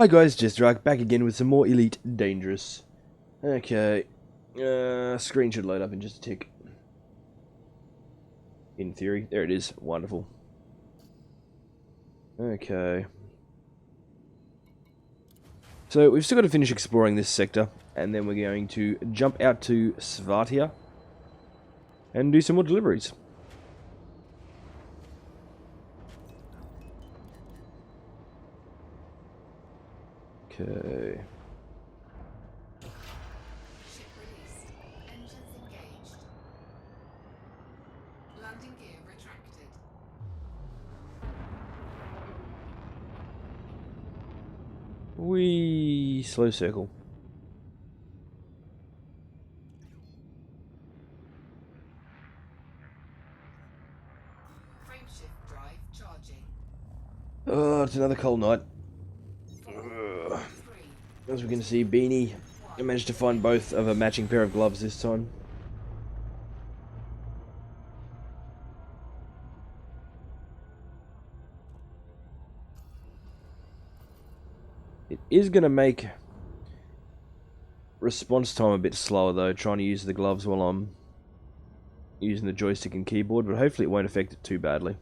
Hi guys, JesterArke back again with some more Elite Dangerous. Okay, screen should load up in just a tick. In theory, there it is. Wonderful. Okay. So we've still got to finish exploring this sector, and then we're going to jump out to Svartia and do some more deliveries. Okay. Ship released. Engines engaged. Landing gear retracted. Wee slow circle. Frameshift drive charging. Oh, it's another cold night. 4, Ugh. 3, As we can see, Beanie. I 1. managed to find both of a matching pair of gloves this time. It is going to make response time a bit slower though, trying to use the gloves while I'm using the joystick and keyboard, but hopefully it won't affect it too badly.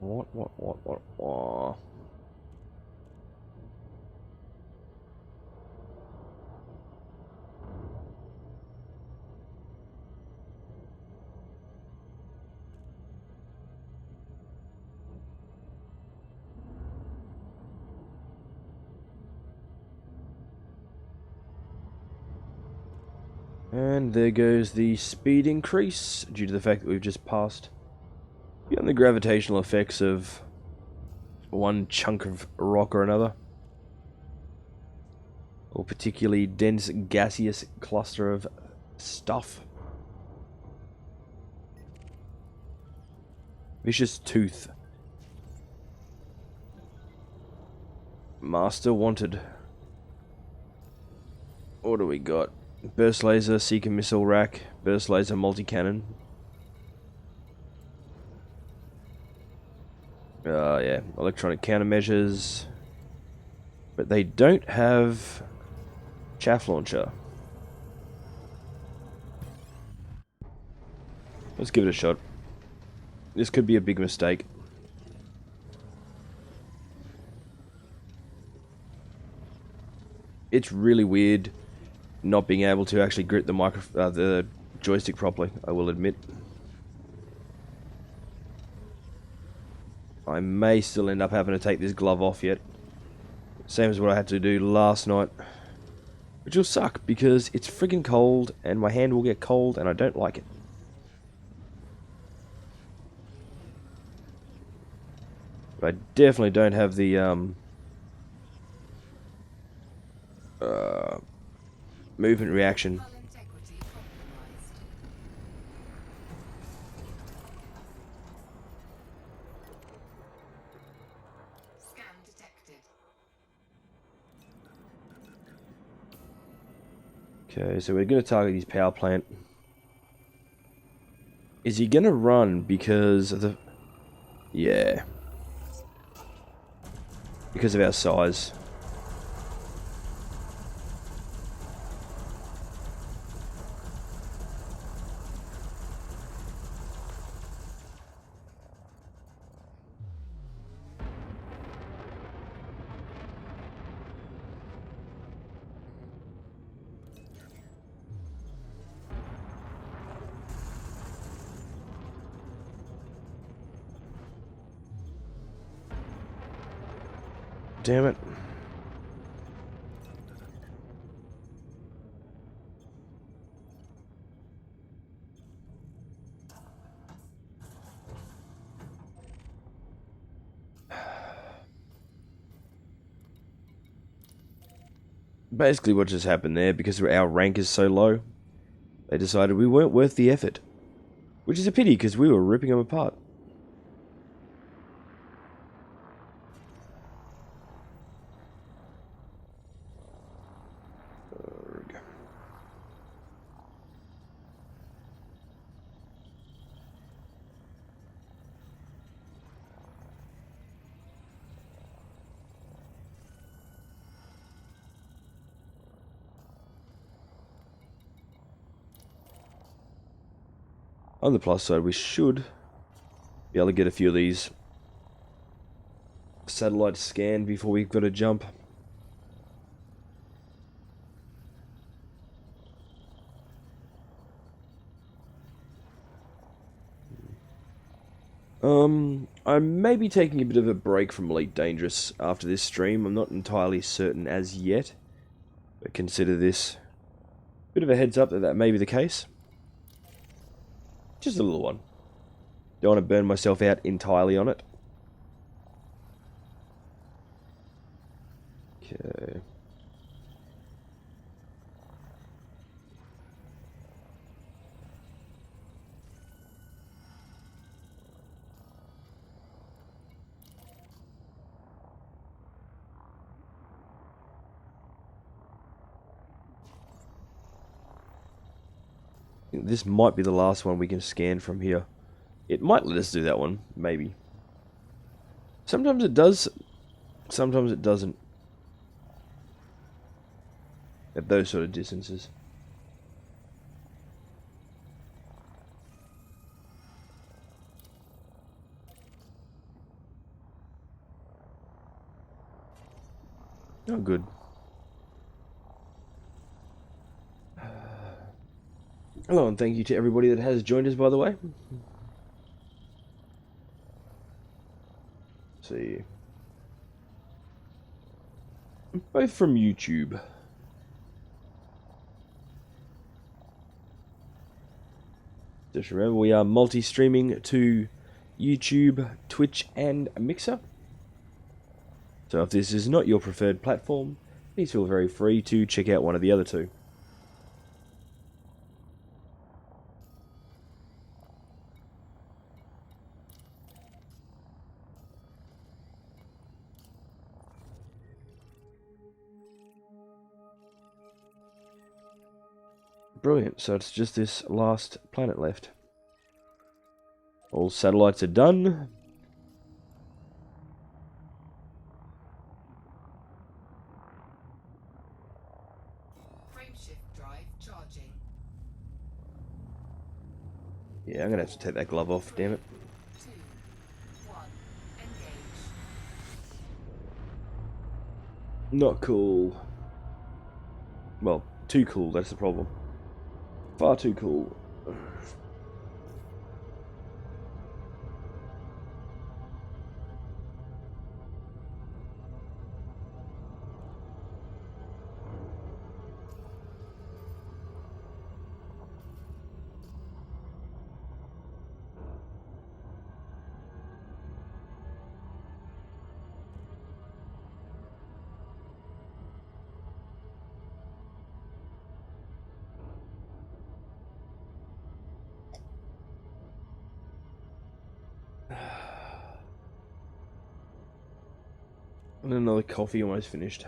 What? And there goes the speed increase, due to the fact that we've just passed beyond the gravitational effects of one chunk of rock or another. Or particularly dense gaseous cluster of stuff. Vicious Tooth. Master wanted. What do we got? Burst laser, seeker missile rack, burst laser multi-cannon. Yeah, electronic countermeasures. But they don't have chaff launcher. Let's give it a shot. This could be a big mistake. It's really weird not being able to actually grip the joystick properly, I will admit. I may still end up having to take this glove off yet. Same as what I had to do last night. Which will suck, because it's friggin' cold, and my hand will get cold, and I don't like it. But I definitely don't have the, movement reaction. Hull integrity compromised. Scan detected. Okay, so we're going to target his power plant. Is he going to run because of the... Yeah. Because of our size. Damn it. Basically what just happened there, because our rank is so low, they decided we weren't worth the effort. Which is a pity, because we were ripping them apart. On the plus side, we should be able to get a few of these satellites scanned before we've got to jump. I may be taking a bit of a break from Elite Dangerous after this stream. I'm not entirely certain as yet, but consider this a bit of a heads up that that may be the case. Just a little one. Don't want to burn myself out entirely on it. Okay. This might be the last one we can scan from here. It might let us do that one, maybe. Sometimes it does, sometimes it doesn't. At those sort of distances. Oh, good. Hello, and thank you to everybody that has joined us, by the way. Let's see. Both from YouTube. Just remember, we are multi-streaming to YouTube, Twitch, and Mixer. So if this is not your preferred platform, please feel very free to check out one of the other two. Brilliant, so it's just this last planet left. All satellites are done. Frameshift drive charging. Yeah, I'm gonna have to take that glove off, damn it. 2, 1, engage. Not cool. Well, too cool, that's the problem. Far too cool. And another coffee almost finished.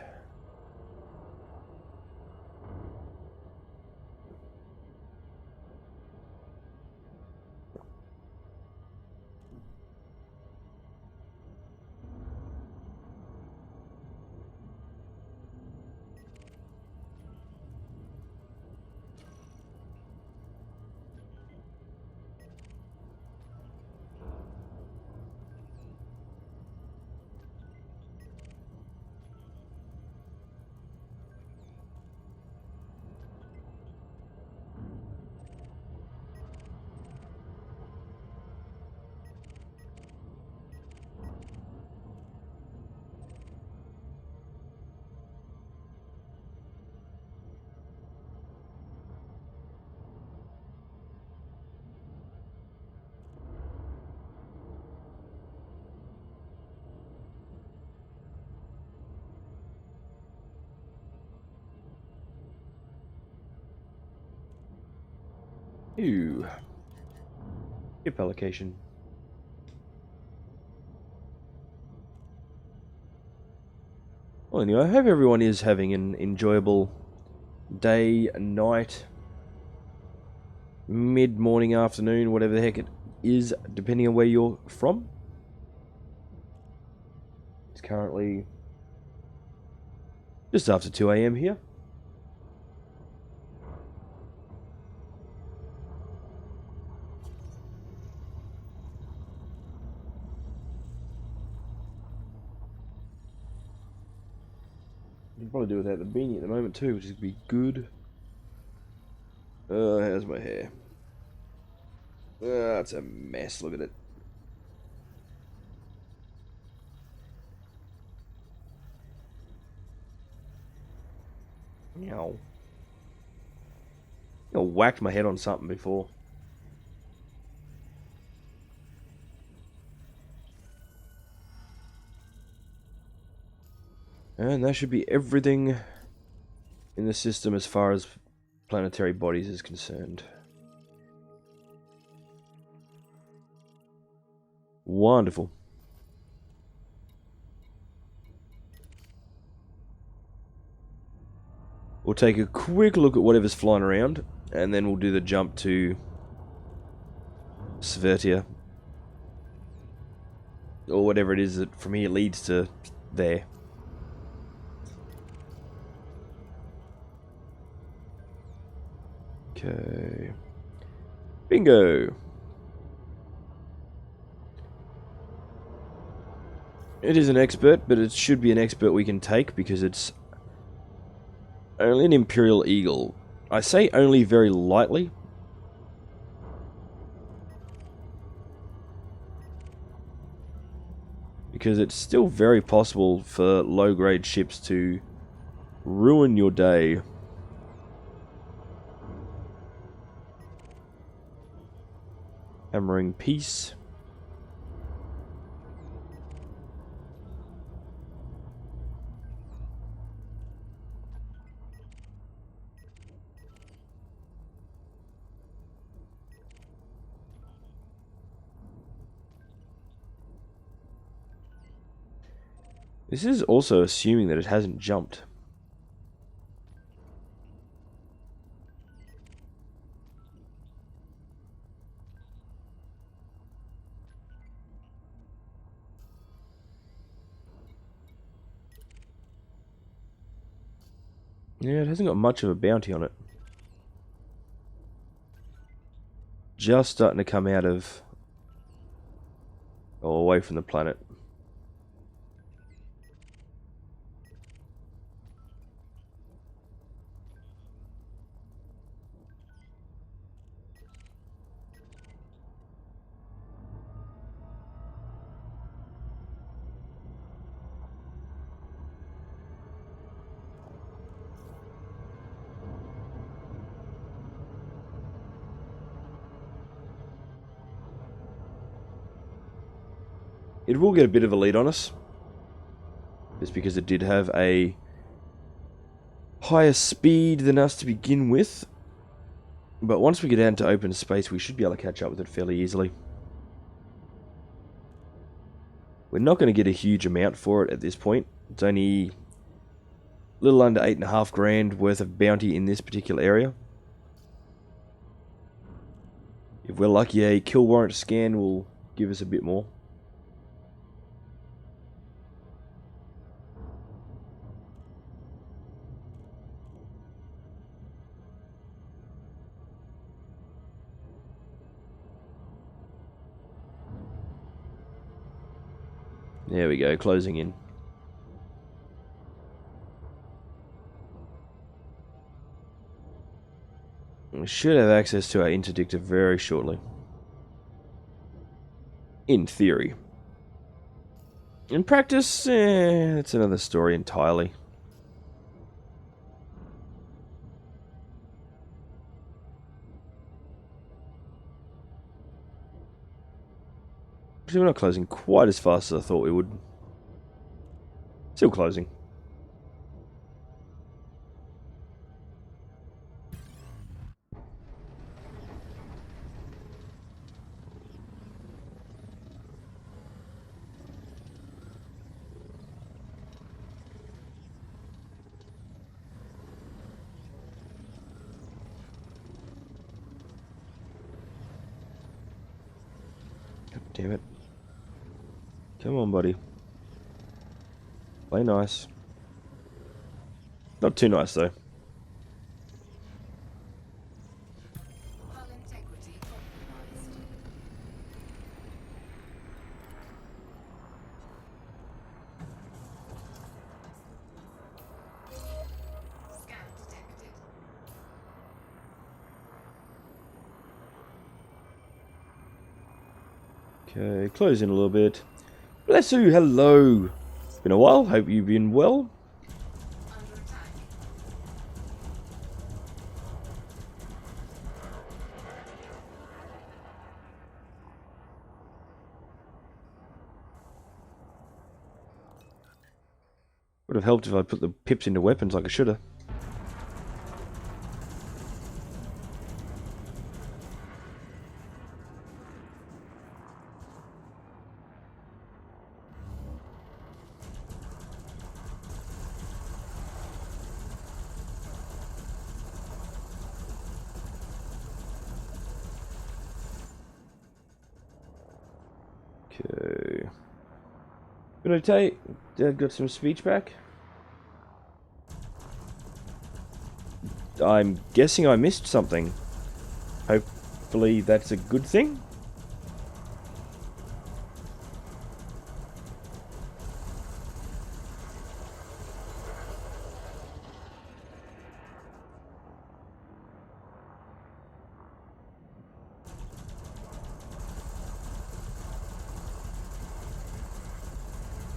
Ooh. Ship allocation. Well, anyway, I hope everyone is having an enjoyable day, night, mid-morning, afternoon, whatever the heck it is, depending on where you're from. It's currently just after 2 AM here. You can probably do without the beanie at the moment too, which would be good. How's my hair? It's a mess, look at it. Ow. I whacked my head on something before. And that should be everything in the system as far as planetary bodies is concerned. Wonderful. We'll take a quick look at whatever's flying around, and then we'll do the jump to Svertia. Or whatever it is that from here leads to there. Okay. Bingo! It is an expert, but it should be an expert we can take because it's only an Imperial Eagle. I say only very lightly. Because it's still very possible for low-grade ships to ruin your day. Hammering peace. This is also assuming that it hasn't jumped. Yeah, it hasn't got much of a bounty on it. Just starting to come out of... or away from the planet. It will get a bit of a lead on us. Just because it did have a higher speed than us to begin with. But once we get out into open space, we should be able to catch up with it fairly easily. We're not going to get a huge amount for it at this point. It's only a little under 8.5 grand worth of bounty in this particular area. If we're lucky, a kill warrant scan will give us a bit more. There we go, closing in. We should have access to our interdictor very shortly. In theory. In practice, that's another story entirely. Actually, we're not closing quite as fast as I thought we would. Still closing. Damn it. Come on, buddy. Play nice. Not too nice, though. Hull integrity compromised. Scan detected. Okay, close in a little bit. Bless you, hello. It's been a while, hope you've been well. Under attack. Would have helped if I put the pips into weapons like I should have. Okay. Gonna take. Got some speech back. I'm guessing I missed something. Hopefully that's a good thing.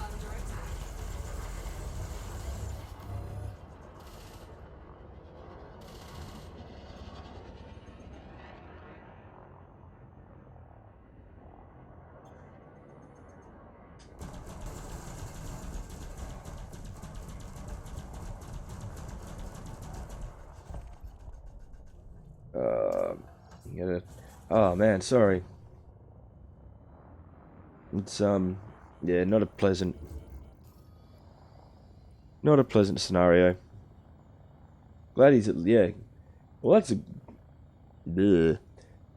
Under attack. You gotta. Oh man, sorry. It's yeah, not a pleasant scenario. Glad he's yeah. Well, that's a. Bleh.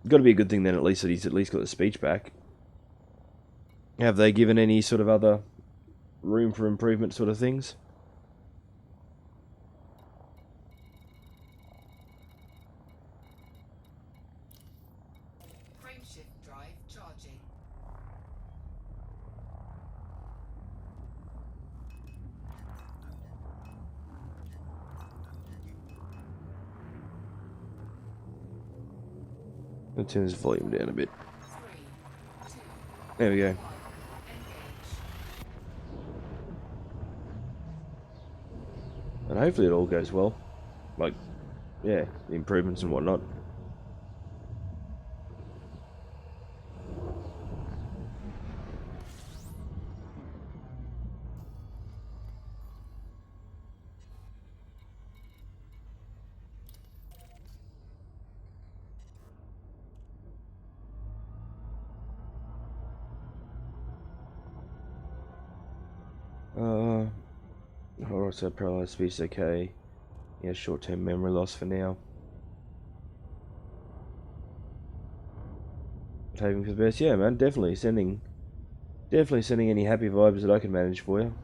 Got to be a good thing then, at least that he's at least got the speech back. Have they given any sort of other room for improvement sort of things? Frameshift drive charging. Let's turn this volume down a bit. 3, 2, There we go. 1. Engage. And hopefully it all goes well. Like, yeah, the improvements and whatnot. Also paralyzed speech okay. Yeah, short-term memory loss for now. But hoping for the best. Yeah, man, definitely sending any happy vibes that I can manage for you.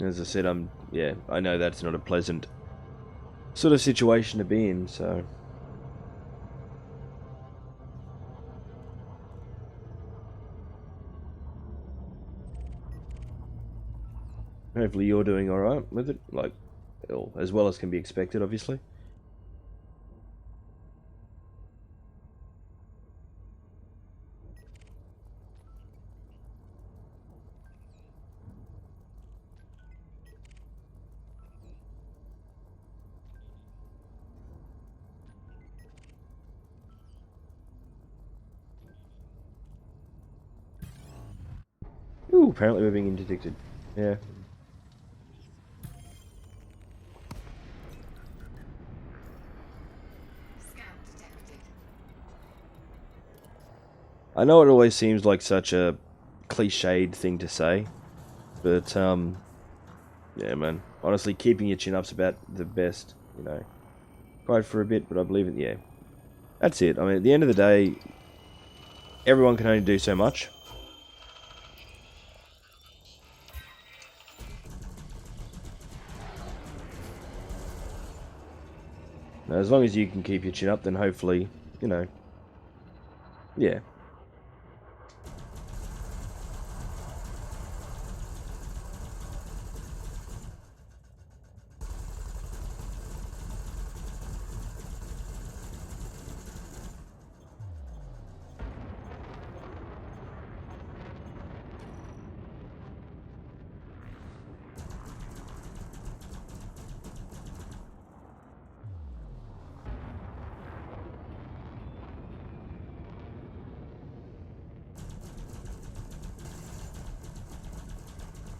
As I said, yeah, I know that's not a pleasant sort of situation to be in, so. Hopefully you're doing alright with it, like, as well as can be expected, obviously. Ooh, apparently we're being interdicted. Yeah. Scan detected. I know it always seems like such a cliched thing to say, but yeah, man. Honestly, keeping your chin up's about the best. You know, cried for a bit, but I believe it. Yeah, that's it. I mean, at the end of the day, everyone can only do so much. Now, as long as you can keep your chin up, then hopefully, you know, yeah.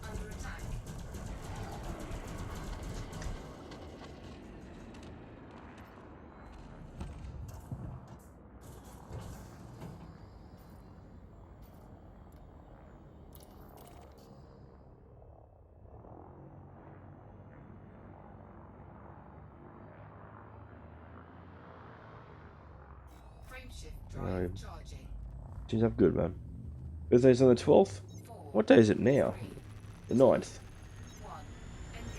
Under attack. Frameshift drive Right. charging. Chin's up good, man. Birthday's on the 12th? 4, What day is it now? 3, The 9th. 1. Engage.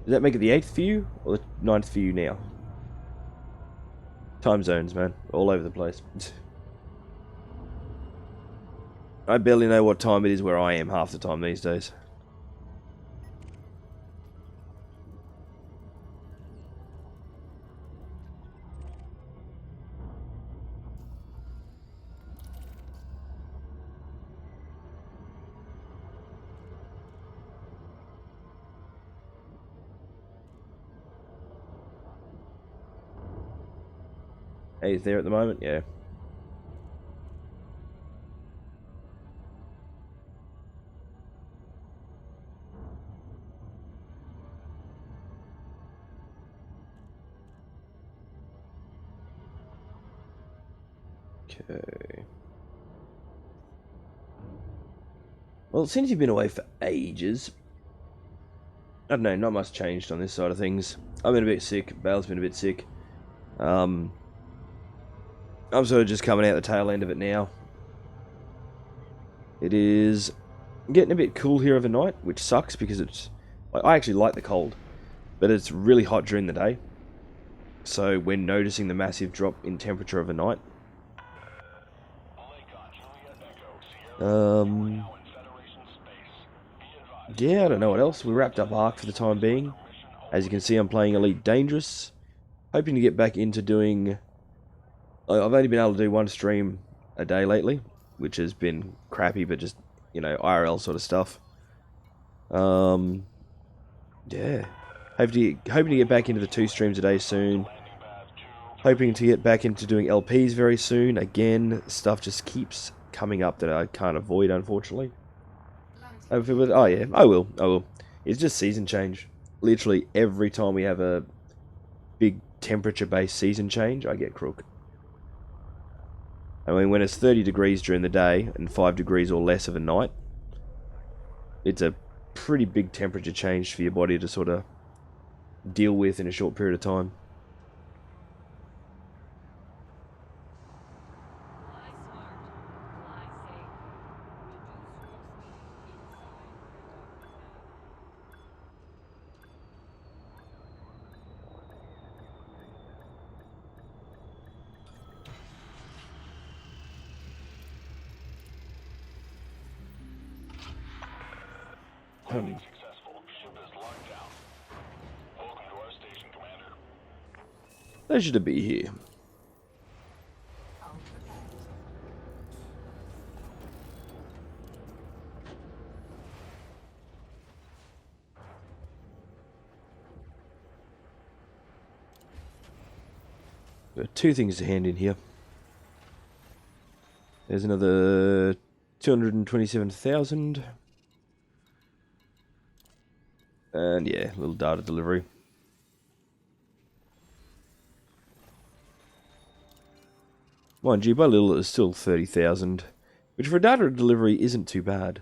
Does that make it the 8th for you, or the 9th for you now? Time zones, man. All over the place. I barely know what time it is where I am half the time these days. Hey, is there at the moment? Yeah. Okay. Well, since you've been away for ages, I don't know, not much changed on this side of things. I've been a bit sick. Bale's been a bit sick. I'm sort of just coming out the tail end of it now. It is getting a bit cool here overnight, which sucks because it's... I actually like the cold, but it's really hot during the day. So we're noticing the massive drop in temperature overnight. Yeah, I don't know what else. We wrapped up Ark for the time being. As you can see, I'm playing Elite Dangerous. Hoping to get back into doing... I've only been able to do one stream a day lately, which has been crappy, but just, you know, IRL sort of stuff. Yeah. Hoping to get back into the 2 streams a day soon. Hoping to get back into doing LPs very soon. Again, stuff just keeps coming up that I can't avoid, unfortunately. Oh yeah, I will. It's just season change. Literally every time we have a big temperature-based season change, I get crook. I mean, when it's 30 degrees during the day and 5 degrees or less of a night, it's a pretty big temperature change for your body to sort of deal with in a short period of time. Pleasure to be here. There are 2 things to hand in here. There's another 227,000. And yeah, little data delivery. Mind you, by little it's still 30,000, which for data delivery isn't too bad.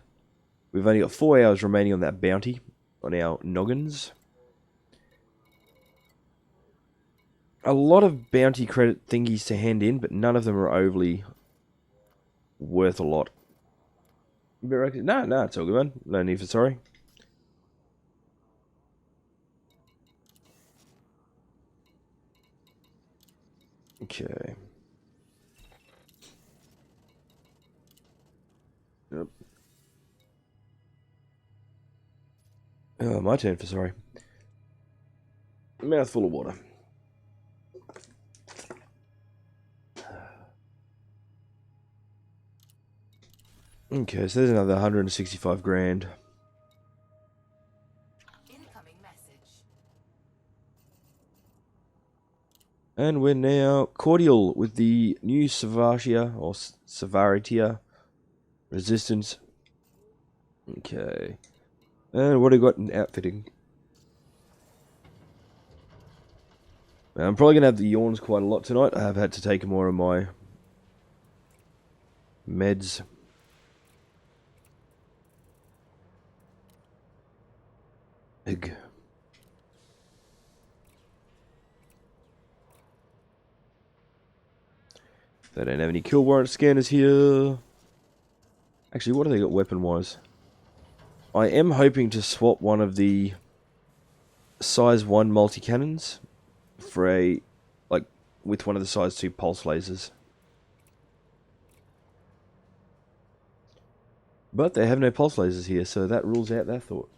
We've only got 4 hours remaining on that bounty, on our noggins. A lot of bounty credit thingies to hand in, but none of them are overly worth a lot. No, it's all good, man. No need for sorry. Okay. Yep. Oh, my turn for sorry. Mouthful of water. Okay, so there's another 165 grand. Incoming message. And we're now cordial with the new Savaria, or Savaritia resistance. Okay. And what have we got in outfitting? I'm probably going to have the yawns quite a lot tonight. I have had to take more of my meds. Egg. They don't have any kill warrant scanners here. Actually, what have they got weapon-wise? I am hoping to swap one of the size 1 multi-cannons for a, like, with one of the size 2 pulse lasers. But they have no pulse lasers here, so that rules out that thought.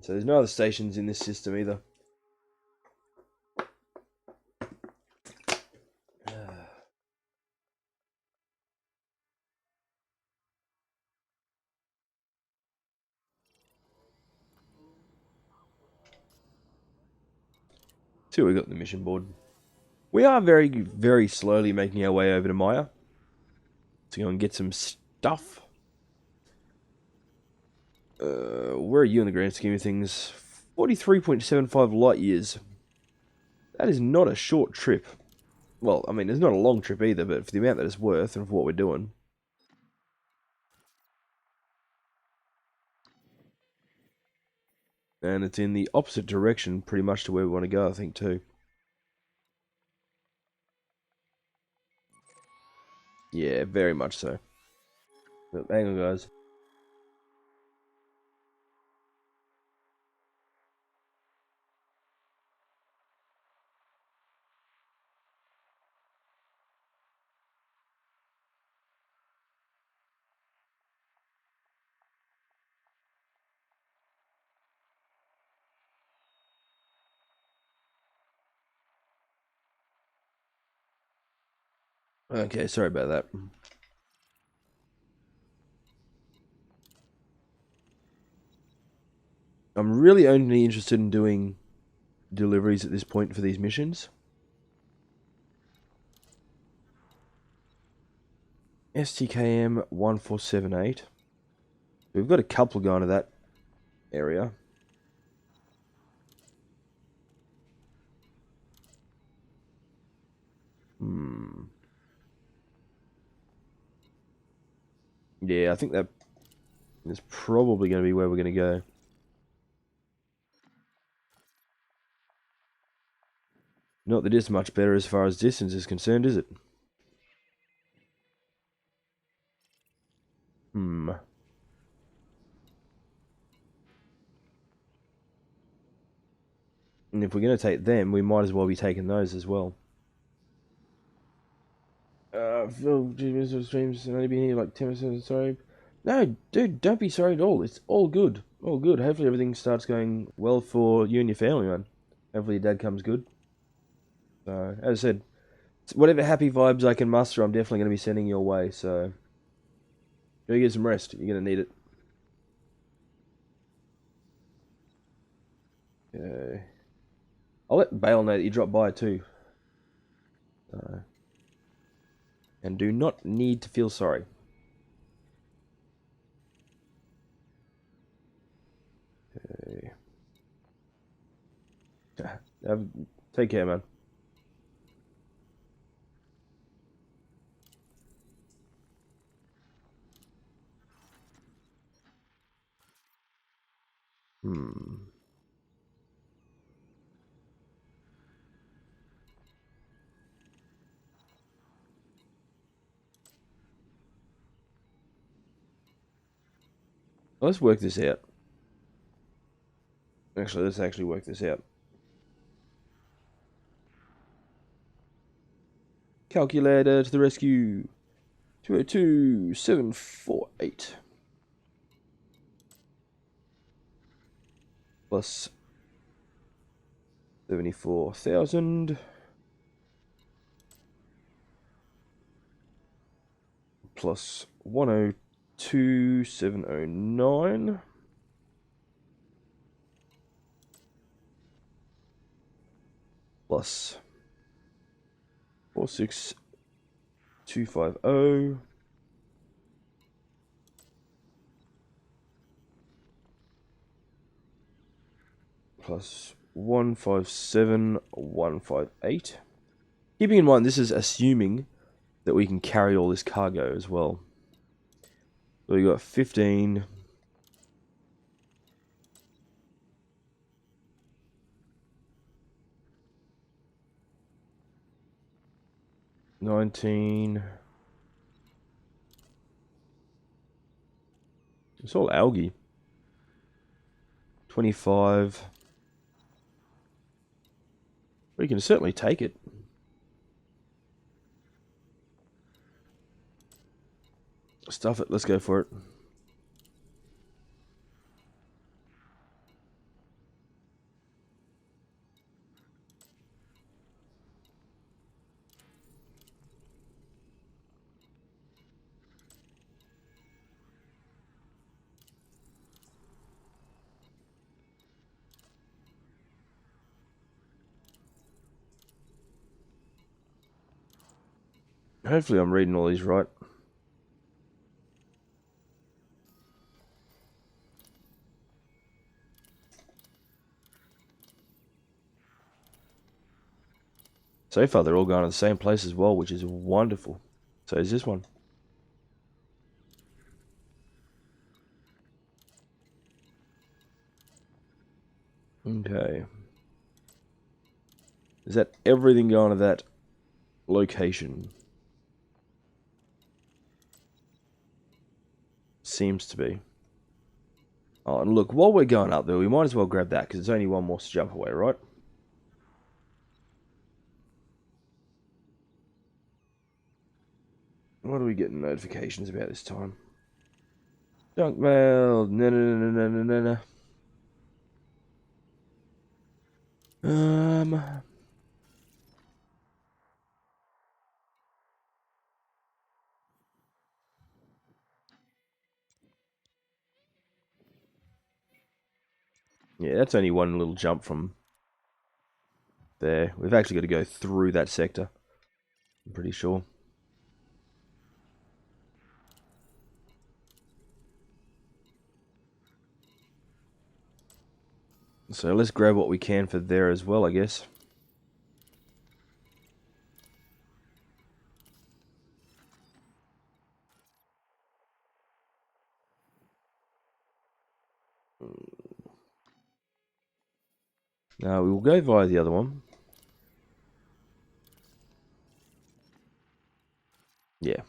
So there's no other stations in this system either. See what we got on the mission board. We are very, very slowly making our way over to Maya to go and get some stuff. Where are you in the grand scheme of things? 43.75 light years. That is not a short trip. Well, I mean, it's not a long trip either, but for the amount that it's worth and for what we're doing. And it's in the opposite direction, pretty much to where we want to go, I think, too. Yeah, very much so. But hang on, guys. Okay, sorry about that. I'm really only interested in doing deliveries at this point for these missions. STKM 1478. We've got a couple going to that area. Yeah, I think that is probably going to be where we're going to go. Not that it's much better as far as distance is concerned, is it? And if we're going to take them, we might as well be taking those as well. Phil, streams only been here like 10% sorry. No, dude, don't be sorry at all. It's all good. All good. Hopefully everything starts going well for you and your family, man. Hopefully your dad comes good. So, as I said, whatever happy vibes I can muster, I'm definitely going to be sending your way. So, go get some rest. You're going to need it. Okay. I'll let Bale know that you dropped by too. And do not need to feel sorry. Take care, man. Let's work this out. Actually, let's actually work this out. Calculator to the rescue. 202,748. Plus 74,000. Plus 102,709. Plus 46,250. Plus 157,158. Keeping in mind, this is assuming that we can carry all this cargo as well. So we got 15. 19. It's all algae. 25. We can certainly take it. Stuff it. Let's go for it. Hopefully I'm reading all these right. So far they're all going to the same place as well, which is wonderful. So is this one. Okay. Is that everything going to that location? Seems to be. Oh, and look, while we're going up there, we might as well grab that, because it's only one more jump away, right? What are we getting notifications about this time? Junk mail. No. Yeah, that's only one little jump from there. We've actually got to go through that sector. I'm pretty sure. So let's grab what we can for there as well, I guess. Now we will go via the other one. Yeah.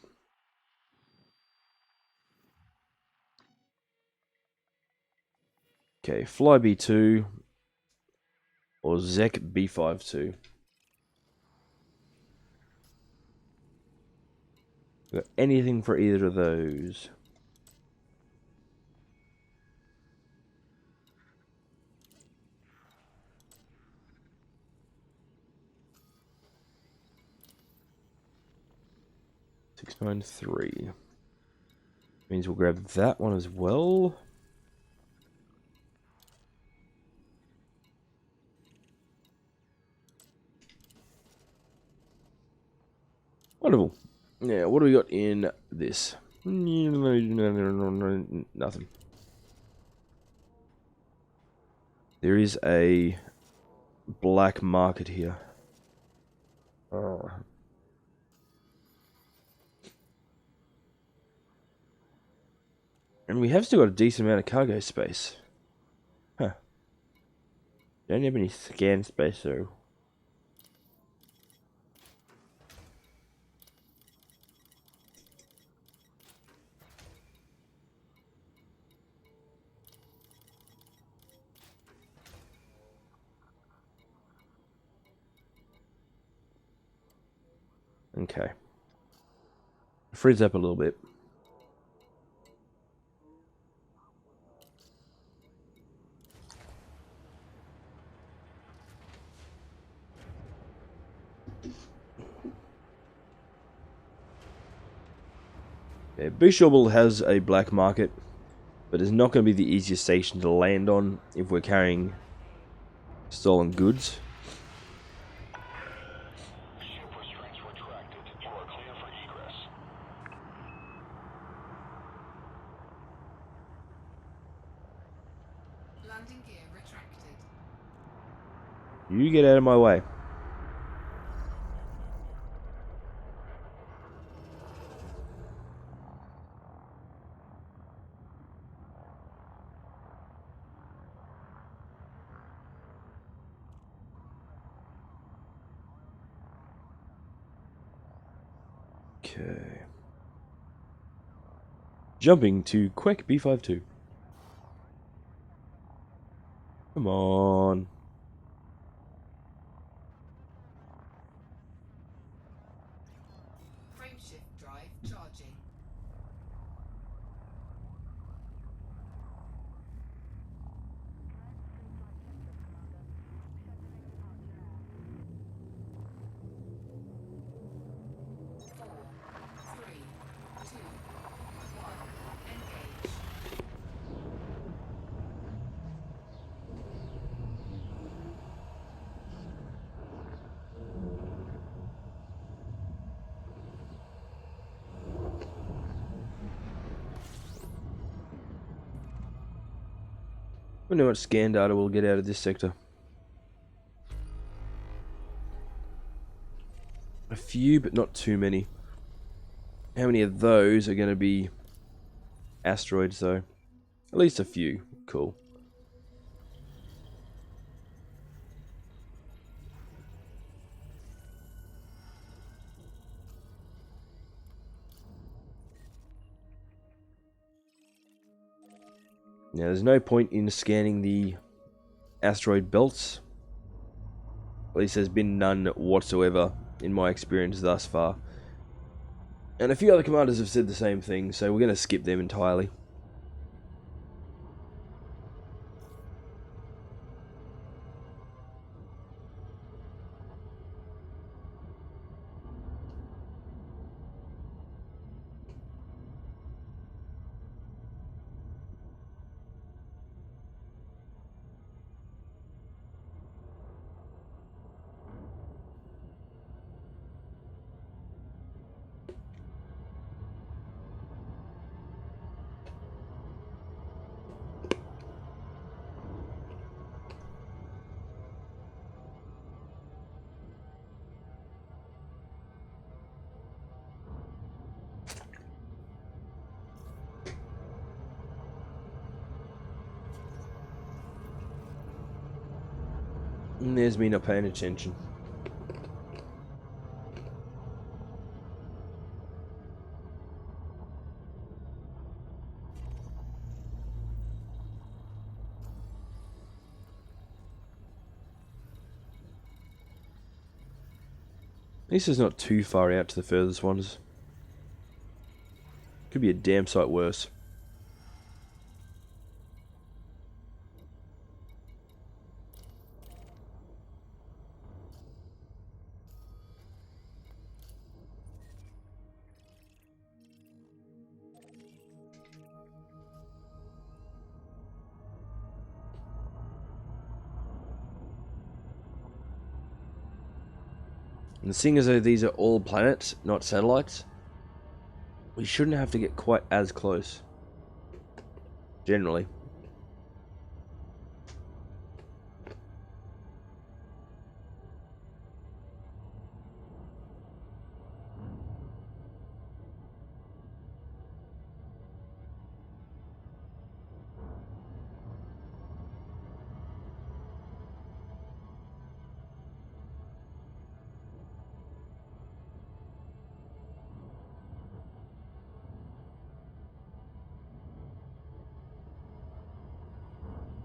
Okay, Fly B2 or Zek B52. Got anything for either of those? $693. Means we'll grab that one as well. Wonderful. Yeah, what do we got in this? Nothing. There is a black market here. Oh. And we have still got a decent amount of cargo space. Huh. Don't have any scan space though. Okay. Freeze up a little bit. Yeah, Bishopple has a black market, but it's not going to be the easiest station to land on if we're carrying stolen goods. Ship restraints retracted. You are clear for egress. Landing gear retracted. You get out of my way. Okay. Jumping to Quake B52. Come on. Frameshift drive charging. Four, three, two, one. Engage. Wonder how much scan data we'll get out of this sector. A few, but not too many. How many of those are going to be asteroids, though? At least a few. Cool. Now, there's no point in scanning the asteroid belts. At least there's been none whatsoever in my experience thus far. And a few other commanders have said the same thing, so we're going to skip them entirely. And there's me not paying attention. At least it's not too far out to the furthest ones. Could be a damn sight worse. And seeing as though these are all planets, not satellites, we shouldn't have to get quite as close. Generally.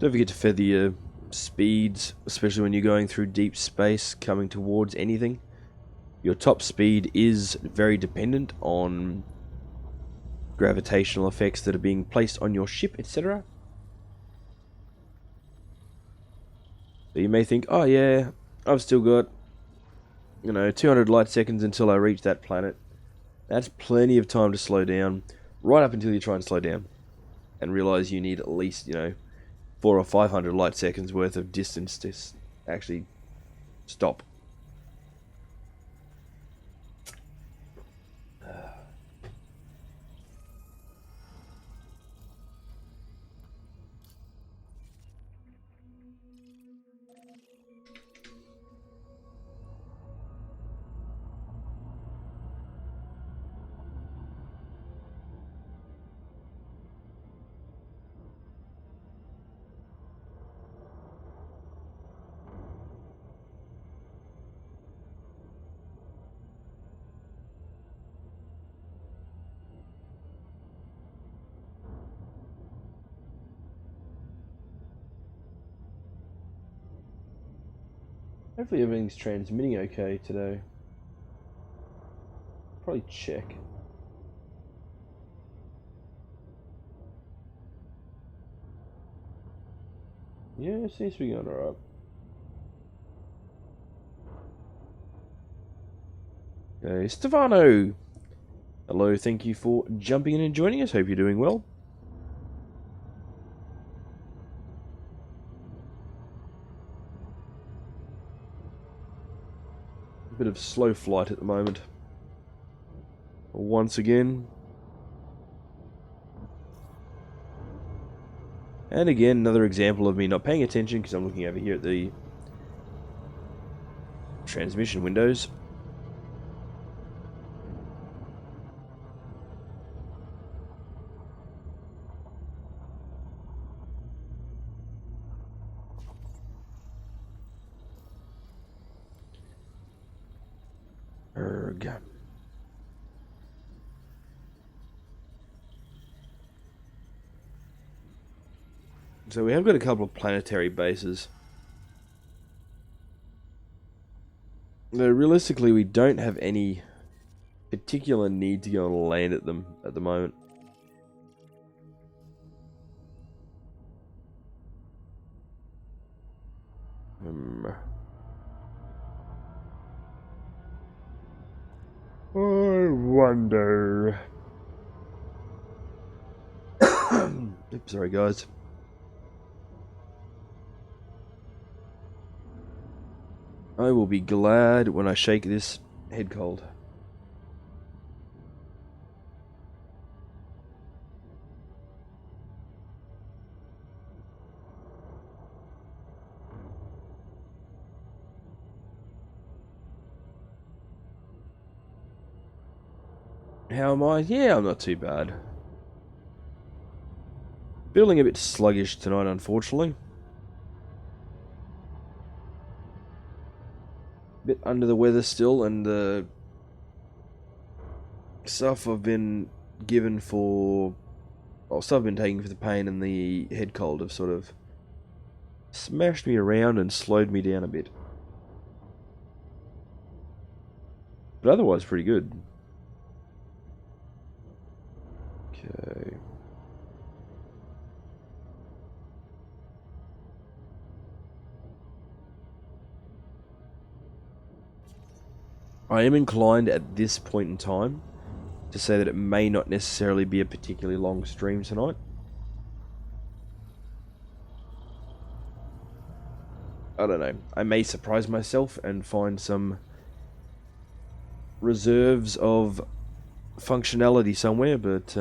Don't forget to feather your speeds, especially when you're going through deep space, coming towards anything. Your top speed is very dependent on gravitational effects that are being placed on your ship, etc. So you may think, oh yeah, I've still got, 200 light seconds until I reach that planet. That's plenty of time to slow down, right up until you try and slow down, and realize you need at least, 400 or 500 light seconds worth of distance to actually stop. Hopefully everything's transmitting okay today. Probably check. Yeah, it seems to be going alright. Okay, Stefano! Hello, thank you for jumping in and joining us. Hope you're doing well. A bit of slow flight at the moment. Once again. And again, another example of me not paying attention because I'm looking over here at the transmission windows. Erg. So we have got a couple of planetary bases. Though realistically we don't have any particular need to go and land at them at the moment. I wonder. Oops, sorry guys. I will be glad when I shake this head cold. How am I? Yeah, I'm not too bad. Feeling a bit sluggish tonight, unfortunately. Bit under the weather still, and the stuff I've been given for... Well, stuff I've been taking for the pain and the head cold have sort of smashed me around and slowed me down a bit. But otherwise, pretty good. Okay. I am inclined at this point in time to say that it may not necessarily be a particularly long stream tonight. I don't know. I may surprise myself and find some reserves of functionality somewhere, but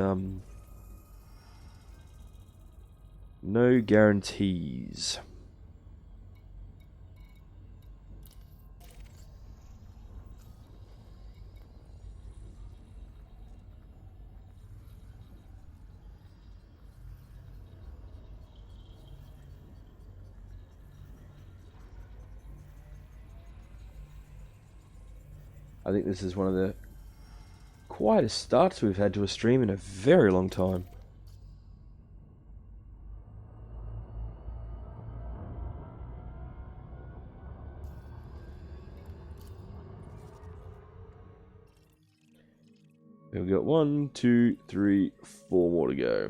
no guarantees. I think this is one of the quietest starts we've had to a stream in a very long time. we've got 1, 2, 3, 4 more to go.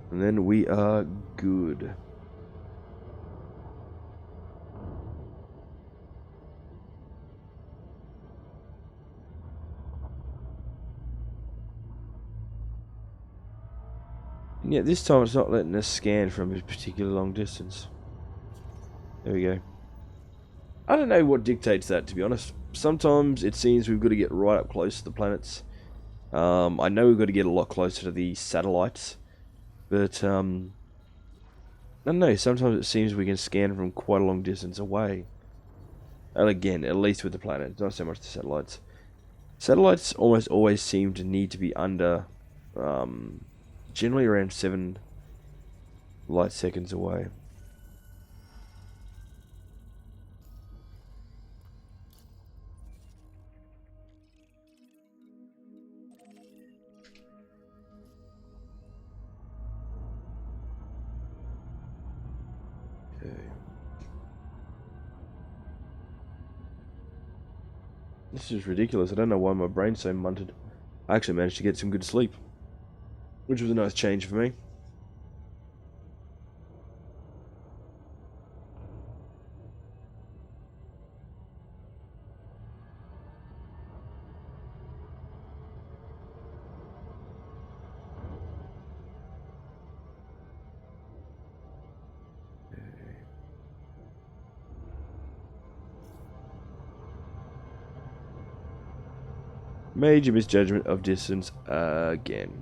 And then we are good. And yet this time it's not letting us scan from a particular long distance. There we go. I don't know what dictates that, to be honest. Sometimes it seems we've got to get right up close to the planets. I know we've got to get a lot closer to the satellites. But, I don't know, sometimes it seems we can scan from quite a long distance away. And again, at least with the planets, not so much the satellites. Satellites almost always seem to need to be under, generally around 7 light seconds away. Okay. This is ridiculous. I don't know why my brain's so munted. I actually managed to get some good sleep, which was a nice change for me. Major misjudgment of distance again.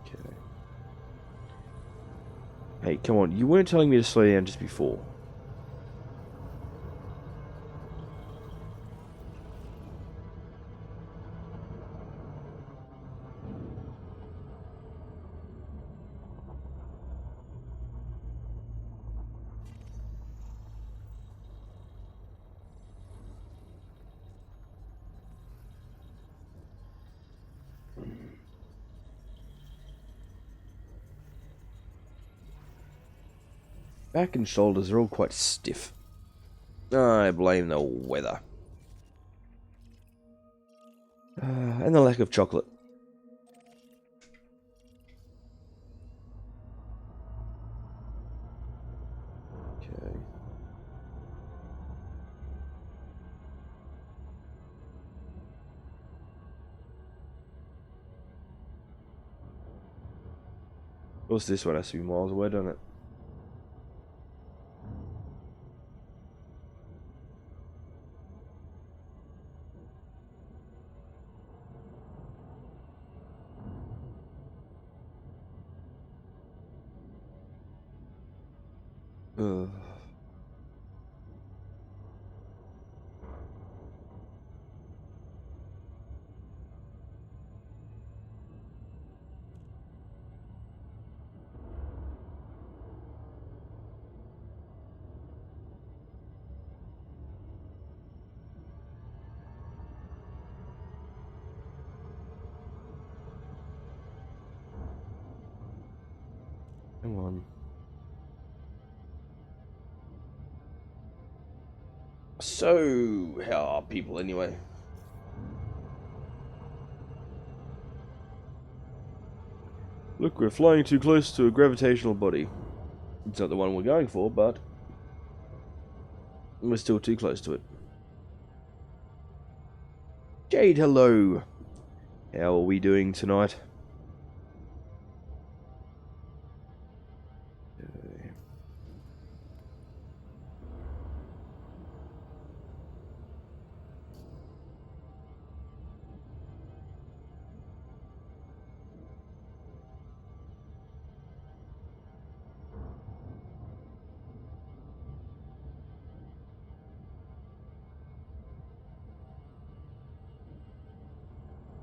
Okay. Hey, come on. You weren't telling me to slow down just before. Back and shoulders are all quite stiff. I blame the weather. And the lack of chocolate. Okay. Of course, this one has to be miles away, doesn't it? Ugh. Come on. So, how are people anyway? Look, we're flying too close to a gravitational body. It's not the one we're going for, but we're still too close to it. Jade, hello. How are we doing tonight? Okay.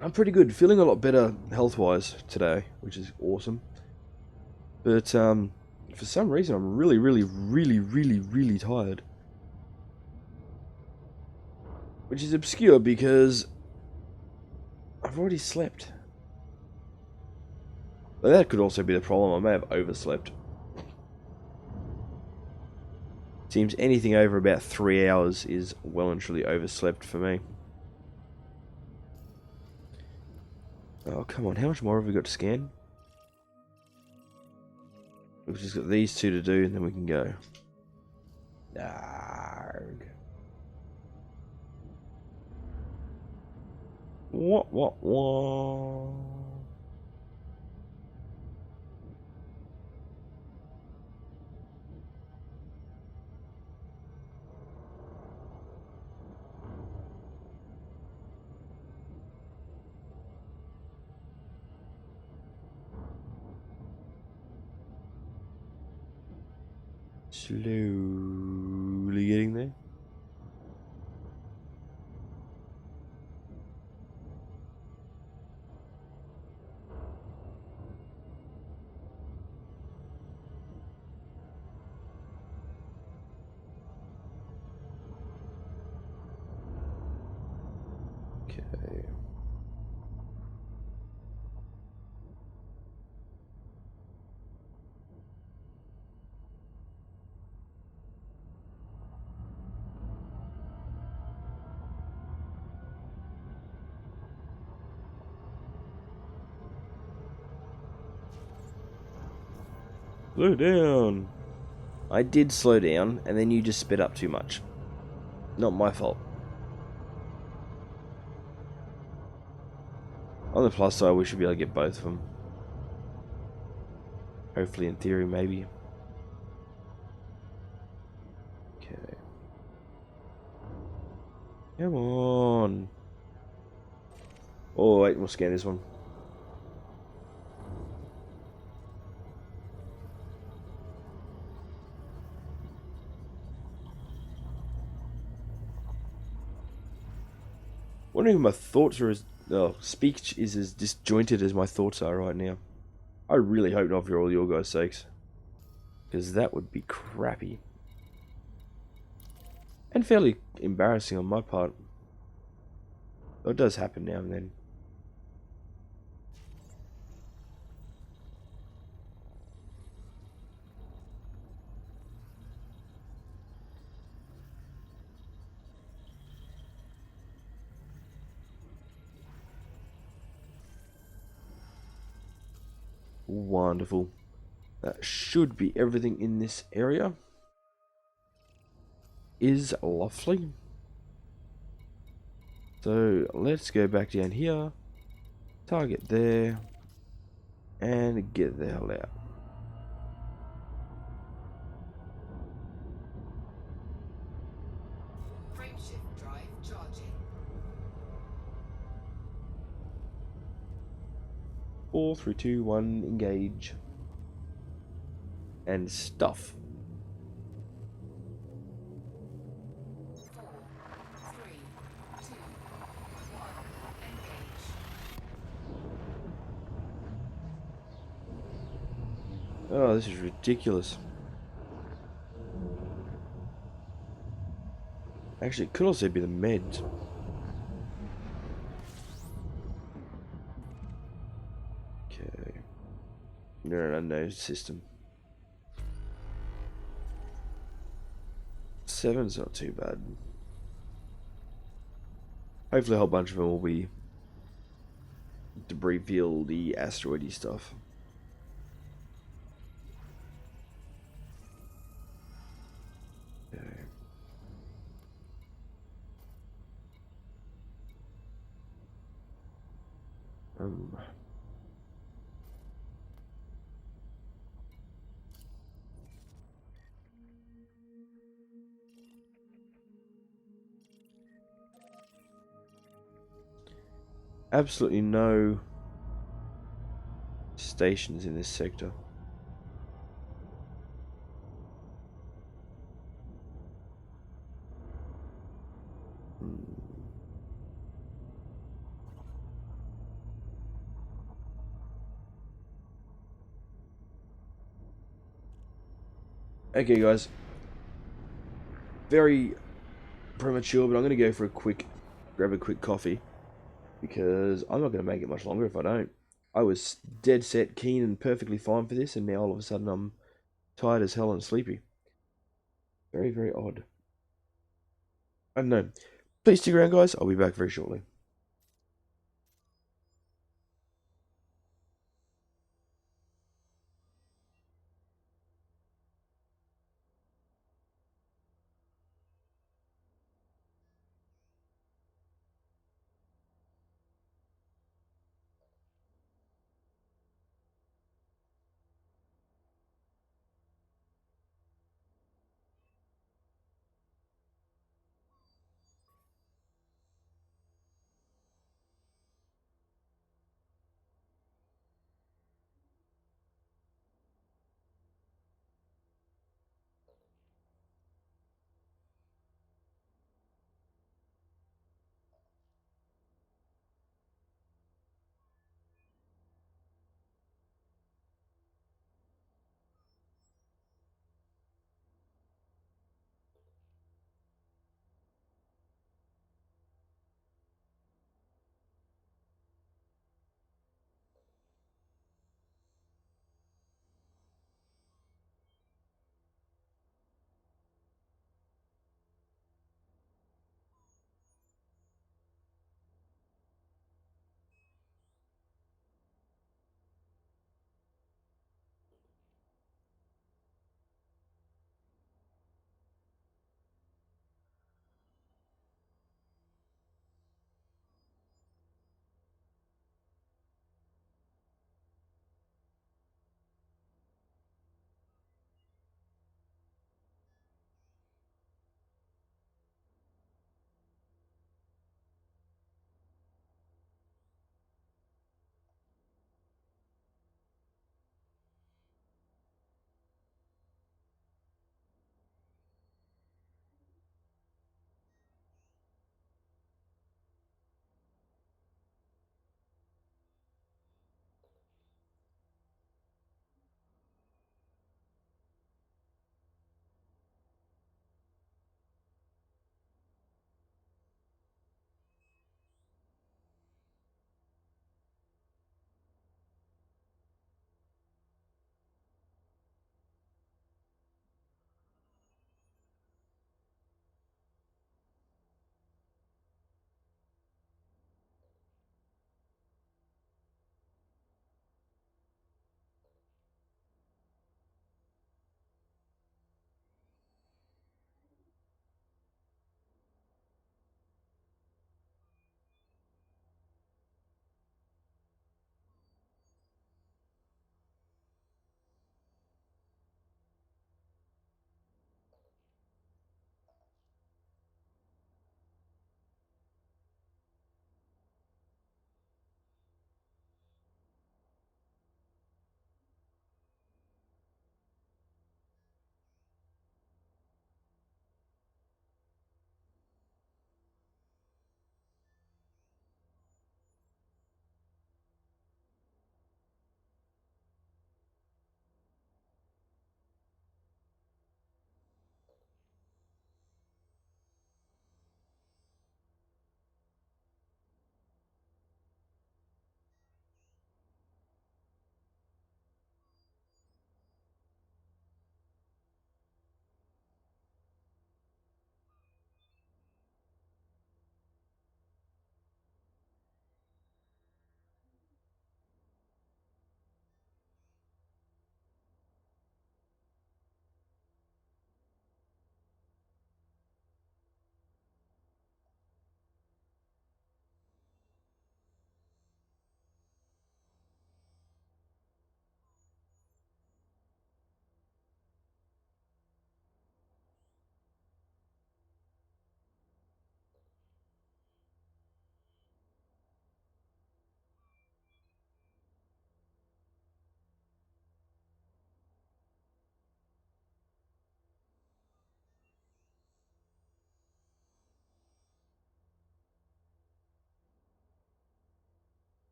I'm pretty good, feeling a lot better health-wise today, which is awesome. But for some reason, I'm really tired. Which is obscure because I've already slept. But that could also be the problem. I may have overslept. Seems anything over about 3 hours is well and truly overslept for me. Oh, come on. How much more have we got to scan? We've just got these two to do, and then we can go. Arrgh. What? Slowly getting there. Okay. Slow down. I did slow down, and then you just sped up too much. Not my fault. On the plus side, we should be able to get both of them. Hopefully, in theory, maybe. Okay. Come on. Oh, wait, we'll scan this one. Wondering if my thoughts are as speech is as disjointed as my thoughts are right now. I really hope not for all your guys' sakes, because that would be crappy and fairly embarrassing on my part. It does happen now and then. Wonderful. That should be everything in this area. Is lovely. So let's go back down here, target there, and get the hell out. Frameshift drive charging. 4, 3, 2, 1, engage. And stuff. 4, 3, 2, 1, engage. Oh, this is ridiculous. Actually, it could also be the meds. Okay. No system. 7's not too bad. Hopefully a whole bunch of them will be debris fieldy, asteroidy stuff. Okay. Absolutely no stations in this sector. Okay, guys. Very premature, but I'm going to go for grab a quick coffee, because I'm not going to make it much longer if I don't. I was dead set, keen, and perfectly fine for this, and now all of a sudden I'm tired as hell and sleepy. Very, very odd. I don't know. Please stick around, guys. I'll be back very shortly.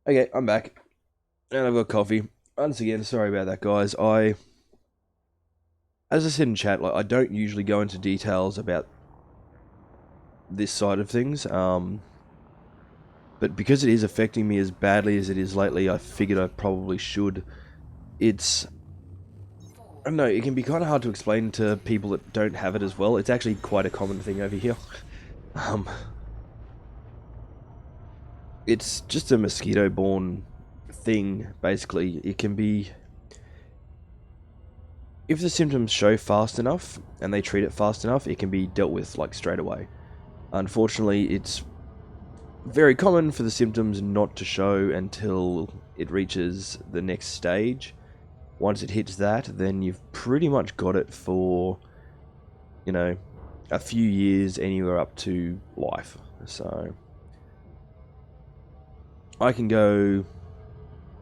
Okay, I'm back. And I've got coffee. Once again, sorry about that, guys. As I said in chat, like I don't usually go into details about this side of things. But because it is affecting me as badly as it is lately, I figured I probably should. It's... I don't know, it can be kind of hard to explain to people that don't have it as well. It's actually quite a common thing over here. Um, it's just a mosquito-borne thing, basically. It can be... If the symptoms show fast enough, and they treat it fast enough, it can be dealt with, like, straight away. Unfortunately, it's very common for the symptoms not to show until it reaches the next stage. Once it hits that, then you've pretty much got it for, you know, a few years, anywhere up to life. So I can go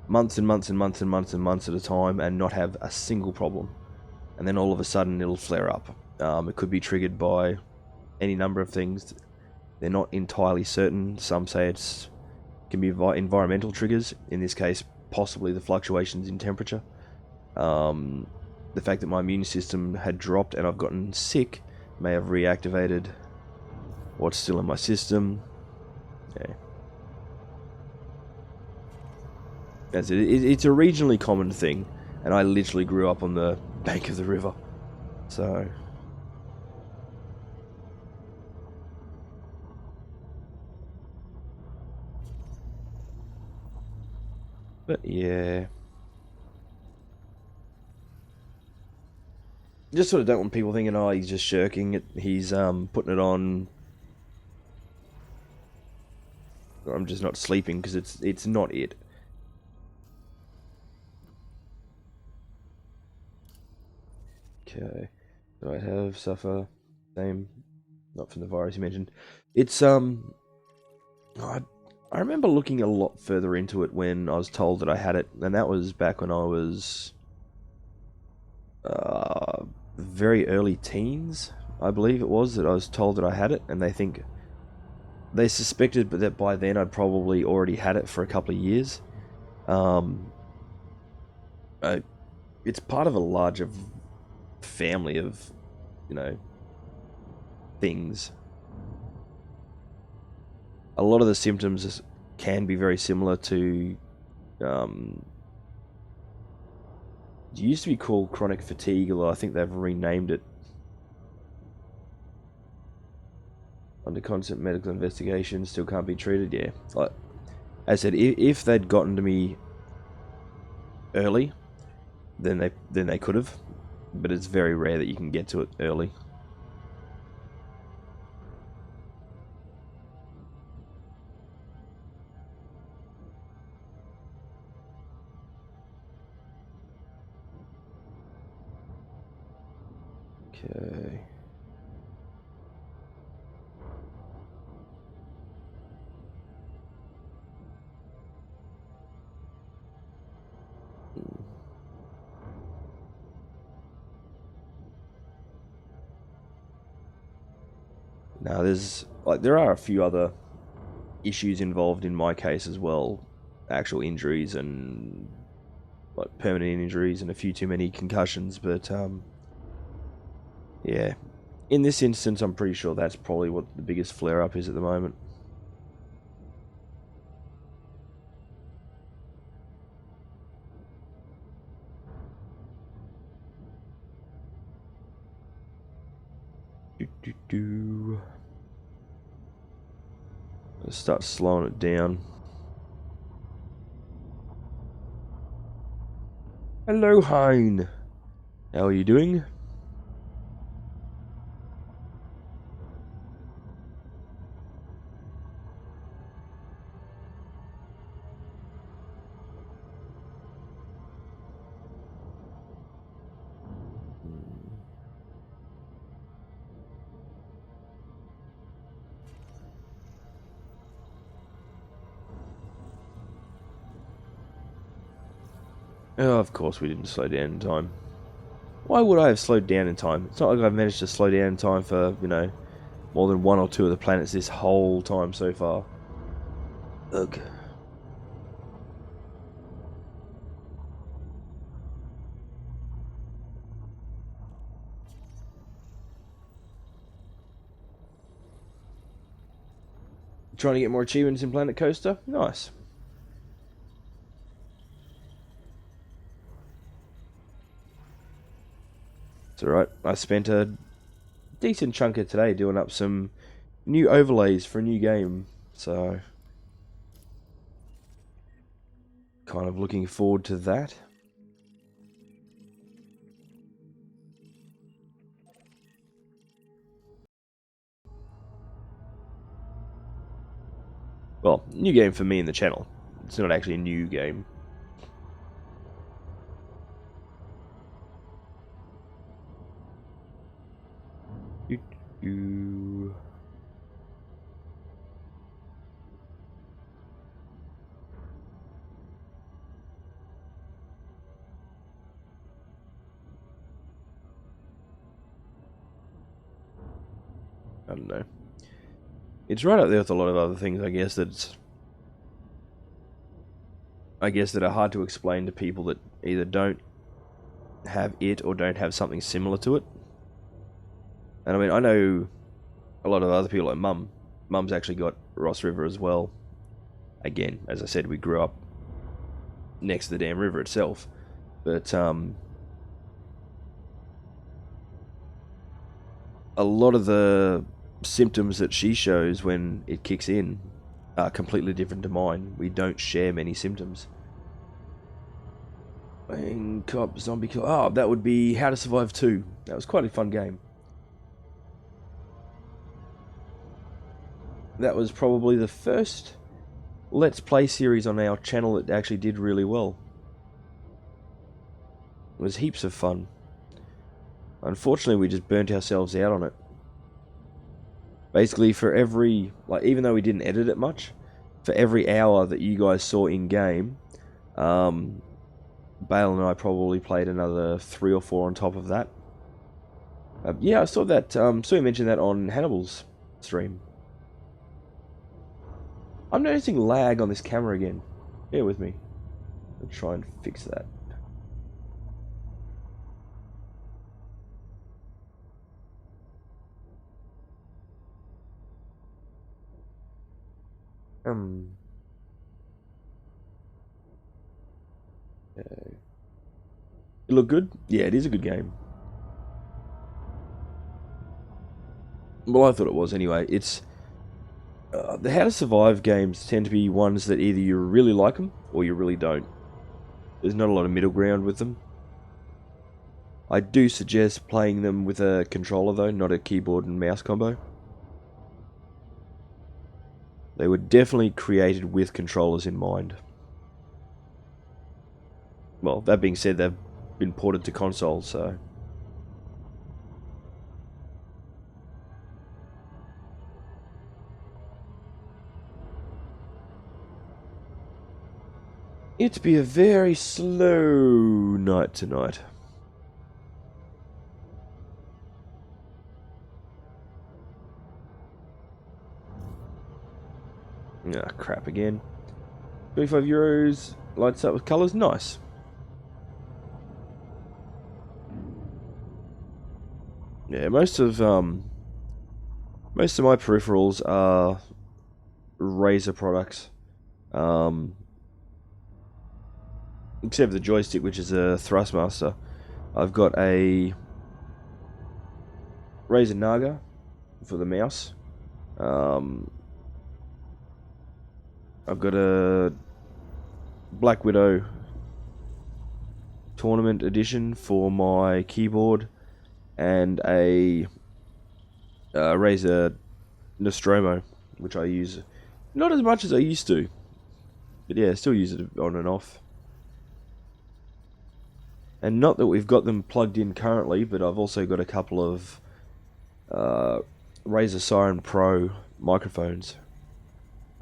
months and months and months and months and months at a time and not have a single problem. And then all of a sudden it'll flare up. It could be triggered by any number of things. They're not entirely certain. Some say it can be environmental triggers. In this case, possibly the fluctuations in temperature. The fact that my immune system had dropped and I've gotten sick may have reactivated what's still in my system. Yeah. It's a regionally common thing, and I literally grew up on the bank of the river. So... But yeah... Just sort of don't want people thinking, oh, he's just shirking it. He's putting it on. I'm just not sleeping, because it's not it. Okay, do I have suffer? Same, not from the virus you mentioned. It's I remember looking a lot further into it when I was told that I had it, and that was back when I was very early teens, I believe it was, that I was told that I had it, and they suspected, but that by then I'd probably already had it for a couple of years. It's part of a larger family of, you know, things. A lot of the symptoms can be very similar to, it used to be called chronic fatigue, although I think they've renamed it. Under constant medical investigation, still can't be treated, yeah. Like I said, if they'd gotten to me early, then they could have, but it's very rare that you can get to it early. Okay. Now, there are a few other issues involved in my case as well. Actual injuries and, like, permanent injuries and a few too many concussions, but, yeah. In this instance, I'm pretty sure that's probably what the biggest flare-up is at the moment. Let's start slowing it down. Hello, Hein. How are you doing? Oh, of course we didn't slow down in time. Why would I have slowed down in time? It's not like I've managed to slow down in time for, you know, more than one or two of the planets this whole time so far. Ugh. Trying to get more achievements in Planet Coaster? Nice. It's alright. I spent a decent chunk of today doing up some new overlays for a new game, so kind of looking forward to that. Well, new game for me in the channel. It's not actually a new game. You. I don't know. It's right up there with a lot of other things, I guess, that are hard to explain to people that either don't have it or don't have something similar to it. And I mean, I know a lot of other people, like Mum. Mum's actually got Ross River as well. Again, as I said, we grew up next to the damn river itself. But a lot of the symptoms that she shows when it kicks in are completely different to mine. We don't share many symptoms. Cop, zombie kill. Oh, that would be How to Survive 2. That was quite a fun game. That was probably the first Let's Play series on our channel that actually did really well. It was heaps of fun. Unfortunately, we just burnt ourselves out on it. Basically, for every, like, even though we didn't edit it much, for every hour that you guys saw in game, Bale and I probably played another 3 or 4 on top of that. Yeah, I saw that. Saw you mention that on Hannibal's stream. I'm noticing lag on this camera again. Bear with me. I'll try and fix that. It look good? Yeah, it is a good game. Well, I thought it was anyway. It's the How to Survive games tend to be ones that either you really like them or you really don't. There's not a lot of middle ground with them. I do suggest playing them with a controller though, not a keyboard and mouse combo. They were definitely created with controllers in mind. Well, that being said, they've been ported to consoles, so... It'd be a very slow night tonight. Ah, crap again. 25 euros, lights up with colours, nice. Yeah, most of my peripherals are Razer products. Except for the joystick, which is a Thrustmaster. I've got a Razer Naga for the mouse. I've got a Black Widow Tournament Edition for my keyboard, and a Razer Nostromo, which I use not as much as I used to, but yeah, I still use it on and off. And not that we've got them plugged in currently, but I've also got a couple of Razer Siren Pro microphones.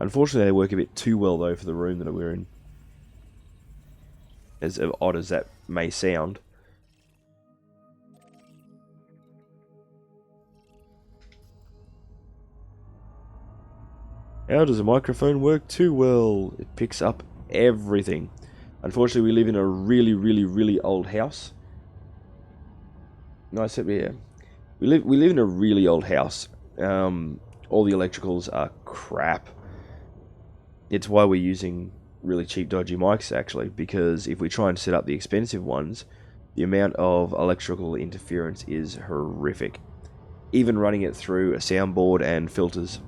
Unfortunately, they work a bit too well, though, for the room that we're in. As odd as that may sound. How does a microphone work too well? It picks up everything. Unfortunately, we live in a really old house. Nice up here. We live in a really old house. All the electricals are crap. It's why we're using really cheap, dodgy mics, actually, because if we try and set up the expensive ones, the amount of electrical interference is horrific. Even running it through a soundboard and filters.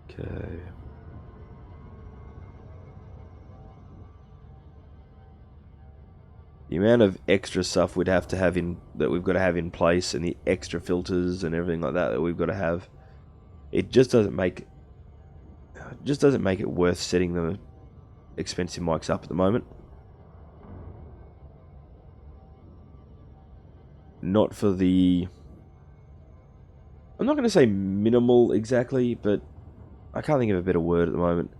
Okay. The amount of extra stuff we'd have to have in that we've got to have in place, and the extra filters and everything like that we've got to have, it just doesn't make it worth setting the expensive mics up at the moment. Not for the, I'm not going to say minimal exactly, but I can't think of a better word at the moment.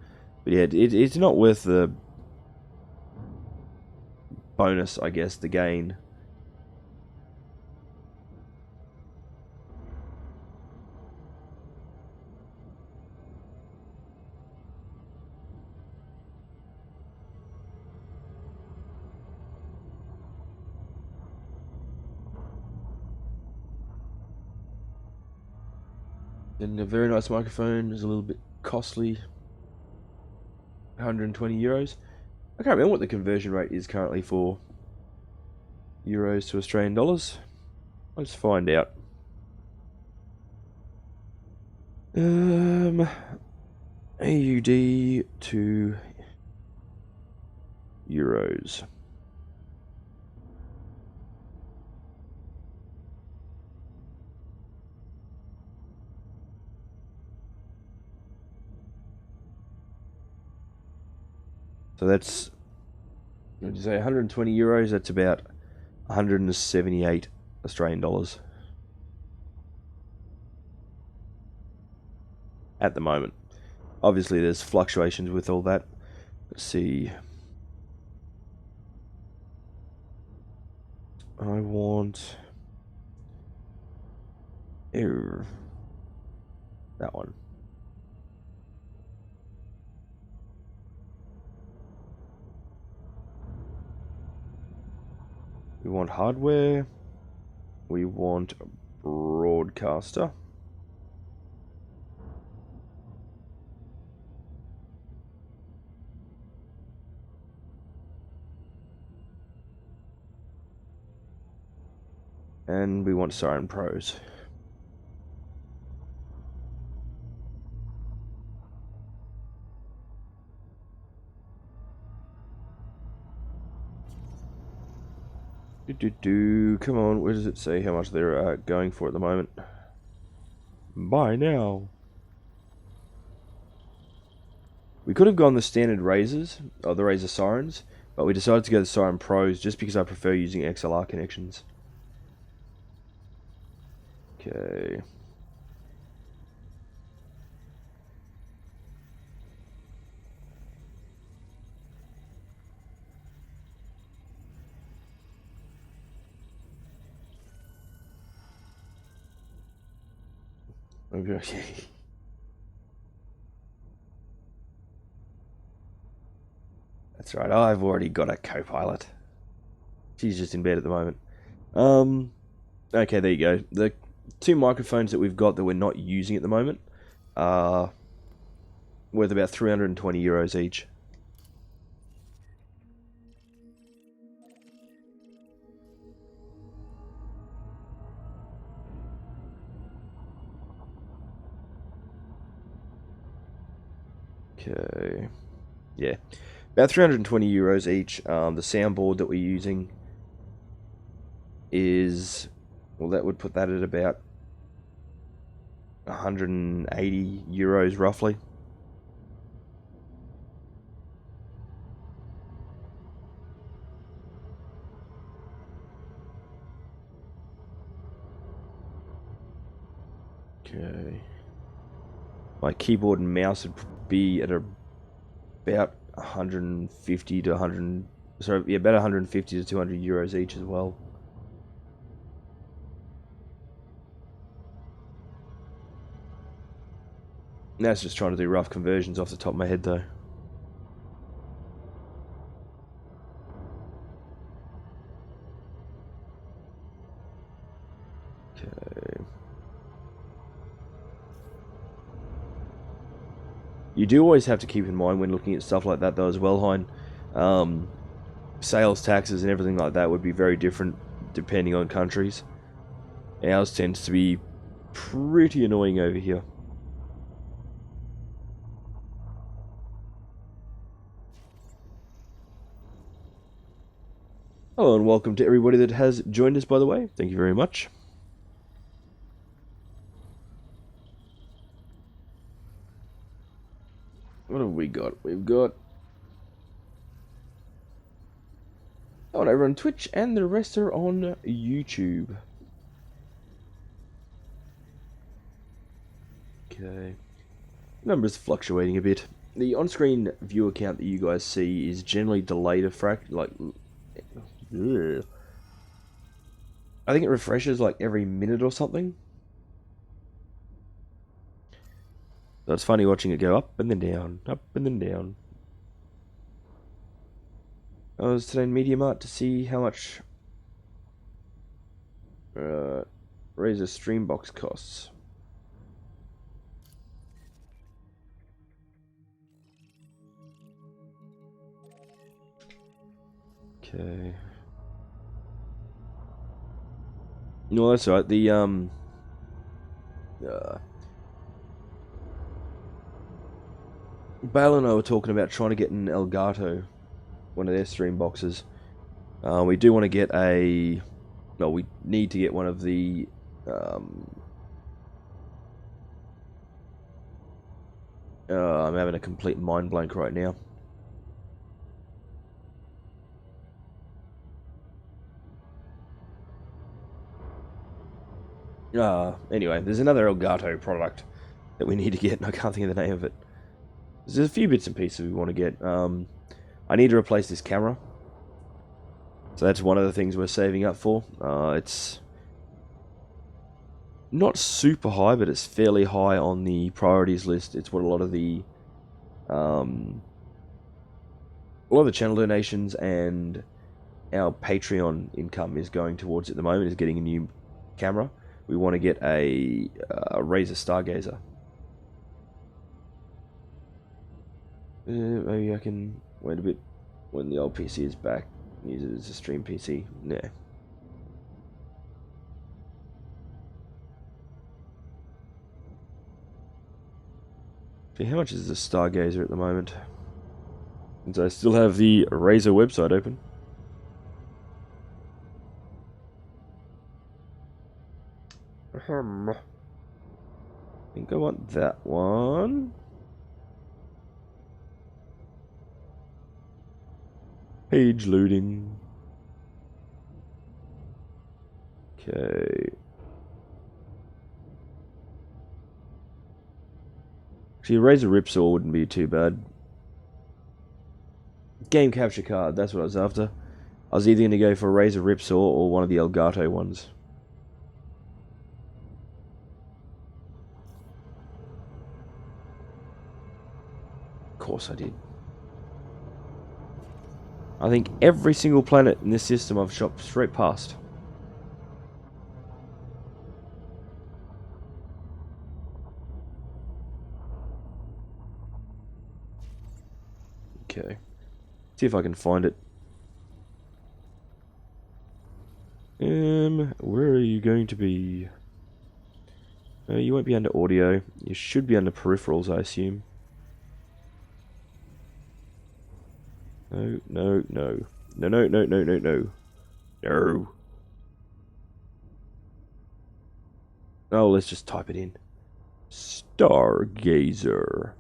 But yeah, it's not worth the bonus, I guess, the gain. And a very nice microphone is a little bit costly. 120 euros. I can't remember what the conversion rate is currently for euros to Australian dollars. Let's find out. AUD to euros. So that's, what did you say, 120 euros? That's about 178 Australian dollars at the moment. Obviously, there's fluctuations with all that. Let's see. I want that one. We want hardware. We want broadcaster. And we want Siren Pros. Come on, where does it say how much they're going for at the moment? Buy now. We could have gone the standard Razors, or the Razor Sirens, but we decided to go the Siren Pros just because I prefer using XLR connections. Okay. Okay. That's right, I've already got a co-pilot. She's just in bed at the moment. Okay, there you go. The two microphones that we've got that we're not using at the moment are worth about 320 euros each. Okay. Yeah. About 320 euros each. The soundboard that we're using is, well, that would put that at about 180 euros roughly. Okay. My keyboard and mouse would be at about 150 to 100, sorry, yeah, about 150 to 200 euros each as well. That's just trying to do rough conversions off the top of my head though. Okay. You do always have to keep in mind when looking at stuff like that though as well, Hein. Sales taxes and everything like that would be very different depending on countries. Ours tends to be pretty annoying over here. Hello and welcome to everybody that has joined us, by the way. Thank you very much. What have we got? We've got... oh, and over on Twitch, and the rest are on YouTube. Okay. Numbers fluctuating a bit. The on-screen viewer count that you guys see is generally delayed a ugh. I think it refreshes like every minute or something. So it's funny watching it go up and then down, up and then down. I was today in Media Mart to see how much Razer Streambox costs. Okay. No, that's right. The Bale and I were talking about trying to get an Elgato, one of their stream boxes. We do want to get a... no, we need to get one of the... I'm having a complete mind blank right now. Anyway, there's another Elgato product that we need to get, and I can't think of the name of it. There's a few bits and pieces we want to get. I need to replace this camera. So that's one of the things we're saving up for. It's not super high, but it's fairly high on the priorities list. It's what a lot of the channel donations and our Patreon income is going towards at the moment, is getting a new camera. We want to get a Razer Stargazer. Maybe I can wait a bit when the old PC is back. Use it as a stream PC. Nah. See, how much is the Stargazer at the moment? Since I still have the Razer website open. I think I want that one. Page loading. Okay. Actually, a Razer Ripsaw wouldn't be too bad. Game capture card, that's what I was after. I was either going to go for a Razer Ripsaw or one of the Elgato ones. Of course I did. I think every single planet in this system I've shot straight past. Okay. See if I can find it. Where are you going to be? You won't be under audio. You should be under peripherals, I assume. No, no, no. No, no, no, no, no, no. No. Oh, let's just type it in. Stargazer.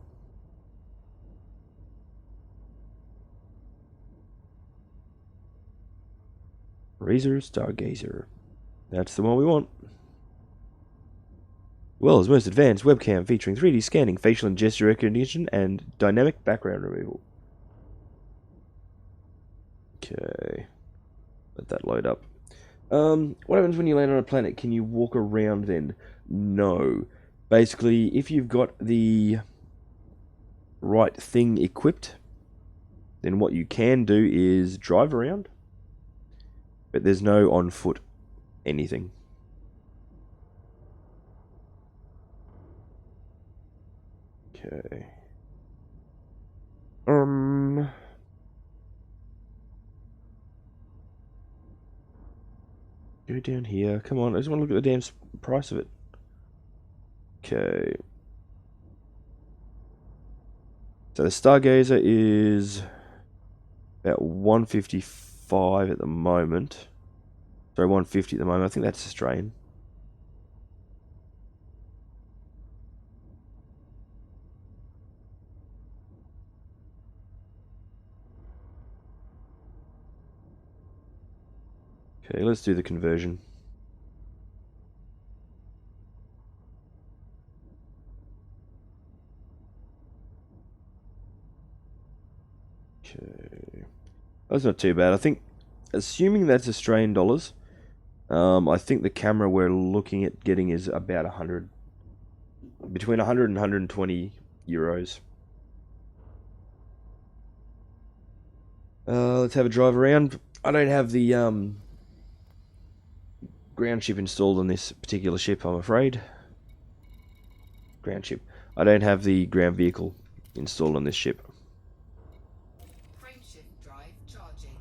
Razer Stargazer. That's the one we want. World's most advanced webcam featuring 3D scanning, facial and gesture recognition, and dynamic background removal. Okay. Let that load up. What happens when you land on a planet? Can you walk around then? No. Basically, if you've got the right thing equipped, then what you can do is drive around. But there's no on foot anything. Okay. Um. Go down here. Come on, I just want to look at the damn price of it. Okay. So the Stargazer is about 155 at the moment. Sorry, 150 at the moment. I think that's Australian. Okay, let's do the conversion. Okay. That's not too bad. I think, assuming that's Australian dollars, I think the camera we're looking at getting is about 100, between 100 and 120 euros. Let's have a drive around. I don't have the ground ship installed on this particular ship, I'm afraid. Ground ship. I don't have the ground vehicle installed on this ship. Frameshift drive charging.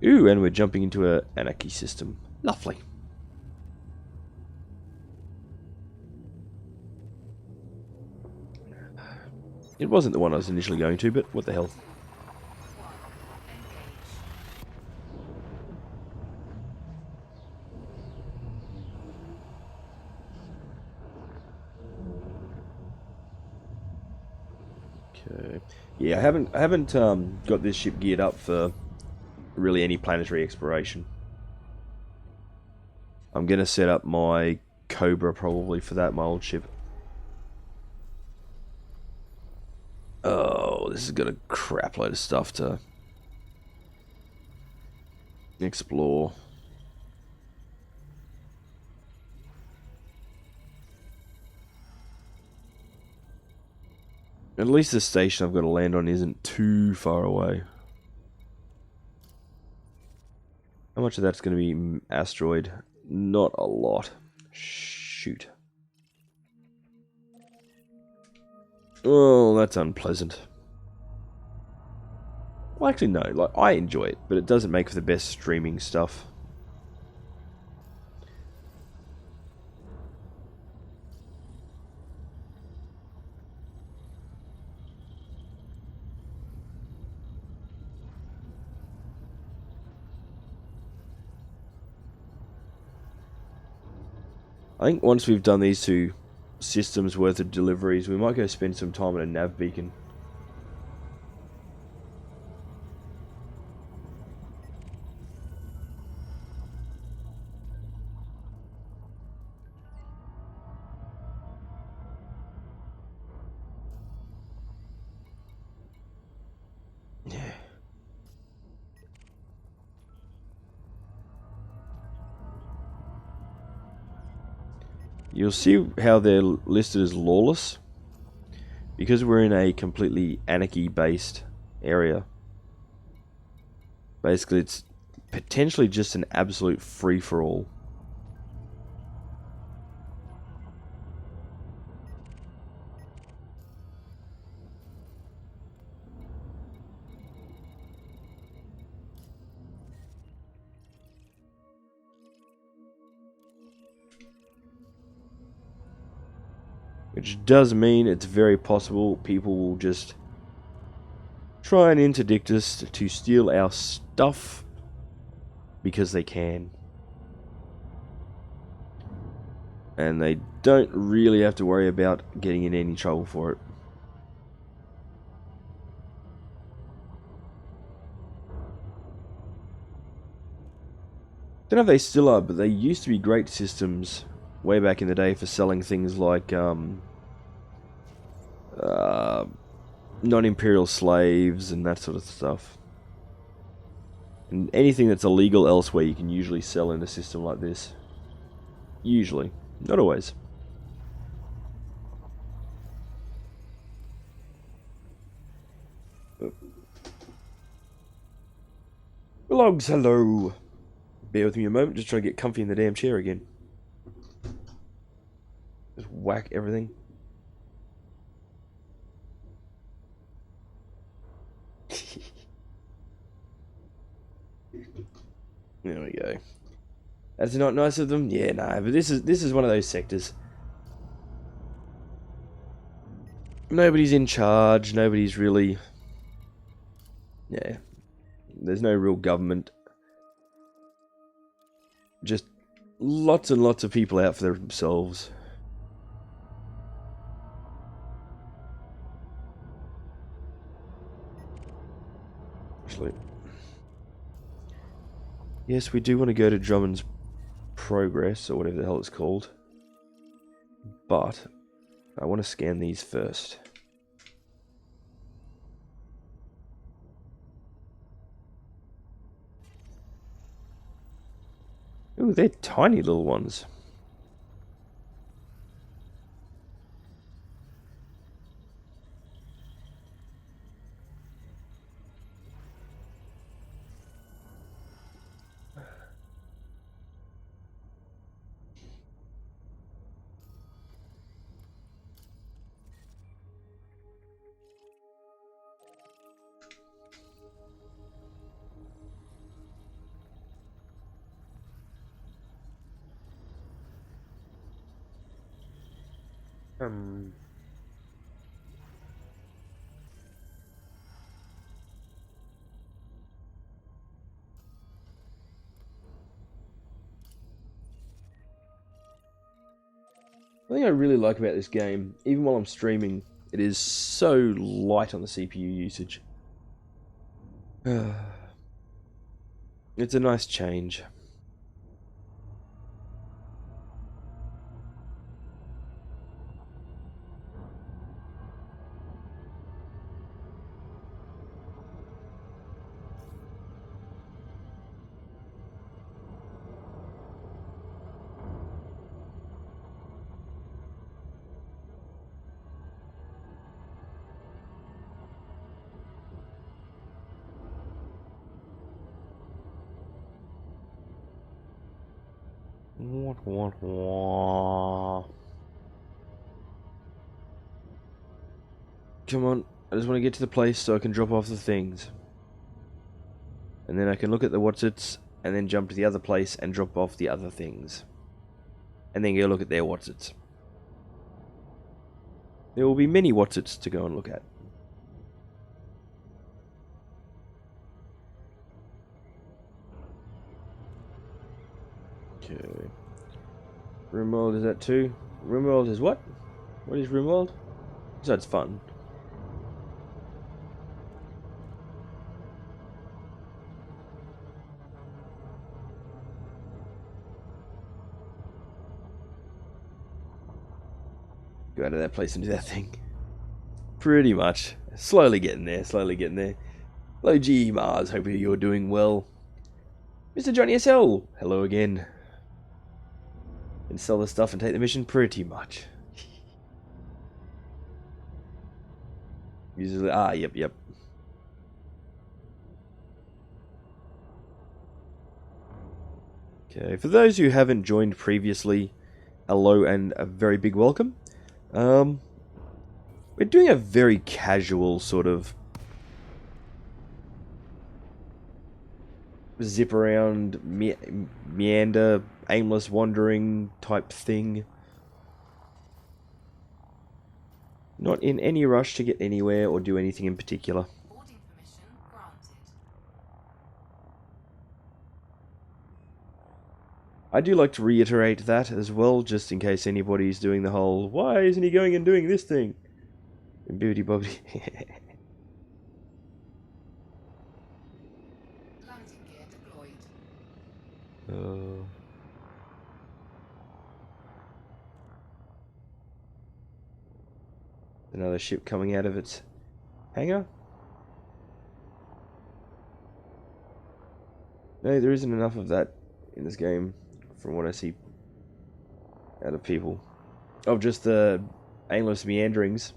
Ooh, and we're jumping into a anarchy system. Lovely. It wasn't the one I was initially going to, but what the hell. 2, 1, engage. Okay. Yeah, I haven't got this ship geared up for really any planetary exploration. I'm gonna set up my Cobra probably for that, my old ship. Oh, this has got a crap load of stuff to explore. At least the station I've got to land on isn't too far away. How much of that's going to be asteroid? Not a lot. Shoot. Oh, that's unpleasant. Well, actually, no. Like, I enjoy it, but it doesn't make for the best streaming stuff. I think once we've done these two systems worth of deliveries, we might go spend some time on a nav beacon. Yeah. You'll see how they're listed as lawless. Because we're in a completely anarchy-based area. Basically, it's potentially just an absolute free-for-all. Which does mean it's very possible people will just try and interdict us to steal our stuff because they can. And they don't really have to worry about getting in any trouble for it. Don't know if they still are, but they used to be great systems way back in the day for selling things like non-imperial slaves and that sort of stuff. And anything that's illegal elsewhere you can usually sell in a system like this. Usually. Not always. Logs, hello. Bear with me a moment, just trying to get comfy in the damn chair again. Just whack everything. There we go. That's not nice of them? Yeah, no, but this is one of those sectors. Nobody's in charge, nobody's really... Yeah. There's no real government. Just lots and lots of people out for themselves. Actually, yes, we do want to go to Drummond's Progress, or whatever the hell it's called. But I want to scan these first. Ooh, they're tiny little ones. The thing I really like about this game, even while I'm streaming, it is so light on the CPU usage. It's a nice change. Come on, I just want to get to the place so I can drop off the things. And then I can look at the whatsits, and then jump to the other place and drop off the other things. And then go look at their whatsits. There will be many whatsits to go and look at. Okay. RimWorld is that too? RimWorld is what? What is RimWorld? So it's fun. Go out of that place and do that thing. Pretty much. Slowly getting there, slowly getting there. Hello G Mars, hope you're doing well. Mr. Johnny SL, hello again. And sell the stuff and take the mission? Pretty much. Usually, yep. Okay, for those who haven't joined previously, hello and a very big welcome. We're doing a very casual sort of zip around, meander, aimless wandering type thing. Not in any rush to get anywhere or do anything in particular. Boarding permission granted. I do like to reiterate that as well, just in case anybody's doing the whole, why isn't he going and doing this thing? And boobity bobbity. Landing gear deployed. Another ship coming out of its hangar? No, there isn't enough of that in this game, from what I see out of people. Of just the aimless meanderings.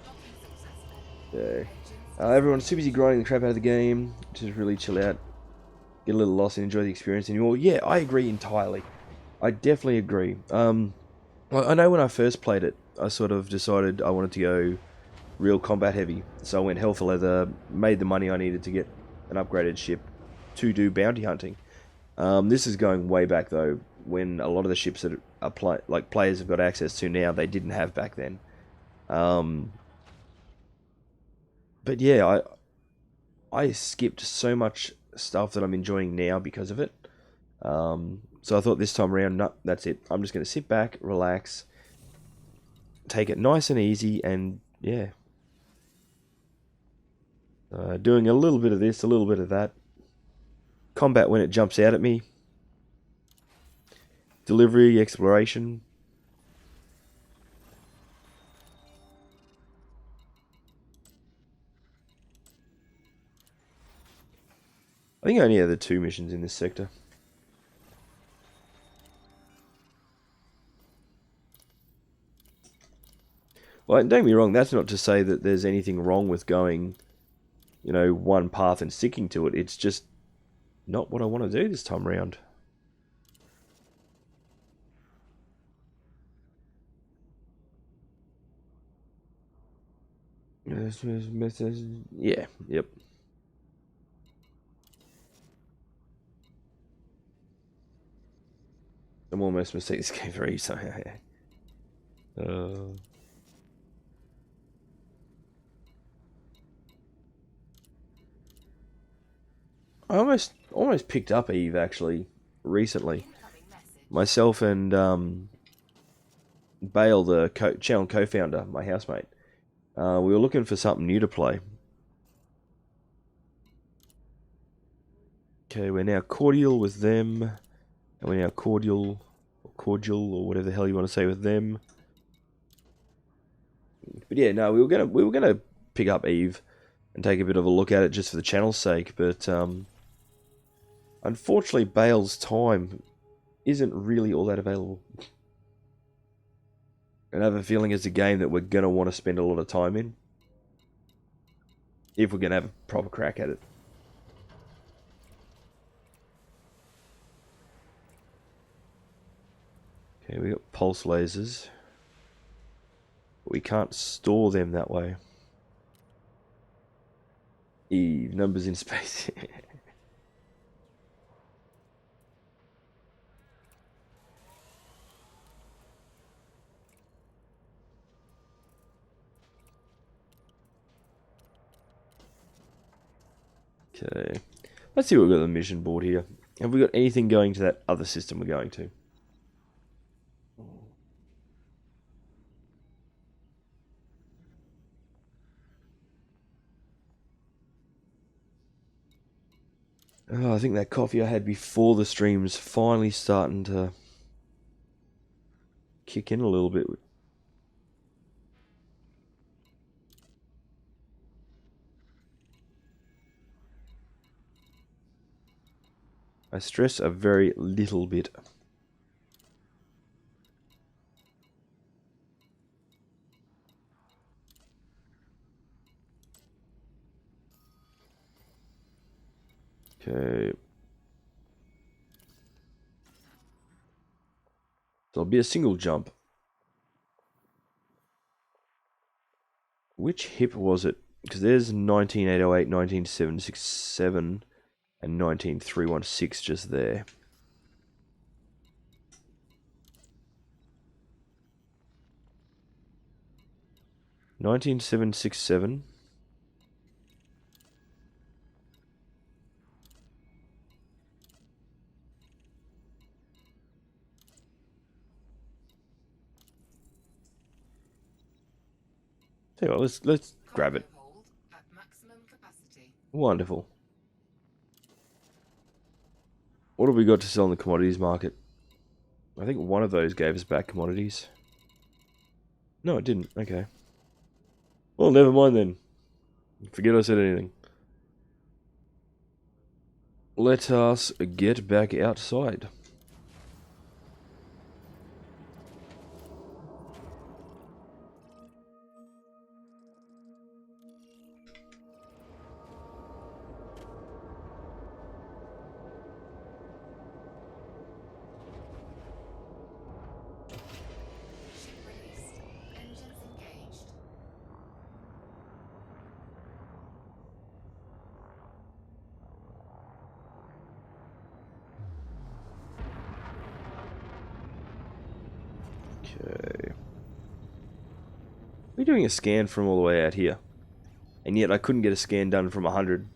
Docking successful. Okay. Everyone's too busy grinding the crap out of the game. Just really chill out, get a little lost and enjoy the experience anymore. Yeah, I agree entirely. I definitely agree. Well, I know when I first played it, I sort of decided I wanted to go real combat heavy. So I went hell for leather, made the money I needed to get an upgraded ship to do bounty hunting. This is going way back though, when a lot of the ships that players have got access to now, they didn't have back then. But yeah, I skipped so much stuff that I'm enjoying now because of it. So I thought this time around, no, that's it. I'm just going to sit back, relax, take it nice and easy, and yeah. Doing a little bit of this, a little bit of that. Combat when it jumps out at me. Delivery, exploration. I think I only had the 2 missions in this sector. Well, don't get me wrong, that's not to say that there's anything wrong with going, one path and sticking to it. It's just not what I want to do this time around. Yeah, yep. I'm almost mistake this game very easy. I almost picked up Eve actually recently. Incoming message. Myself and Bale, the channel co-founder, my housemate. We were looking for something new to play. Okay, we're now cordial with them, and we're now cordial, or whatever the hell you want to say with them. But yeah, no, we were gonna pick up Eve and take a bit of a look at it just for the channel's sake. But unfortunately, Bale's time isn't really all that available. And I have a feeling it's a game that we're gonna want to spend a lot of time in if we're gonna have a proper crack at it. Okay, we got pulse lasers. But we can't store them that way. Eve, numbers in space. Okay. Let's see what we've got on the mission board here. Have we got anything going to that other system we're going to? Oh, I think that coffee I had before the stream's finally starting to kick in a little bit. I stress a very little bit. Okay. So it'll be a single jump. Which hip was it? Because there's 19808, 19767, and 19316 just there. 19767. Tell you what, let's grab it. Cargo hold at maximum capacity. Wonderful. What have we got to sell in the commodities market? I think one of those gave us back commodities. No, it didn't. Okay. Well, never mind then. Forget I said anything. Let us get back outside. Okay. We're doing a scan from all the way out here. And yet I couldn't get a scan done from 100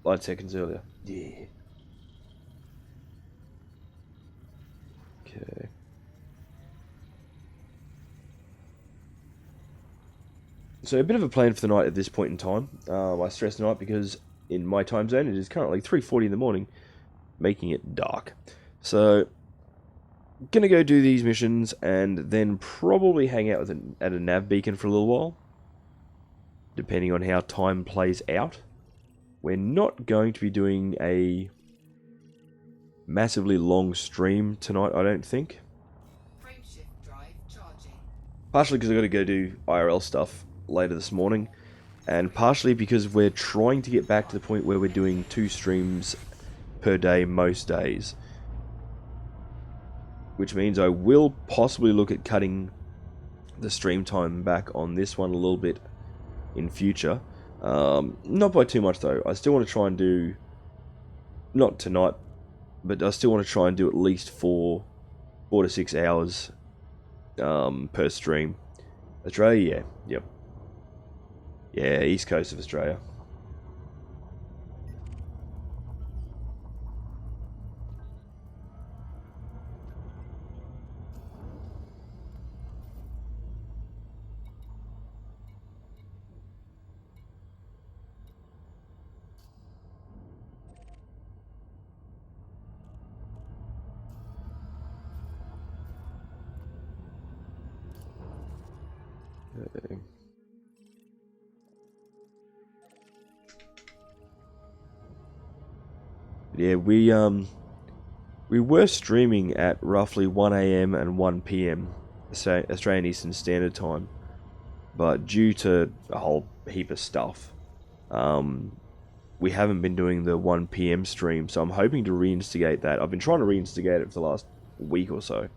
light seconds earlier. Yeah. Okay. So a bit of a plan for the night at this point in time. I stress the night because in my time zone it is currently 3:40 in the morning, making it dark. So, gonna go do these missions and then probably hang out at a nav beacon for a little while, depending on how time plays out. We're not going to be doing a massively long stream tonight, I don't think. Frameshift drive charging. Partially because I've got to go do IRL stuff later this morning, and partially because we're trying to get back to the point where we're doing 2 streams per day most days. Which means I will possibly look at cutting the stream time back on this one a little bit in future. Not by too much though. I still want to try and do, not tonight, but I still want to try and do at least 4 to 6 hours per stream. Australia, yeah, yep. Yeah, east coast of Australia. Okay. Yeah, we were streaming at roughly 1 AM and 1 PM Australian Eastern Standard Time, but due to a whole heap of stuff, we haven't been doing the 1 PM stream, so I'm hoping to reinstigate that. I've been trying to reinstigate it for the last week or so.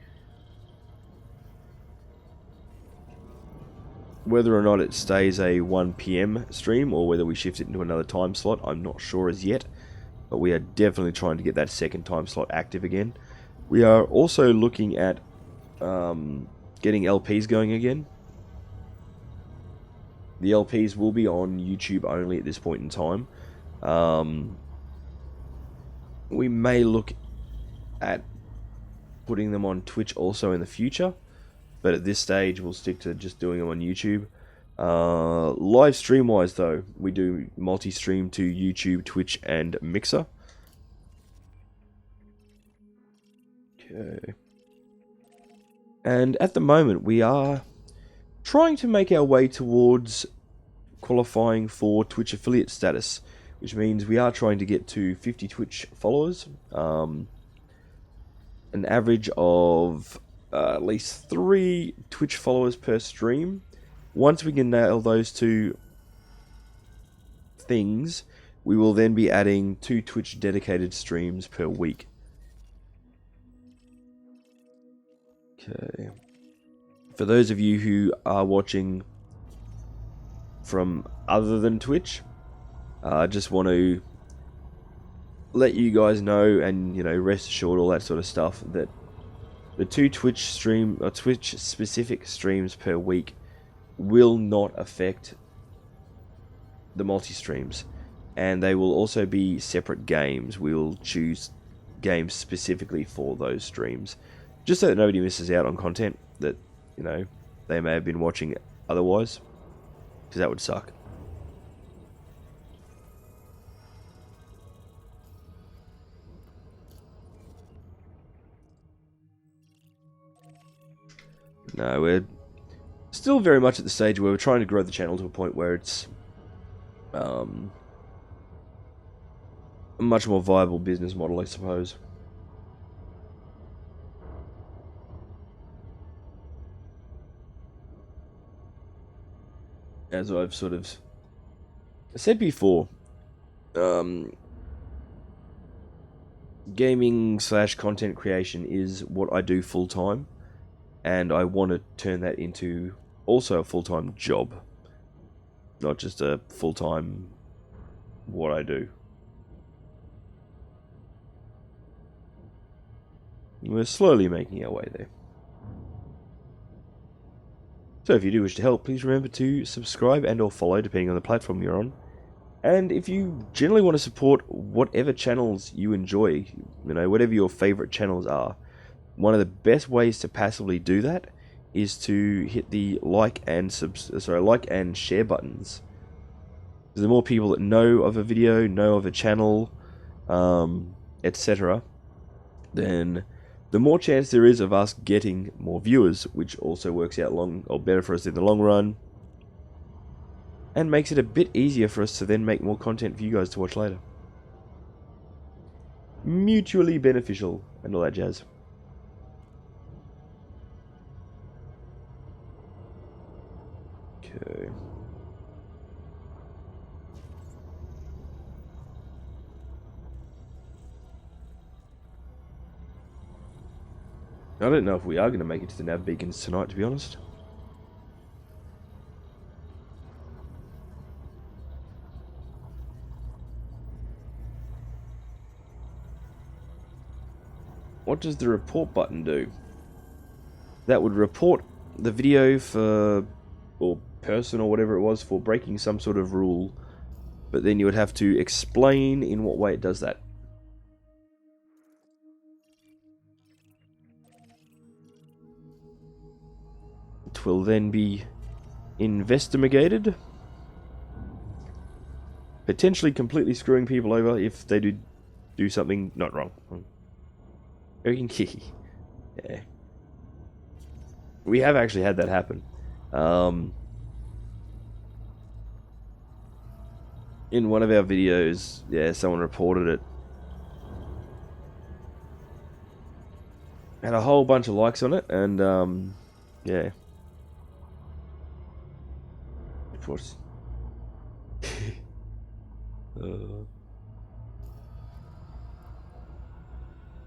Whether or not it stays a 1 PM stream or whether we shift it into another time slot, I'm not sure as yet. But we are definitely trying to get that second time slot active again. We are also looking at getting LPs going again. The LPs will be on YouTube only at this point in time. We may look at putting them on Twitch also in the future, but at this stage we'll stick to just doing them on YouTube. Live stream wise though, we do multi-stream to YouTube, Twitch and Mixer. Okay. And at the moment we are trying to make our way towards qualifying for Twitch affiliate status, which means we are trying to get to 50 Twitch followers, an average of at least 3 Twitch followers per stream. Once we can nail those 2 things, we will then be adding 2 Twitch dedicated streams per week. Okay. For those of you who are watching from other than Twitch, I just want to let you guys know, and rest assured, all that sort of stuff, that the 2 Twitch specific streams per week will not affect the multi-streams, and they will also be separate games. We will choose games specifically for those streams, just so that nobody misses out on content that they may have been watching otherwise, because that would suck. No, we're still very much at the stage where we're trying to grow the channel to a point where it's a much more viable business model, I suppose. As I've sort of said before, gaming / content creation is what I do full time, and I want to turn that into also a full-time job, not just a full-time what I do. We're slowly making our way there. So if you do wish to help, please remember to subscribe and or follow depending on the platform you're on. And if you generally want to support whatever channels you enjoy, whatever your favorite channels are, one of the best ways to passively do that is to hit the like and share buttons. The more people that know of a video, know of a channel, etc., then the more chance there is of us getting more viewers, which also works out better for us in the long run, and makes it a bit easier for us to then make more content for you guys to watch later. Mutually beneficial and all that jazz. Okay. I don't know if we are going to make it to the nav beacons tonight, to be honest. What does the report button do? That would report the video or person or whatever it was for breaking some sort of rule, but then you would have to explain in what way it does that. It will then be investigated, potentially completely screwing people over if they do something not wrong. Yeah. We have actually had that happen. In one of our videos, yeah, someone reported it. Had a whole bunch of likes on it, and yeah. Of course.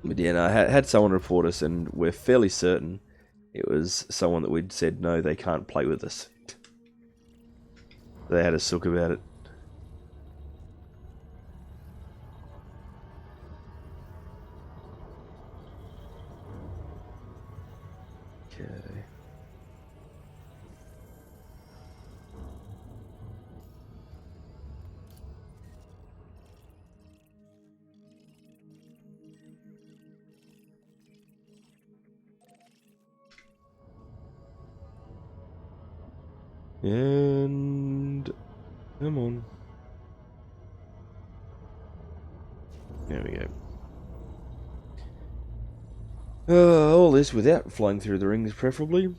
But yeah, no, I had someone report us, and we're fairly certain it was someone that we'd said no, they can't play with us. They had a sook about it. Okay. And come on. There we go. All this without flying through the rings, preferably.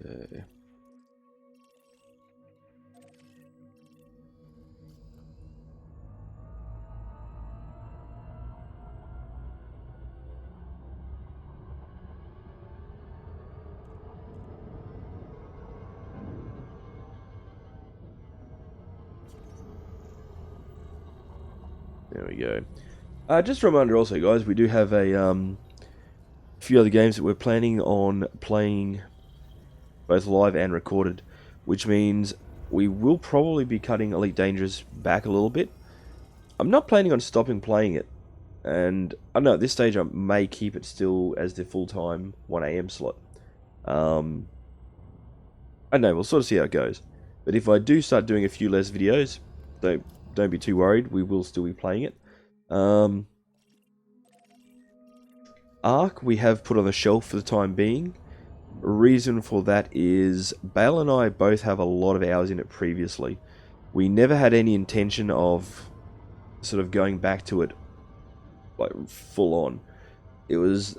Okay. There we go. Just a reminder also, guys, we do have a few other games that we're planning on playing both live and recorded, which means we will probably be cutting Elite Dangerous back a little bit. I'm not planning on stopping playing it, and I don't know, at this stage I may keep it still as the full-time 1 AM slot. I don't know, we'll sort of see how it goes. But if I do start doing a few less videos, don't be too worried, we will still be playing it. Ark we have put on the shelf for the time being. Reason for that is Bale and I both have a lot of hours in it previously. We never had any intention of sort of going back to it like full on. It was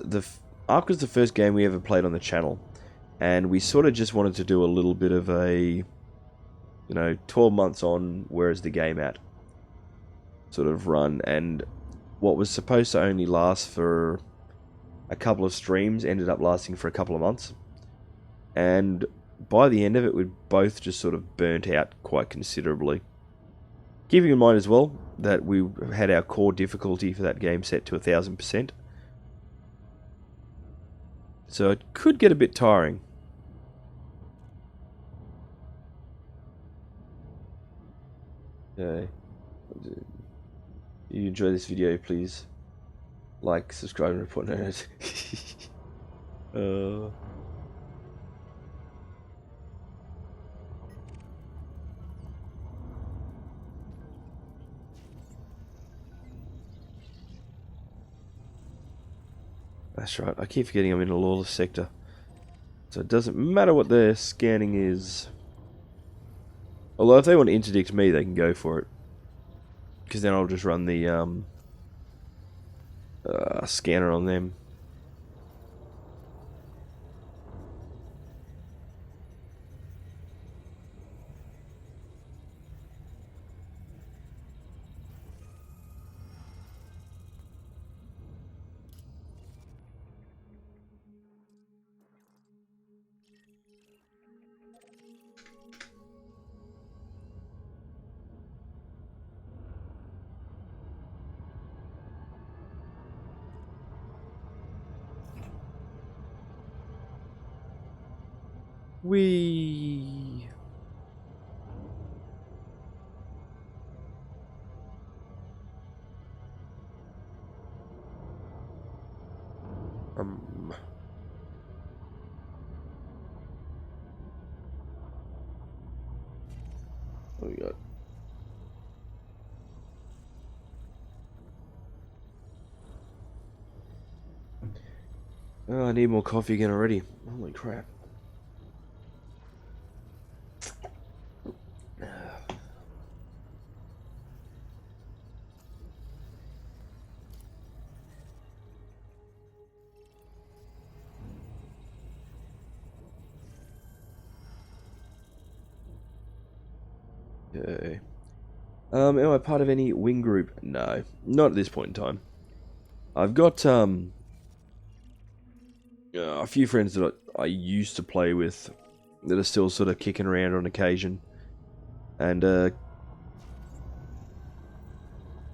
Ark was the first game we ever played on the channel, and we sort of just wanted to do a little bit of a 12 months on, where's the game at sort of run, and what was supposed to only last for a couple of streams ended up lasting for a couple of months. And by the end of it, we'd both just sort of burnt out quite considerably. Keeping in mind as well that we had our core difficulty for that game set to 1000%. So it could get a bit tiring. If you enjoy this video, please like, subscribe, and report notice. uh, that's right. I keep forgetting I'm in a lawless sector, so it doesn't matter what their scanning is. Although if they want to interdict me, they can go for it, because then I'll just run the scanner on them. We what we got? Oh, I need more coffee again already. Holy crap. Okay. Am I part of any wing group? No, not at this point in time. I've got a few friends that I used to play with that are still sort of kicking around on occasion, and a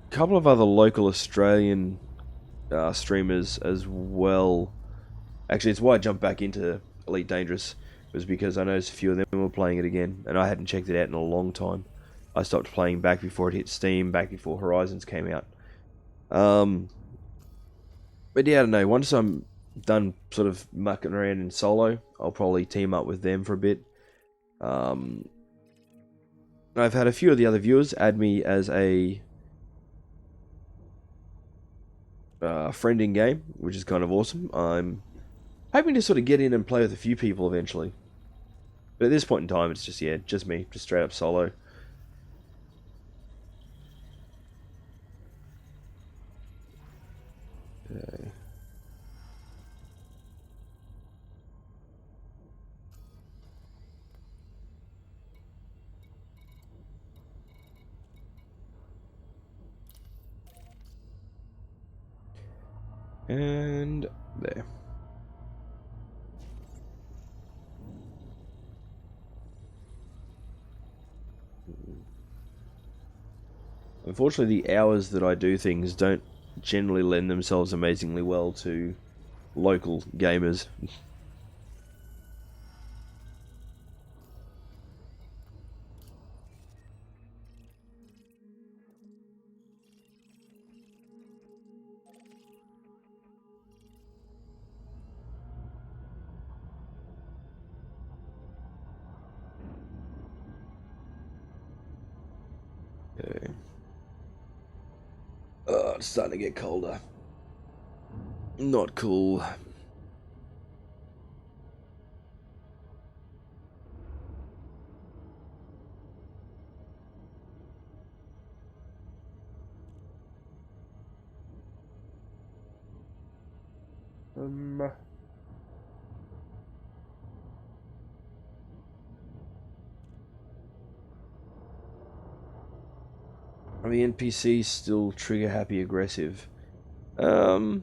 couple of other local Australian streamers as well. Actually, it's why I jumped back into Elite Dangerous, was because I noticed a few of them were playing it again, and I hadn't checked it out in a long time. I stopped playing back before it hit Steam, back before Horizons came out. But yeah, I don't know, once I'm done sort of mucking around in solo, I'll probably team up with them for a bit. I've had a few of the other viewers add me as a friend in game, which is kind of awesome. I'm hoping to sort of get in and play with a few people eventually. But at this point in time, it's just, yeah, just me, just straight up solo. Okay. And there. Unfortunately, the hours that I do things don't generally lend themselves amazingly well to local gamers. Okay. It's starting to get colder. Not cool. Are the NPCs still trigger happy aggressive? I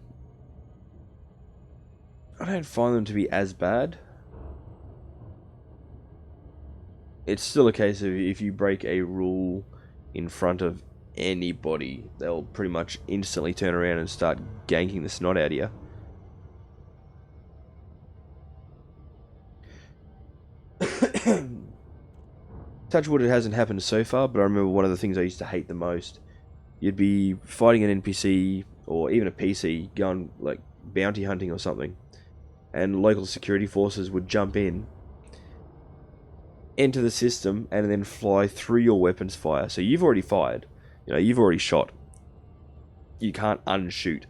don't find them to be as bad. It's still a case of if you break a rule in front of anybody, they'll pretty much instantly turn around and start ganking the snot out of you. Touch wood, it hasn't happened so far, but I remember one of the things I used to hate the most. You'd be fighting an NPC or even a PC going like bounty hunting or something, and local security forces would jump in, enter the system, and then fly through your weapons fire. So you've already fired, you've already shot. You can't unshoot.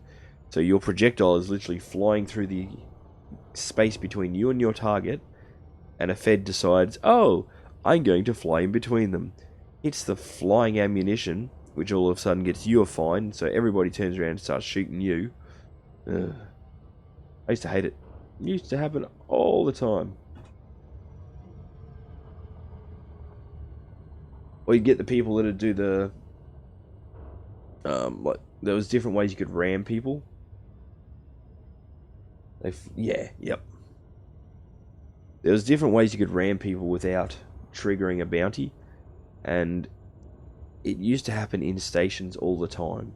So your projectile is literally flying through the space between you and your target, and a Fed decides, oh, I'm going to fly in between them. Hits the flying ammunition, which all of a sudden gets you a fine, so everybody turns around and starts shooting you. Ugh. I used to hate it. It used to happen all the time. Or you get the people that would do the... like, there was different ways you could ram people. Yep. There was different ways you could ram people without triggering a bounty, and it used to happen in stations all the time.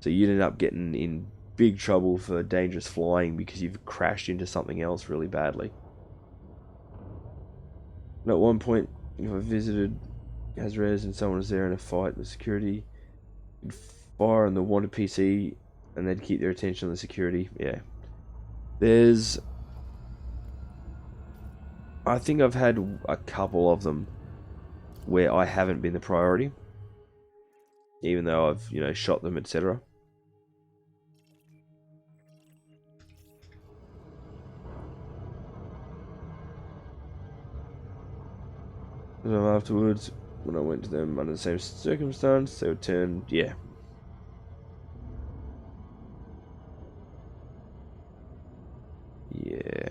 So you'd end up getting in big trouble for dangerous flying because you've crashed into something else really badly. And at one point, if I visited Hazres and someone was there in a fight with security, you'd fire on the wanted PC and they'd keep their attention on the security. Yeah. I think I've had a couple of them where I haven't been the priority, even though I've, shot them, etc. So afterwards, when I went to them under the same circumstance, they would turn, yeah. Yeah.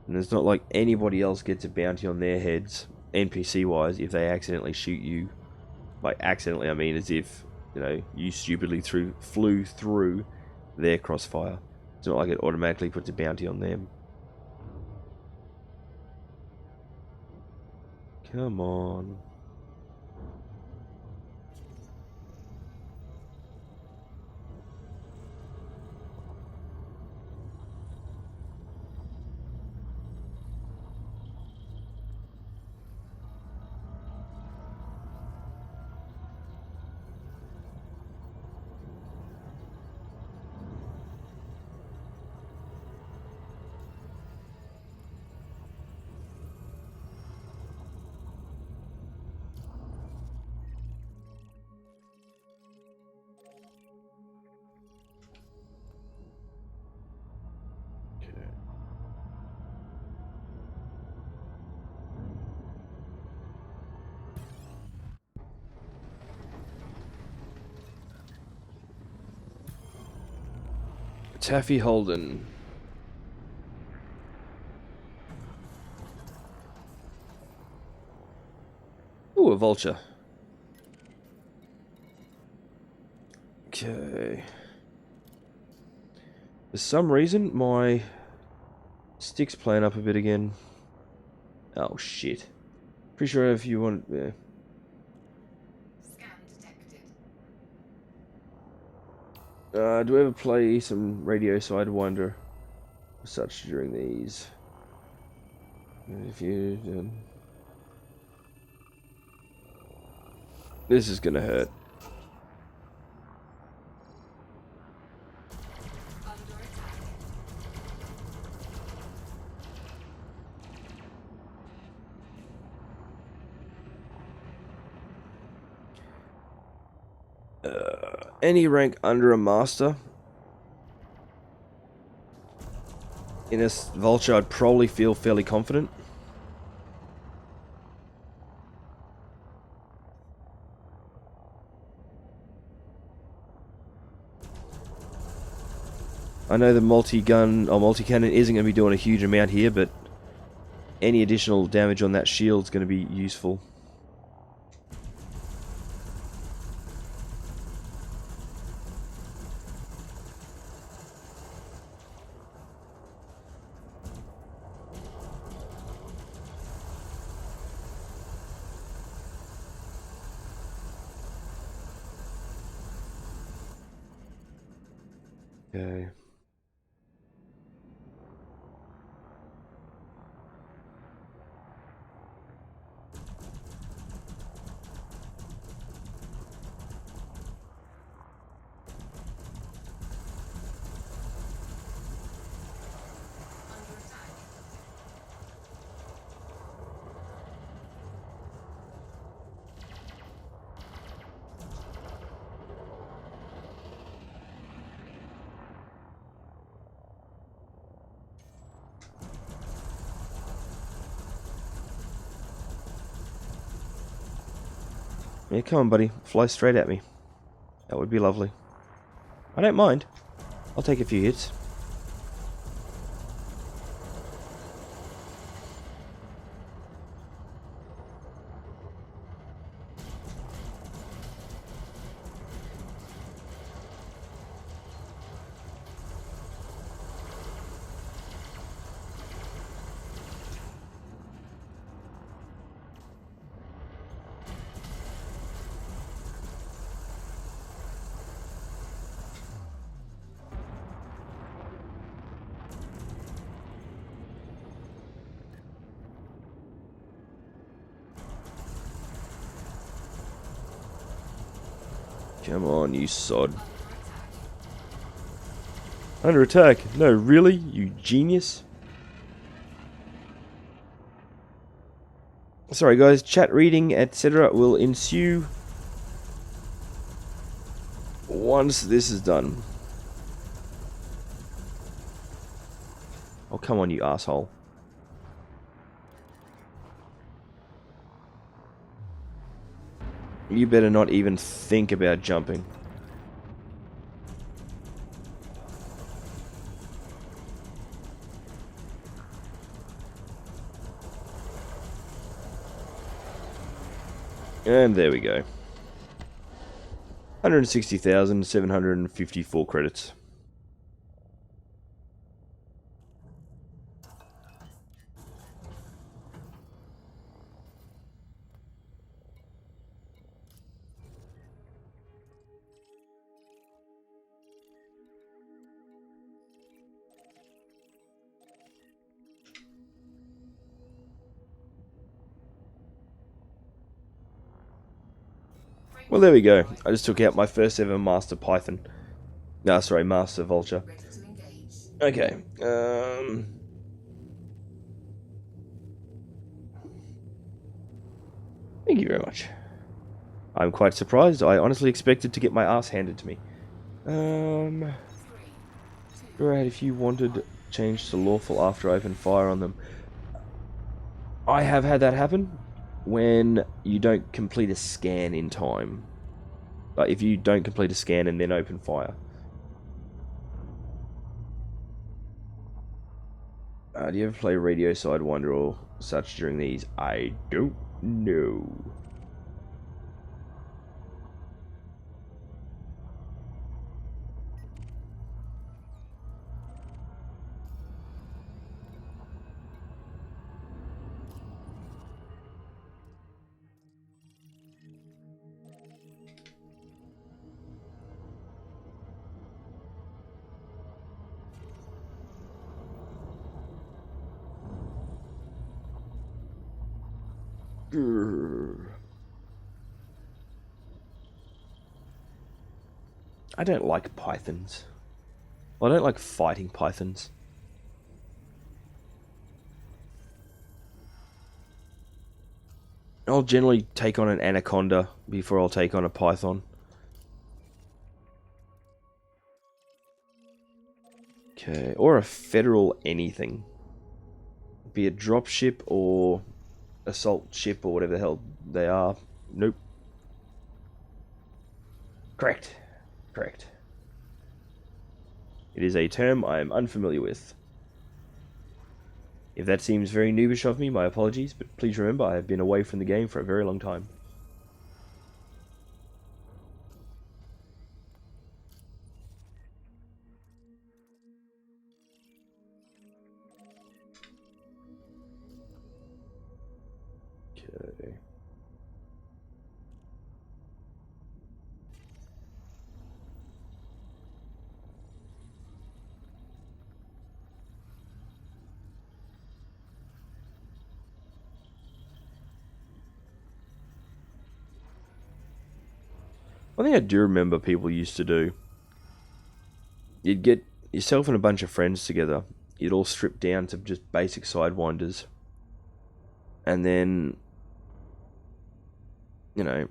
And it's not like anybody else gets a bounty on their heads, NPC-wise, if they accidentally shoot you. Like, accidentally, I mean as if, you stupidly flew through their crossfire. It's not like it automatically puts a bounty on them. Come on. Taffy Holden. Ooh, a vulture. Okay. For some reason, my stick's playing up a bit again. Oh, shit. Pretty sure if you want... Yeah. Scan detected. Do we ever play some Radio Sidewinder or such during these? If you... This is gonna hurt. Under attack. Any rank under a master in a vulture, I'd probably feel fairly confident. I know the multi-gun or multi-cannon isn't going to be doing a huge amount here, but any additional damage on that shield is going to be useful. Okay. Yeah, come on, buddy. Fly straight at me. That would be lovely. I don't mind. I'll take a few hits. Come on, you sod. Under attack? No, really? You genius? Sorry guys, chat reading, etc. will ensue once this is done. Oh, come on, you asshole. You better not even think about jumping. And there we go. 160,754 credits. Well, there we go. I just took out my first ever Master Python. No, sorry, Master Vulture. Ready to engage. Okay. Thank you very much. I'm quite surprised. I honestly expected to get my ass handed to me. 3, 2, Right, if you wanted change to lawful after I open fire on them. I have had that happen when you don't complete a scan in time. Like, if you don't complete a scan and then open fire. Do you ever play Radio Sidewinder or such during these? I don't know. I don't like pythons. Well, I don't like fighting pythons. I'll generally take on an anaconda before I'll take on a python. Okay, or a federal anything. Be it dropship or assault ship or whatever the hell they are. Nope. Correct. Correct. It is a term I am unfamiliar with. If that seems very noobish of me, my apologies, but please remember I have been away from the game for a very long time. Okay. One thing I do remember people used to do, you'd get yourself and a bunch of friends together, you'd all strip down to just basic sidewinders, and then, you know,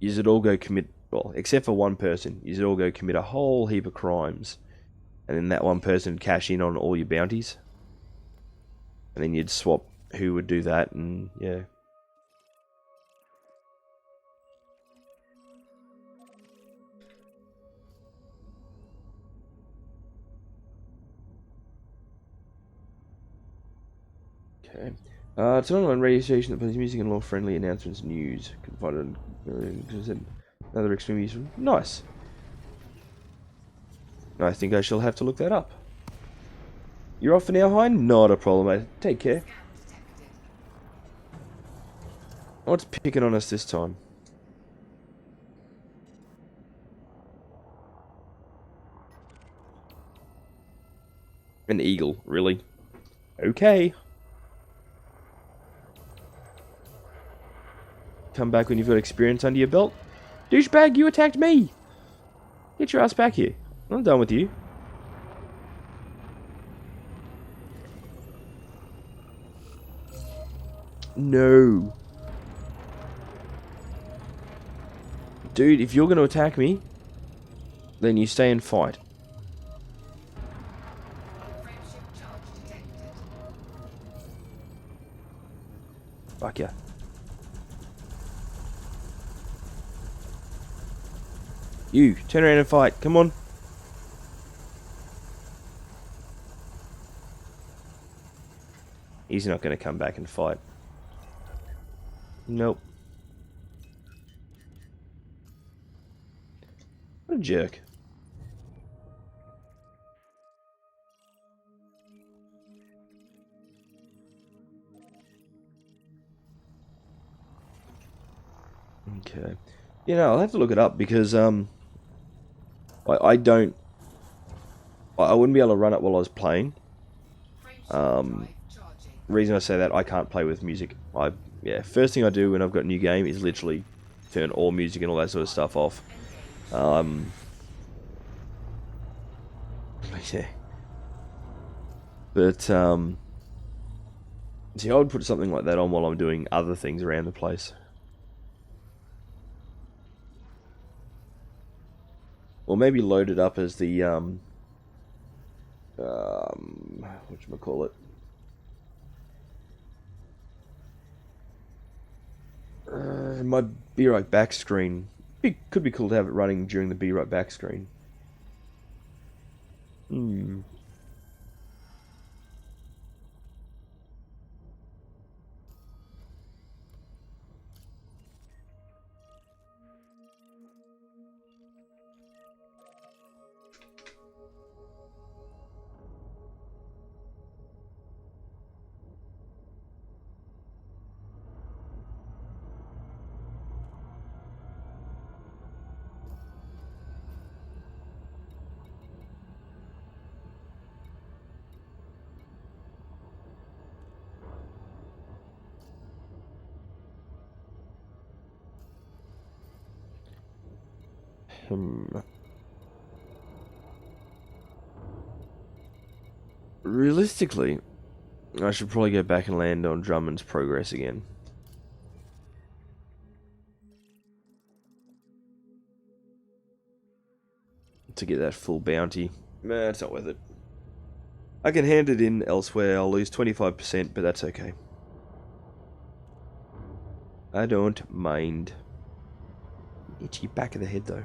you'd all go commit, well, except for one person, you'd all go commit a whole heap of crimes, and then that one person would cash in on all your bounties, and then you'd swap who would do that, and yeah. Okay. It's an online radio station that plays music and more friendly announcements and news. Can find it. Another extremely useful. Nice. I think I shall have to look that up. You're off for now, Hein? Not a problem, mate. Take care. Scan detected. What's picking on us this time? An eagle, really? Okay. Come back when you've got experience under your belt. Douchebag, you attacked me! Get your ass back here. I'm done with you. No. Dude, if you're going to attack me, then you stay and fight. Frameship charge detected. Fuck ya. You, turn around and fight. Come on. He's not going to come back and fight. Nope. What a jerk. Okay. You know, I'll have to look it up because I don't... I wouldn't be able to run it while I was playing. Frameship drive charging. Reason I say that, I can't play with music. Yeah, first thing I do when I've got a new game is literally turn all music and all that sort of stuff off. Yeah. But, see, I would put something like that on while I'm doing other things around the place. Or maybe load it up as the, whatchamacallit? My Be Right Back screen. Could be cool to have it running during the Be Right Back screen. Realistically, I should probably go back and land on Drummond's progress again. To get that full bounty. Nah, it's not worth it. I can hand it in elsewhere. I'll lose 25%, but that's okay. I don't mind. Itchy back of the head, though.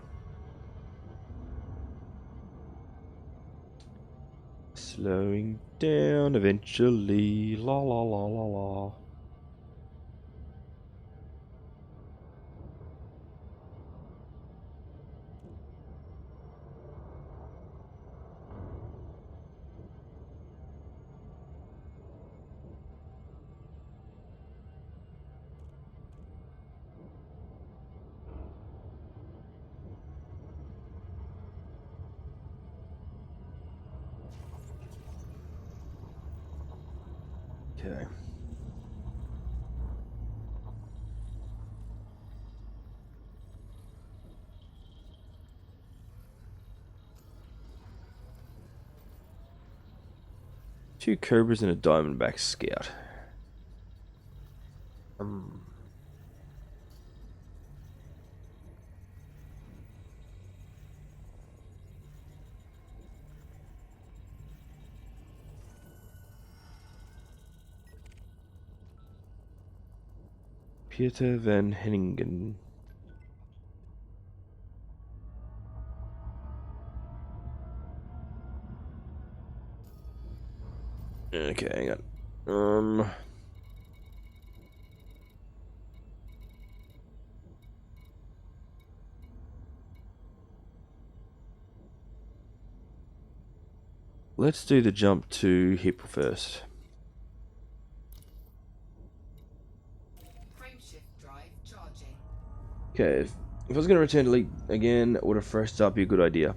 Slowing down eventually. La la la la la. Okay. Two Cobras and a Diamondback Scout. Pieter van Henningen. Okay, hang on. let's do the jump to hip first. Frameshift drive charging. Okay, if I was going to return to Elite again, would a fresh start be a good idea?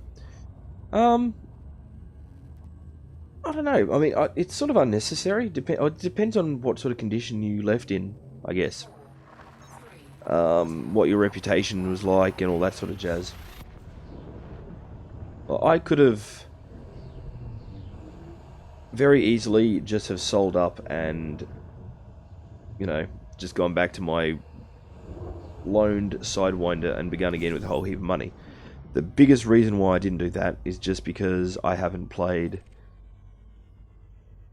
I don't know. I mean, it's sort of unnecessary. It depends on what sort of condition you left in, I guess. 3. What your reputation was like and all that sort of jazz. Well, I could have very easily just have sold up and, you know, just gone back to my loaned Sidewinder and begun again with a whole heap of money. The biggest reason why I didn't do that is just because I haven't played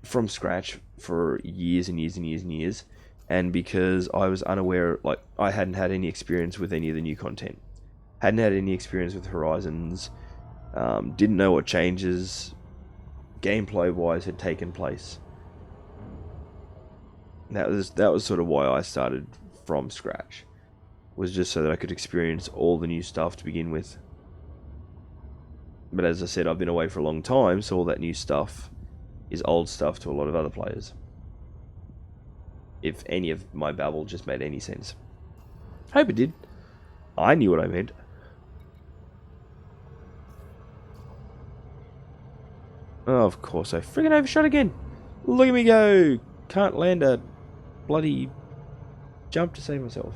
from scratch for years and years and years and years, and because I was unaware, like, I hadn't had any experience with any of the new content, hadn't had any experience with Horizons, didn't know what changes gameplay wise had taken place. That was sort of why I started from scratch, was just so that I could experience all the new stuff to begin with. But as I said, I've been away for a long time, so all that new stuff is old stuff to a lot of other players. If any of my babble just made any sense. Hope it did. I knew what I meant. Oh, of course, I friggin' overshot again. Look at me go. Can't land a bloody jump to save myself.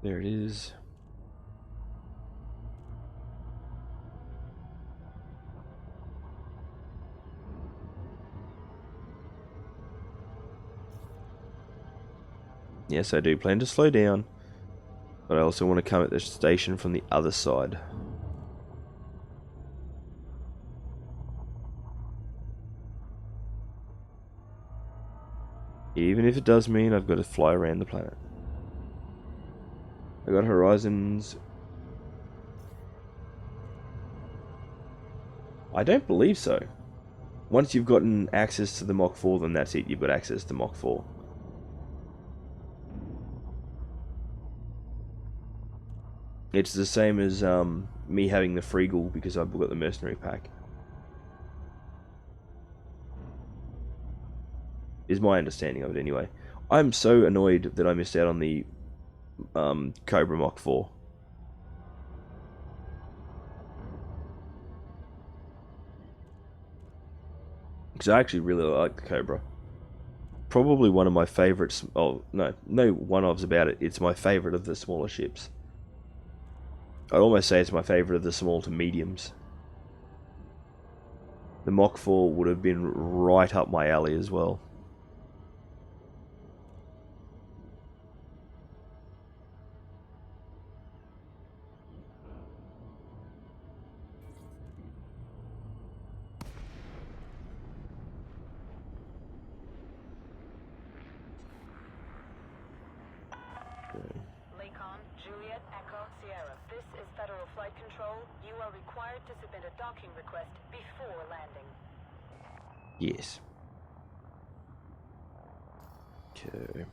There it is. Yes, I do plan to slow down, but I also want to come at the station from the other side. Even if it does mean I've got to fly around the planet. I got Horizons. I don't believe so. Once you've gotten access to the Mach 4, then that's it. You've got access to Mach 4. It's the same as me having the Freegal because I've got the Mercenary Pack. Is my understanding of it anyway. I'm so annoyed that I missed out on the Cobra Mach 4. Because I actually really like the Cobra. Probably one of my favourites. Oh, no one-offs about it. It's my favourite of the smaller ships. I'd almost say it's my favourite of the small to mediums. The Mach 4 would have been right up my alley as well. Lakon, Juliet, Echo, Sierra. This is Federal Flight Control. You are required to submit a docking request before landing. Yes. Okay.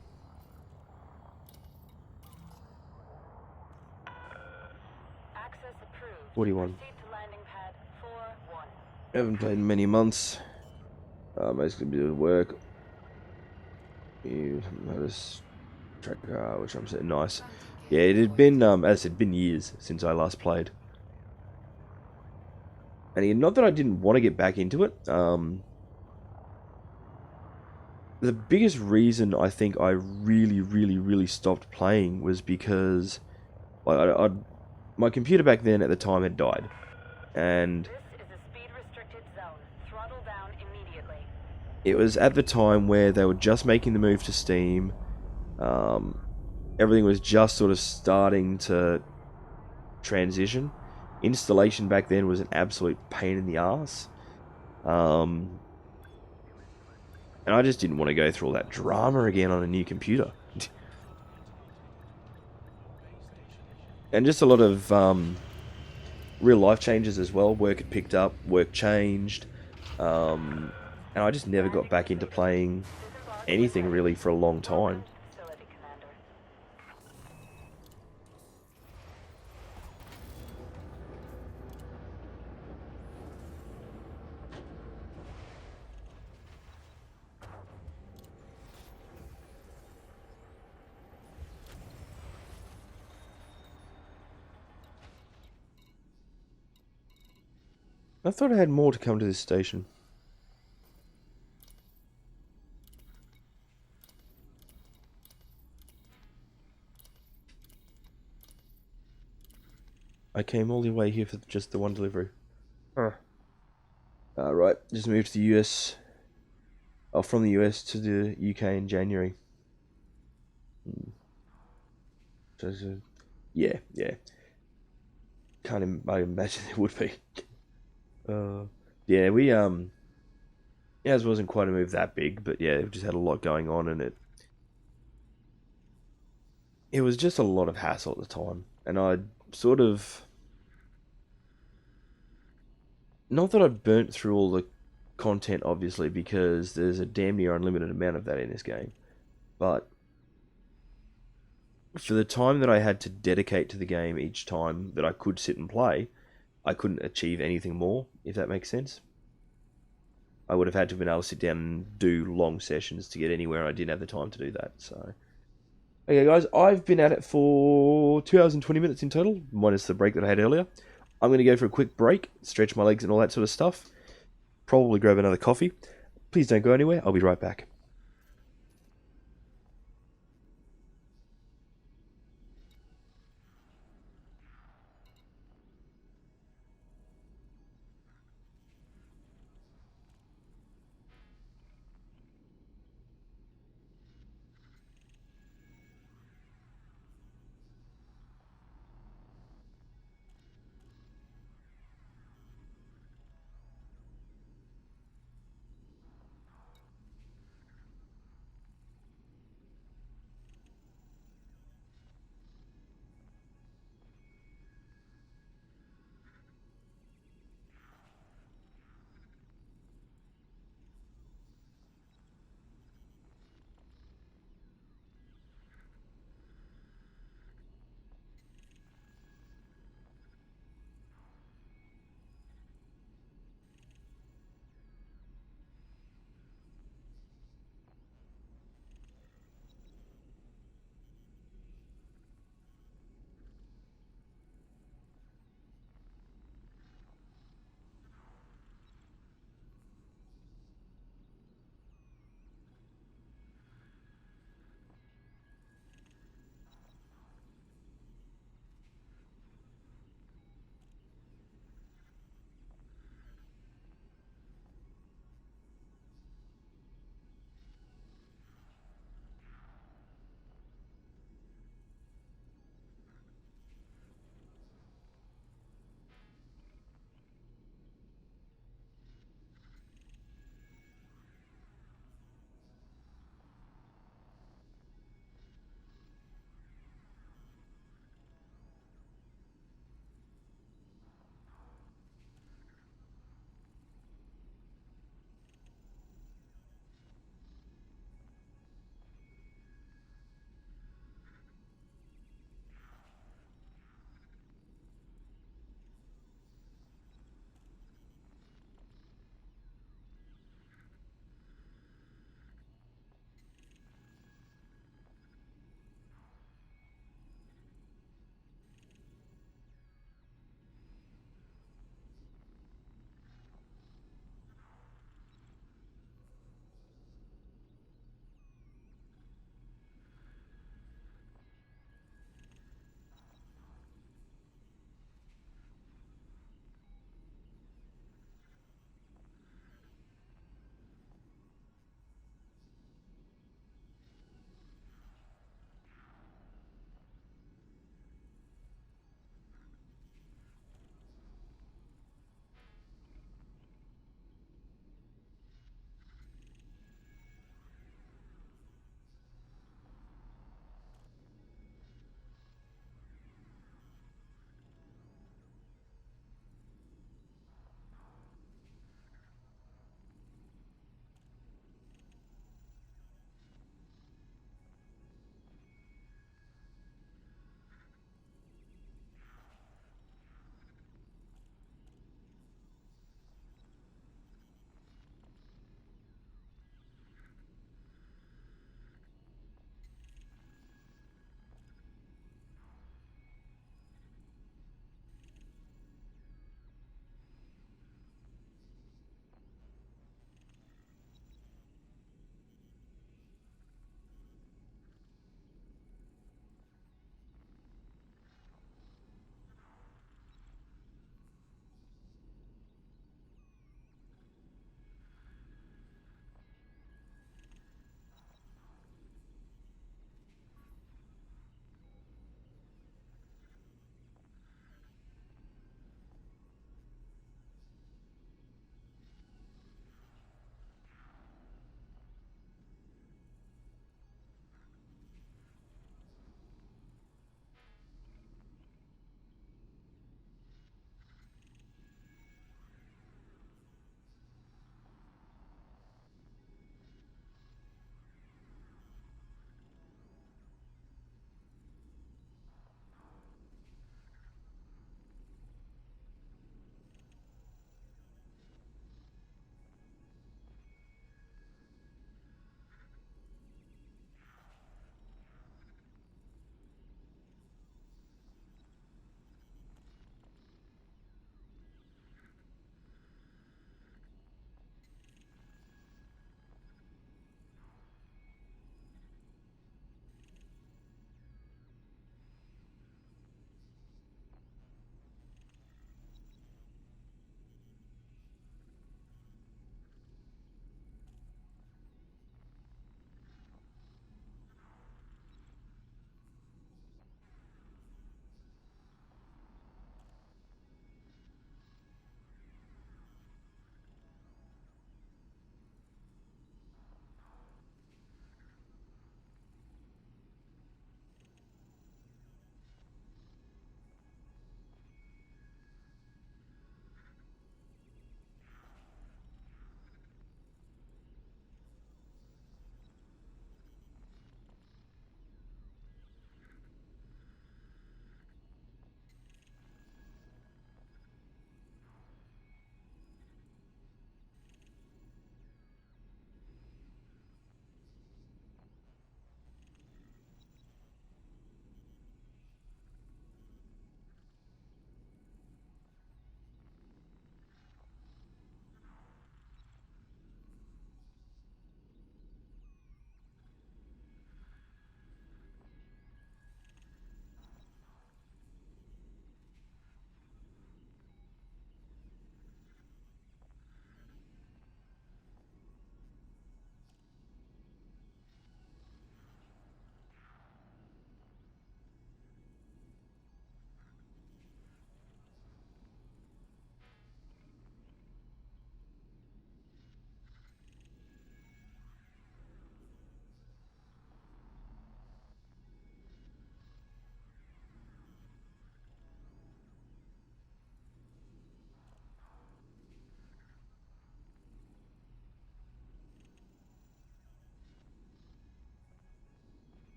Access approved. What do you want? Proceed to landing pad 4-1. Haven't played in many months. Basically, bit of work. You notice track, which I'm saying nice. Yeah, it had been, as I said, been years since I last played. And again, not that I didn't want to get back into it. The biggest reason I think I really stopped playing was because my computer back then at the time had died. And This is a speed restricted zone. Throttle down immediately. it was at the time where they were just making the move to Steam. Everything was just sort of starting to transition. Installation back then was an absolute pain in the ass. And I just didn't want to go through all that drama again on a new computer. And just a lot of real life changes as well. Work had picked up, work changed. And I just never got back into playing anything really for a long time. Facility command. I thought I had more to come to this station. I came all the way here for just the one delivery. Huh. Right, just moved to the US. Oh, from the US to the UK in January. So, yeah, yeah. I imagine it would be. Yeah, we ours wasn't quite a move that big, but yeah, we've just had a lot going on, and it was just a lot of hassle at the time, and I'd sort of not that I'd burnt through all the content, obviously, because there's a damn near unlimited amount of that in this game, but for the time that I had to dedicate to the game each time that I could sit and play, I couldn't achieve anything more, if that makes sense. I would have had to have been able to sit down and do long sessions to get anywhere, and I didn't have the time to do that, so. Okay, guys, I've been at it for 2 hours and 20 minutes in total, minus the break that I had earlier. I'm going to go for a quick break, stretch my legs and all that sort of stuff. Probably grab another coffee. Please don't go anywhere. I'll be right back.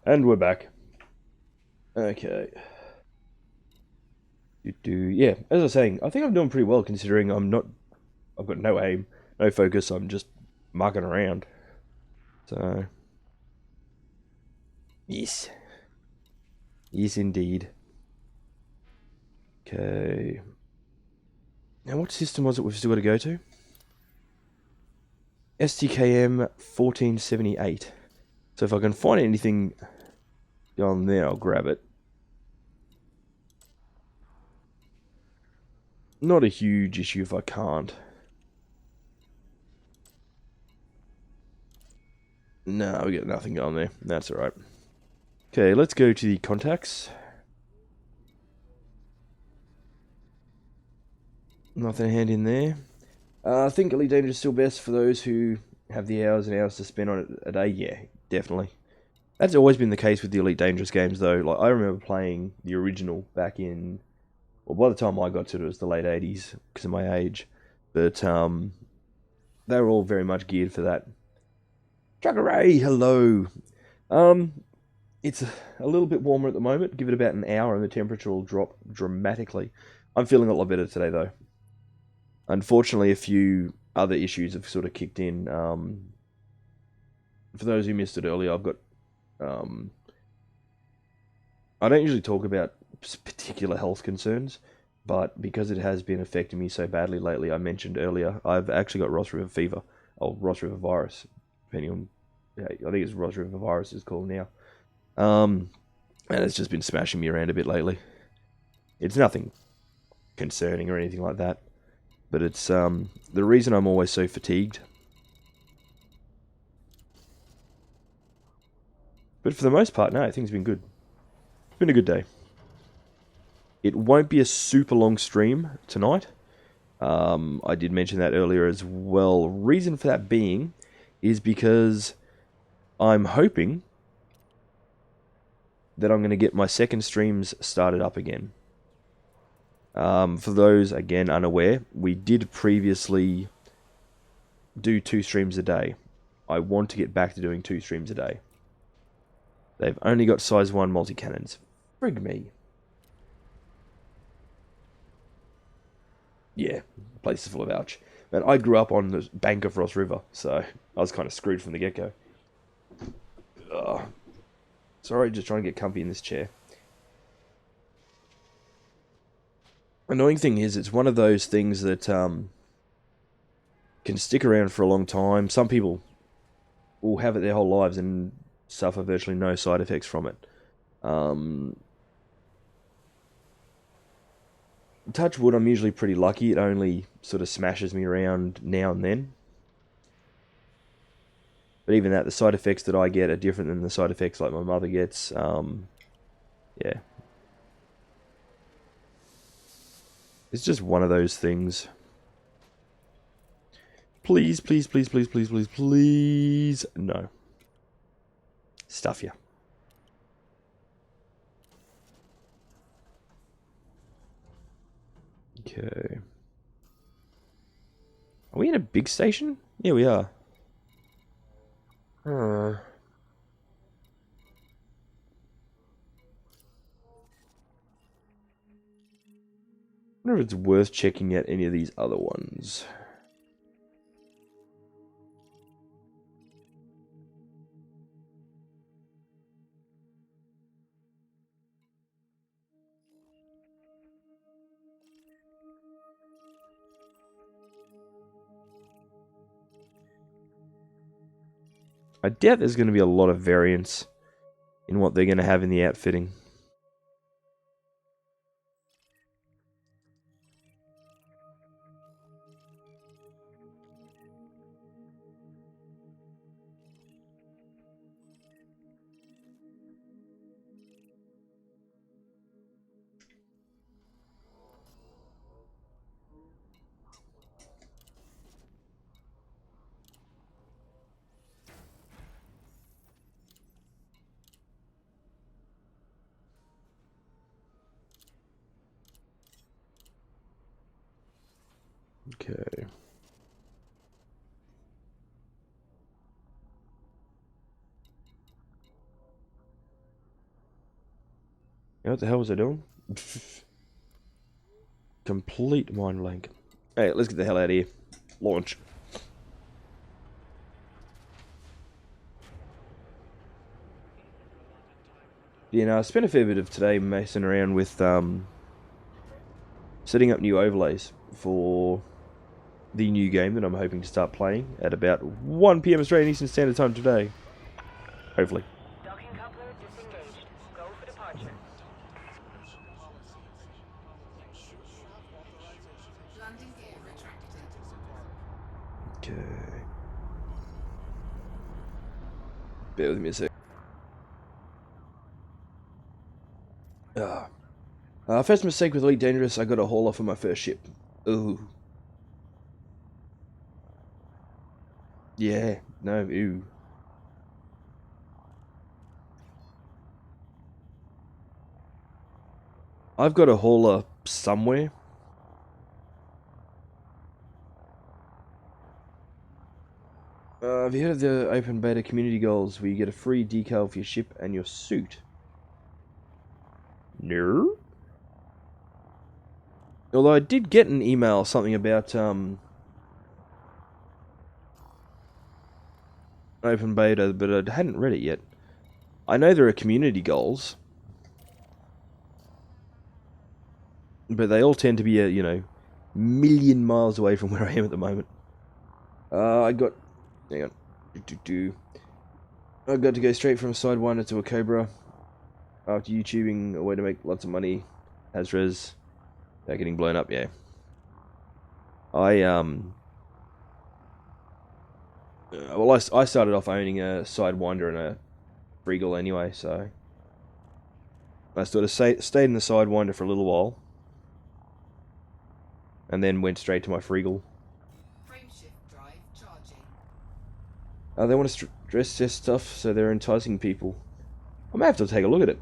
And we're back. Okay. Yeah, as I was saying, I think I'm doing pretty well considering I've got no aim, no focus, I'm just mucking around. So, yes. Yes, indeed. Okay. Now, what system was it we've still got to go to? STKM 1478. So if I can find anything on there, I'll grab it. Not a huge issue if I can't. No, we got nothing going there. That's alright. Okay, let's go to the contacts. Nothing hand in there. I think Elite Dangerous is still best for those who have the hours and hours to spend on it a day. Yeah, definitely. That's always been the case with the Elite Dangerous games, though. Like, I remember playing the original back in... Well, by the time I got to it, it was the late 80s, because of my age. But, they were all very much geared for that. Chuggaray, hello! It's a little bit warmer at the moment. Give it about an hour and the temperature will drop dramatically. I'm feeling a lot better today, though. Unfortunately, a few other issues have sort of kicked in. For those who missed it earlier, I've got... I don't usually talk about particular health concerns, but because it has been affecting me so badly lately, I mentioned earlier, I've actually got Ross River fever. Oh, Ross River virus, depending on... Yeah, I think it's Ross River virus is called now. And it's just been smashing me around a bit lately. It's nothing concerning or anything like that. But it's the reason I'm always so fatigued. But for the most part, no, things have been good. It's been a good day. It won't be a super long stream tonight. I did mention that earlier as well. Reason for that being is because I'm hoping that I'm going to get my second streams started up again. For those, again, unaware, we did previously do 2 streams a day. I want to get back to doing 2 streams a day. They've only got size 1 multi-cannons. Frig me. Yeah, the place is full of ouch. Man, I grew up on the bank of Ross River, so I was kind of screwed from the get-go. Sorry, just trying to get comfy in this chair. Annoying thing is, it's one of those things that can stick around for a long time. Some people will have it their whole lives and suffer virtually no side effects from it. Touch wood, I'm usually pretty lucky. It only sort of smashes me around now and then. But even that, the side effects that I get are different than the side effects like my mother gets. Yeah. It's just one of those things. Please, please, please, please, please, please, please. No. Stuff ya. Okay. Are we in a big station? Yeah, we are. I wonder if it's worth checking out any of these other ones. I doubt there's going to be a lot of variance in what they're going to have in the outfitting. Okay. What the hell was I doing? Complete mind blank. Hey, let's get the hell out of here. Launch. You know, I spent a fair bit of today messing around with setting up new overlays for the new game that I'm hoping to start playing at about 1 PM Australian Eastern Standard Time today. Hopefully. Docking coupler disengaged. Go for departure. Landing gear retracted. Okay. Bear with me a sec. First mistake with Elite Dangerous, I got a hauler for my first ship. Ooh. Yeah, no, ooh. I've got a hauler somewhere. Have you heard of the open beta community goals where you get a free decal for your ship and your suit? No. Although I did get an email, something about open beta, but I hadn't read it yet. I know there are community goals, but they all tend to be a, you know, million miles away from where I am at the moment. I got, hang on, I got to go straight from a Sidewinder to a Cobra after YouTubing a way to make lots of money. Hazres, they're getting blown up, yeah. Well, I started off owning a Sidewinder and a Freegal anyway, so I sort of stayed in the Sidewinder for a little while, and then went straight to my Freegal. Frameshift drive charging. They want to stress test stuff, so they're enticing people. I may have to take a look at it.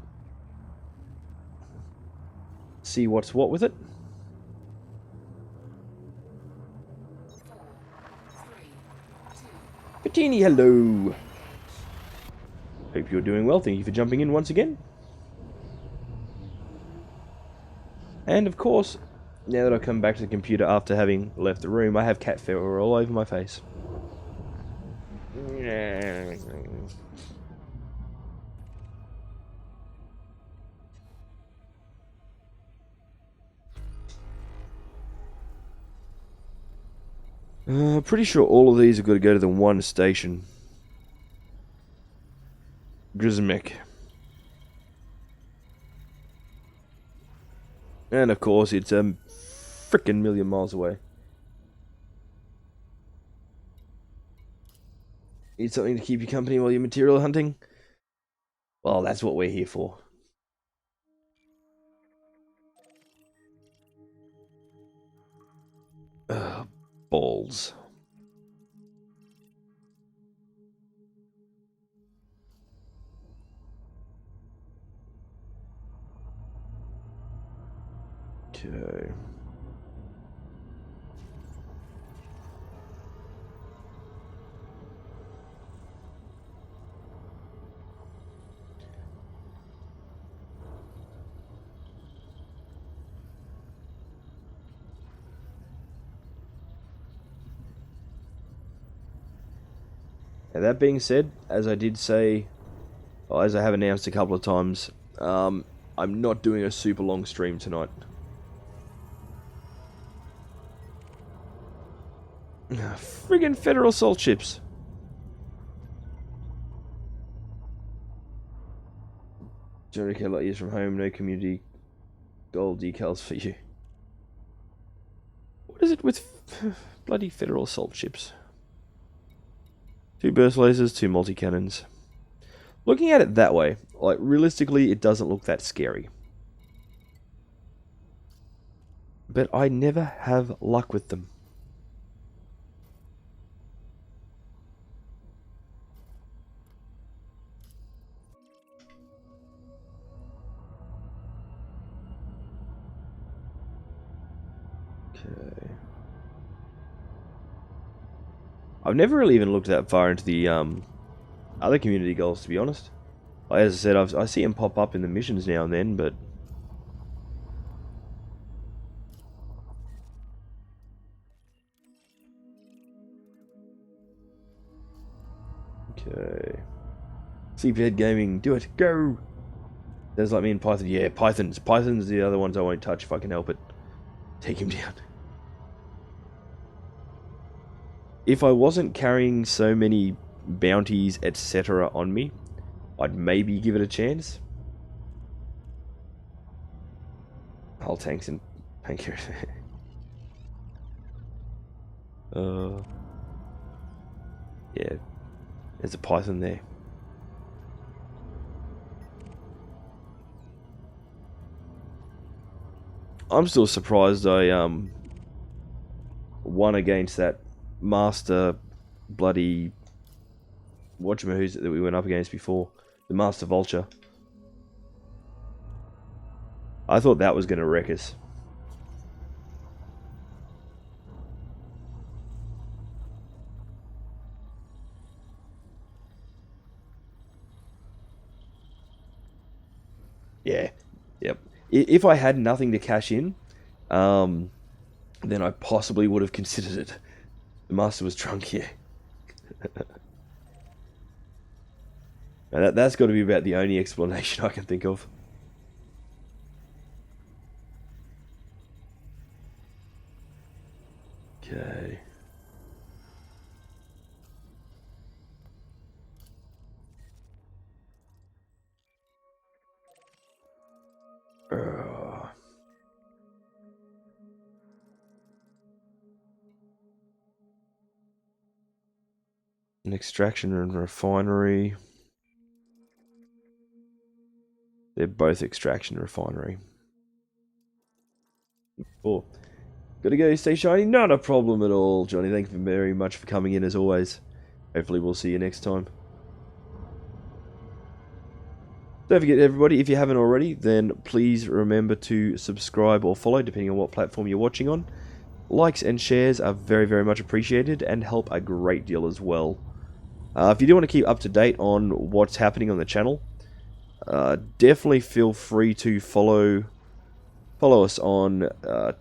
See what's what with it. 4, 3, 2. Patini, hello. Hope you're doing well. Thank you for jumping in once again. And of course, now that I've come back to the computer after having left the room, I have cat fur all over my face. Pretty sure all of these have got to go to the one station. Grizmek. And of course, it's a frickin' million miles away. Need something to keep you company while you're material hunting? Well, that's what we're here for. Balls. Okay. Now, that being said, as I did say, or as I have announced a couple of times, I'm not doing a super long stream tonight. Friggin' Federal Salt Chips. JesterArke light years from home, no community gold decals for you. What is it with bloody Federal Salt Chips? 2 burst lasers, 2 multi-cannons. Looking at it that way, like, realistically, it doesn't look that scary. But I never have luck with them. Okay. I've never really even looked that far into the other community goals, to be honest. Like, as I said, I see them pop up in the missions now and then, but Okay. Sleepyhead Gaming, do it, go! There's like me and Python. Yeah, Pythons. Pythons are the other ones I won't touch if I can help it. Take him down. If I wasn't carrying so many bounties, etc. on me, I'd maybe give it a chance. Hull tanks and pancreas. Yeah, there's a Python there. I'm still surprised I won against that master bloody whatchamahoo's that we went up against before, the master vulture. I thought that was going to wreck us. Yeah, yep. If I had nothing to cash in, then I possibly would have considered it. The master was drunk here. Now that's got to be about the only explanation I can think of. Okay. An extraction and refinery. They're both extraction and refinery. Oh, gotta go, stay shiny. Not a problem at all, Johnny. Thank you very much for coming in as always. Hopefully we'll see you next time. Don't forget, everybody, if you haven't already, then please remember to subscribe or follow, depending on what platform you're watching on. Likes and shares are very, very much appreciated and help a great deal as well. If you do want to keep up to date on what's happening on the channel, definitely feel free to follow us on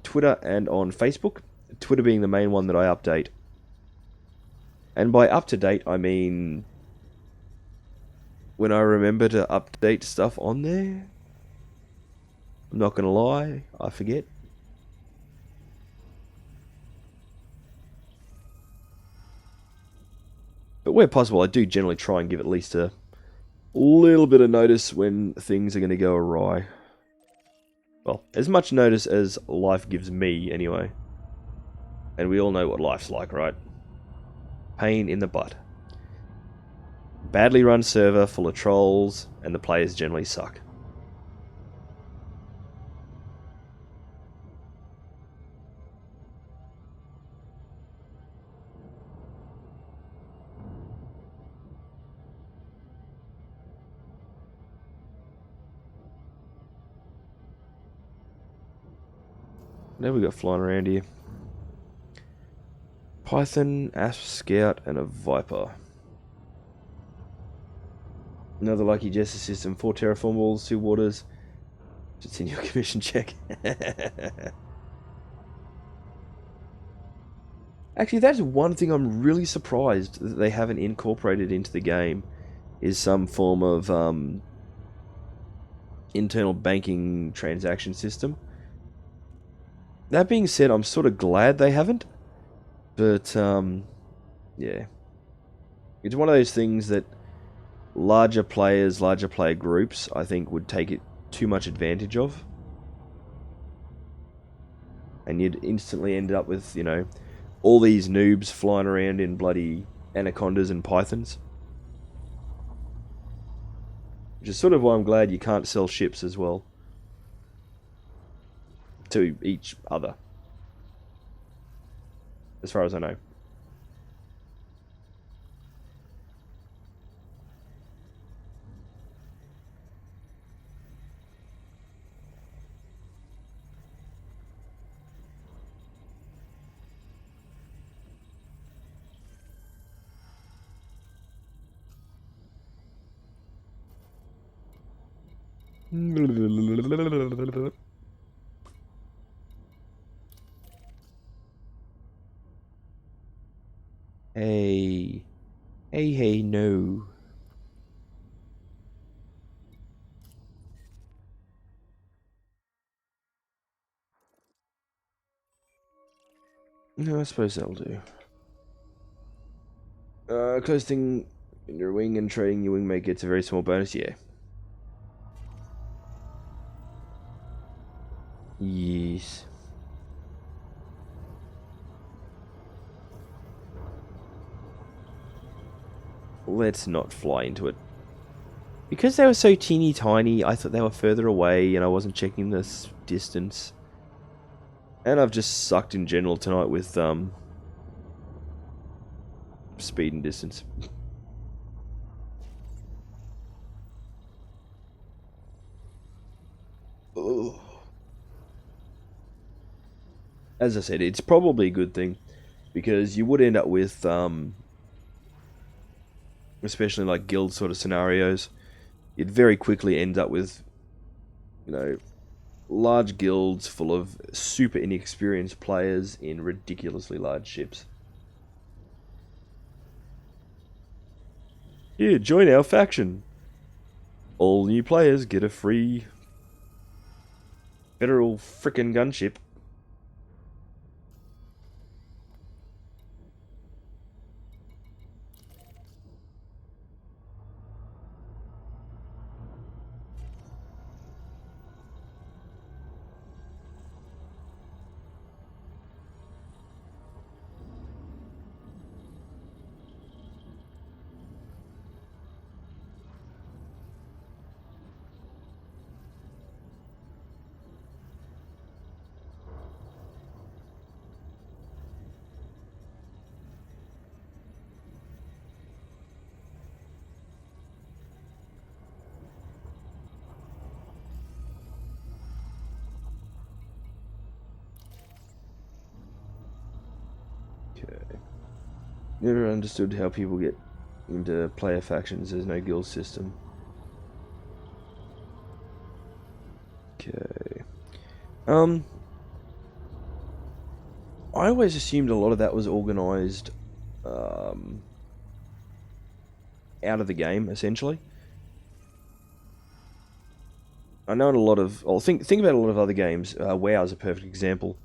Twitter and on Facebook. Twitter being the main one that I update. And by up to date, I mean when I remember to update stuff on there. I'm not gonna lie, I forget. But where possible, I do generally try and give at least a little bit of notice when things are going to go awry. Well, as much notice as life gives me, anyway. And we all know what life's like, right? Pain in the butt. Badly run server full of trolls, and the players generally suck. Now we got flying around here. Python, Asp Scout, and a Viper. Another lucky Jester system, 4 terraform walls, 2 waters. Just in your commission check. Actually, that's one thing I'm really surprised that they haven't incorporated into the game, is some form of internal banking transaction system. That being said, I'm sort of glad they haven't. But, yeah. It's one of those things that larger players, larger player groups, I think would take it too much advantage of. And you'd instantly end up with, you know, all these noobs flying around in bloody anacondas and pythons. Which is sort of why I'm glad you can't sell ships as well. To each other. As far as I know. Hey. Hey, no. No, I suppose that'll do. Coasting in your wing and trading your wingmate gets a very small bonus, yeah. Yes. Let's not fly into it. Because they were so teeny tiny, I thought they were further away and I wasn't checking this distance. And I've just sucked in general tonight with speed and distance. Ugh. As I said, it's probably a good thing because you would end up with especially like guild sort of scenarios, it very quickly ends up with, you know, large guilds full of super inexperienced players in ridiculously large ships. Here, join our faction. All new players get a free federal frickin' gunship. Okay. Never understood how people get into player factions. There's no guild system. Okay. I always assumed a lot of that was organized out of the game, essentially. I know in a lot of, well, think about a lot of other games. WoW is a perfect example.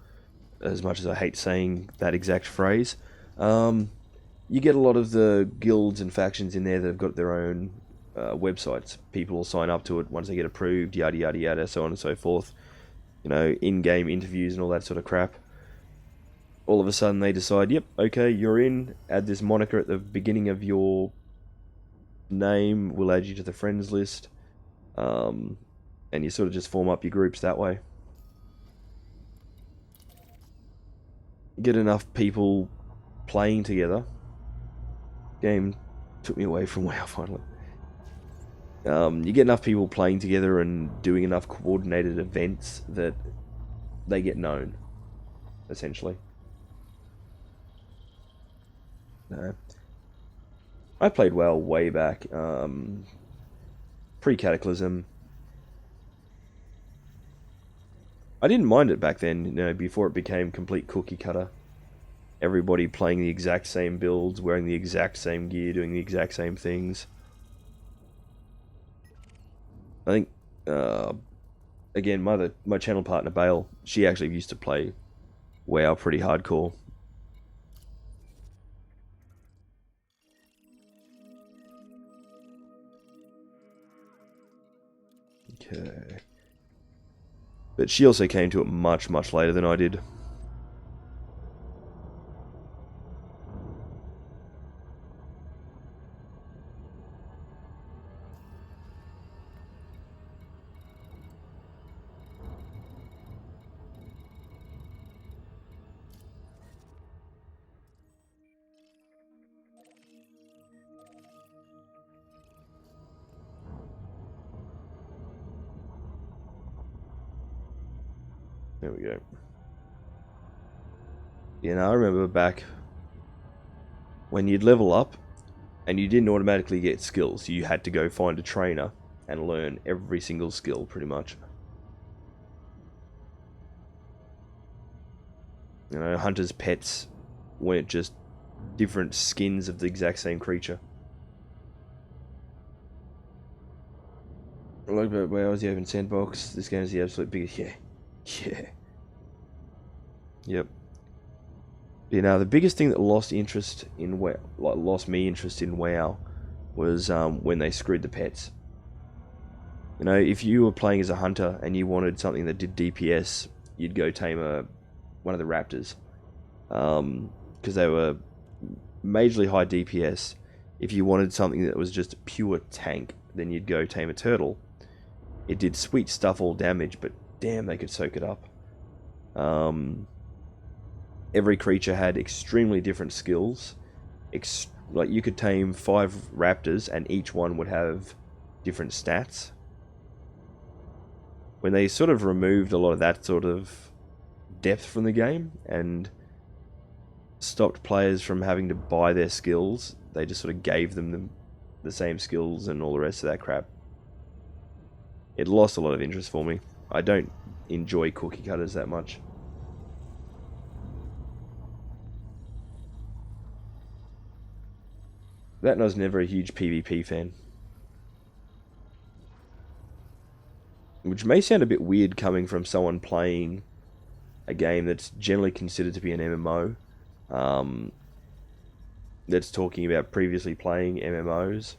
As much as I hate saying that exact phrase, you get a lot of the guilds and factions in there that have got their own websites. People will sign up to it once they get approved, yada yada yada, so on and so forth. You know, in-game interviews and all that sort of crap. All of a sudden they decide, yep, okay, you're in. Add this moniker at the beginning of your name. We'll add you to the friends list. And you sort of just form up your groups that way. Get enough people playing together. Game took me away from WoW finally. You get enough people playing together and doing enough coordinated events that they get known, essentially. No. I played WoW way back, pre-Cataclysm. I didn't mind it back then, you know, before it became complete cookie cutter. Everybody playing the exact same builds, wearing the exact same gear, doing the exact same things. I think, again, my channel partner, Bale, she actually used to play WoW pretty hardcore. Okay. But she also came to it much, much later than I did. There we go. You know, I remember back when you'd level up and you didn't automatically get skills. You had to go find a trainer and learn every single skill, pretty much. You know, hunters' pets weren't just different skins of the exact same creature. Like about where I was the open sandbox. This game is the absolute biggest. Yeah. Yeah. Yep. You know, the biggest thing that lost interest in WoW, like lost me interest in WoW, was when they screwed the pets. You know, if you were playing as a hunter and you wanted something that did DPS, you'd go tame one of the raptors, because they were majorly high DPS. If you wanted something that was just pure tank, then you'd go tame a turtle. It did sweet stuff all damage, but damn, they could soak it up. Every creature had extremely different skills. Like you could tame 5 raptors and each one would have different stats. When they sort of removed a lot of that sort of depth from the game and stopped players from having to buy their skills, they just sort of gave them the same skills and all the rest of that crap. It lost a lot of interest for me. I don't enjoy cookie cutters that much. That and I was never a huge PvP fan. Which may sound a bit weird coming from someone playing a game that's generally considered to be an MMO. That's talking about previously playing MMOs.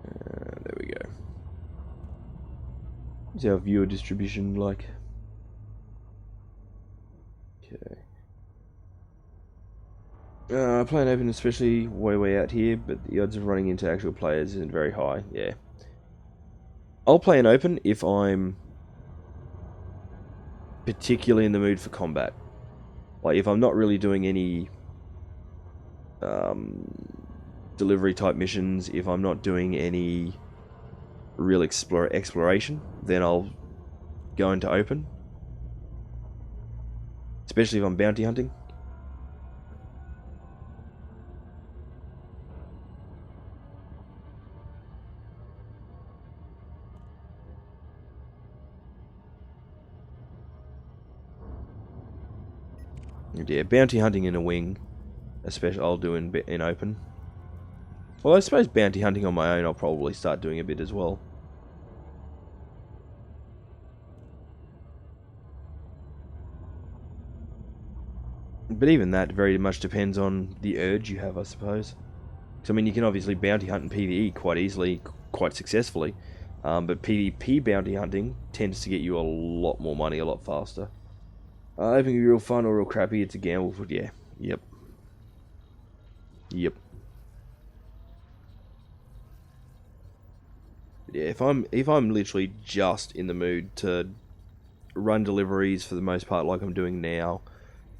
There we go. Is our viewer distribution like? Okay. Playing open, especially way out here, but the odds of running into actual players isn't very high. Yeah. I'll play an open if I'm particularly in the mood for combat. Like if I'm not really doing any delivery type missions, if I'm not doing any real exploration, then I'll go into open. Especially if I'm bounty hunting. Yeah, bounty hunting in a wing, especially I'll do in open. Well, I suppose bounty hunting on my own I'll probably start doing a bit as well. But even that very much depends on the urge you have, I suppose. So, I mean, you can obviously bounty hunt in PvE quite easily, quite successfully. But PvP bounty hunting tends to get you a lot more money a lot faster. If it can be real fun or real crappy, it's a gamble. But yeah, yep. Yeah, if I'm literally just in the mood to run deliveries for the most part, like I'm doing now,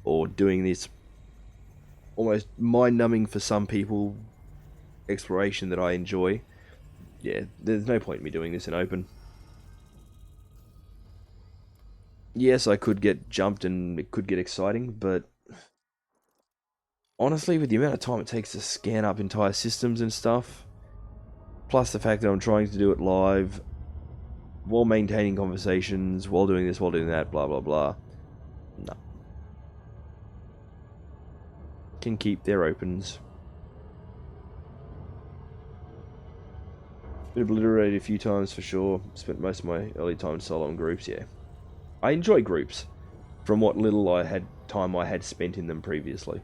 or doing this almost mind-numbing for some people exploration that I enjoy, yeah, there's no point in me doing this in open. Yes, I could get jumped and it could get exciting, but honestly, with the amount of time it takes to scan up entire systems and stuff, plus the fact that I'm trying to do it live, while maintaining conversations, while doing this, while doing that, blah blah blah, no. Can keep their opens. Been obliterated a few times for sure. Spent most of my early time solo in groups, yeah. I enjoy groups, from what little I had spent in them previously.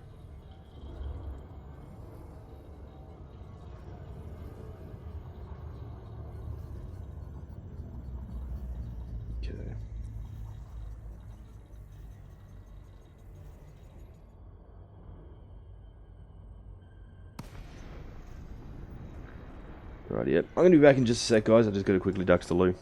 Okay. Right, yeah. I'm going to be back in just a sec, guys. I just got to quickly duck to the loo.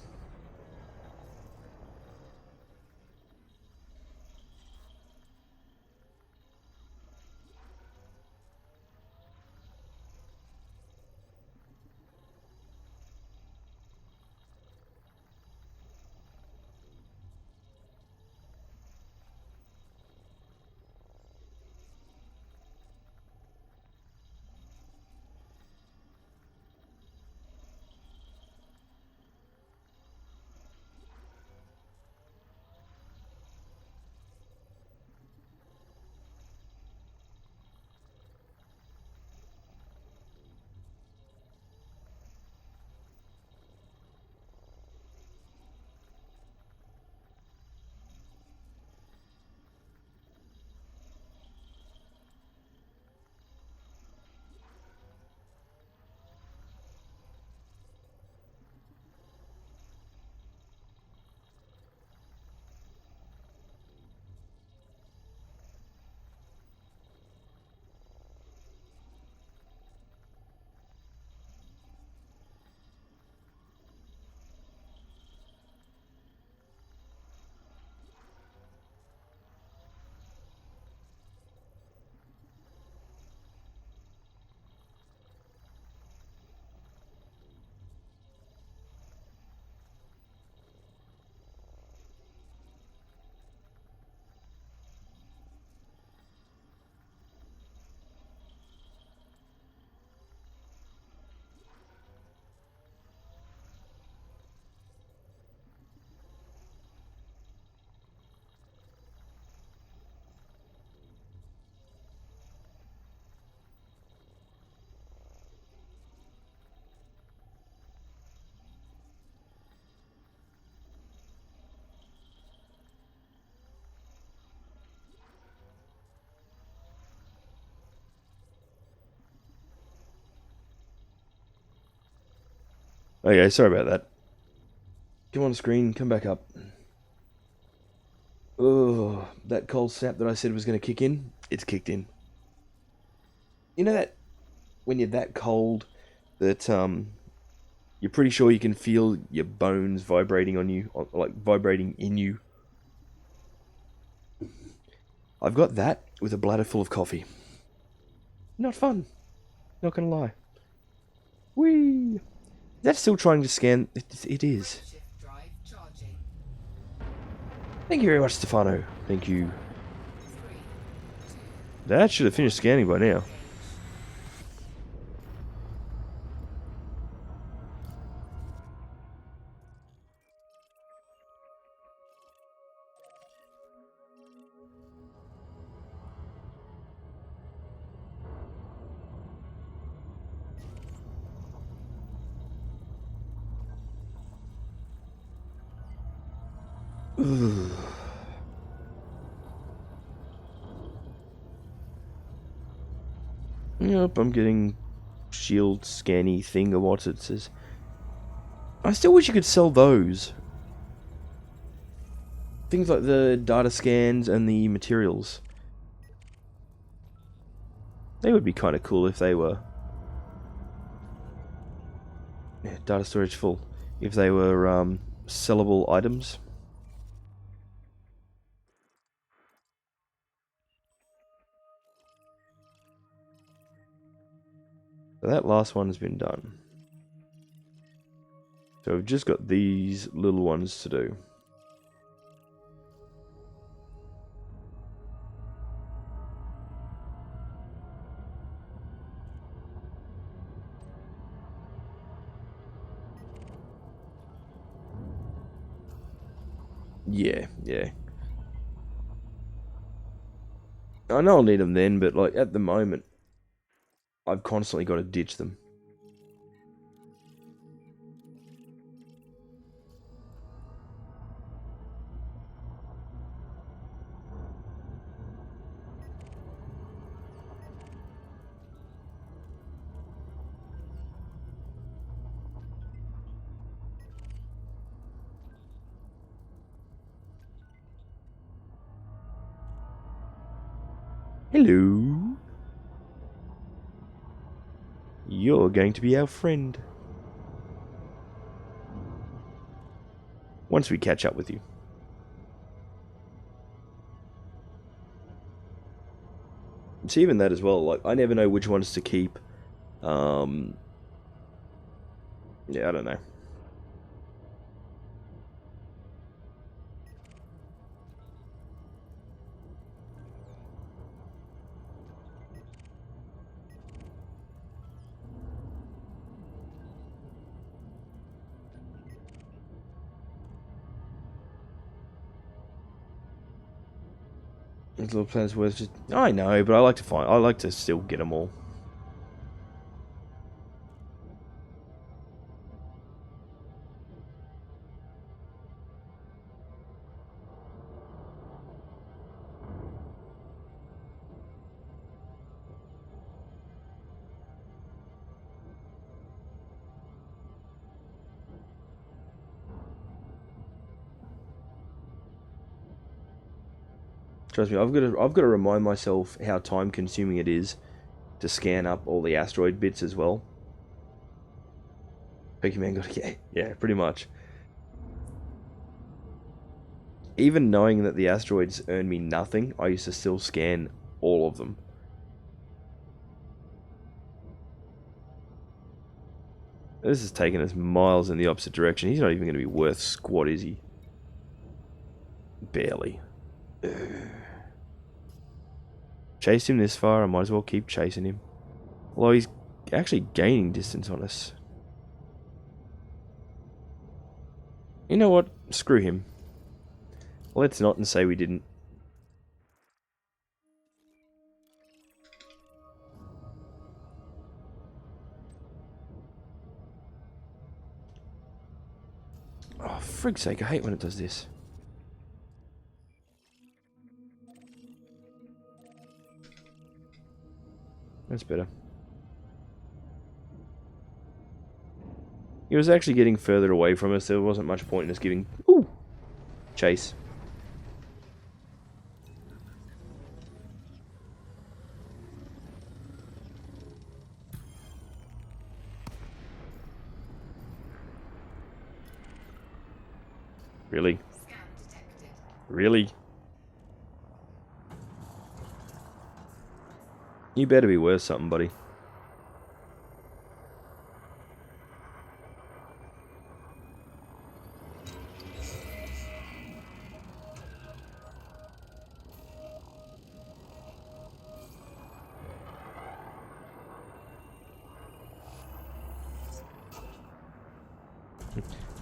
Okay, sorry about that. Come on screen, come back up. Oh, that cold snap that I said was going to kick in, it's kicked in. You know that when you're that cold that you're pretty sure you can feel your bones vibrating on you, like vibrating in you. I've got that with a bladder full of coffee. Not fun. Not gonna lie. Whee! That's still trying to scan. It is. Frameshift drive charging. Thank you very much, Stefano. Thank you. 3, 2, That should have finished scanning by now. engage. Ugh. Yep, I'm getting shield scanny thing or what it says. I still wish you could sell those. Things like the data scans and the materials. They would be kind of cool if they were. Yeah, data storage full. If they were sellable items. So that last one has been done. So we've just got these little ones to do. Yeah, yeah. I know I'll need them then, but like at the moment, I've constantly got to ditch them. Hello. You're going to be our friend. once we catch up with you. It's even that as well. Like, I never know which ones to keep. Yeah, I don't know. These little planets worth just... I know, but I like to find... I like to still get them all. Trust me, I've got to remind myself how time consuming it is to scan up all the asteroid bits as well. Pokemon got to... Yeah, pretty much. Even knowing that the asteroids earn me nothing, I used to still scan all of them. This is taking us miles in the opposite direction. He's not even going to be worth squat, is he? Barely. Chased him this far, I might as well keep chasing him. Although he's actually gaining distance on us. You know what? Screw him. Let's not and say we didn't. Oh, frig's sake, I hate when it does this. That's better. He was actually getting further away from us. There wasn't much point in us giving... Ooh! Chase. Really? Scan detected. Really? You better be worth something, buddy.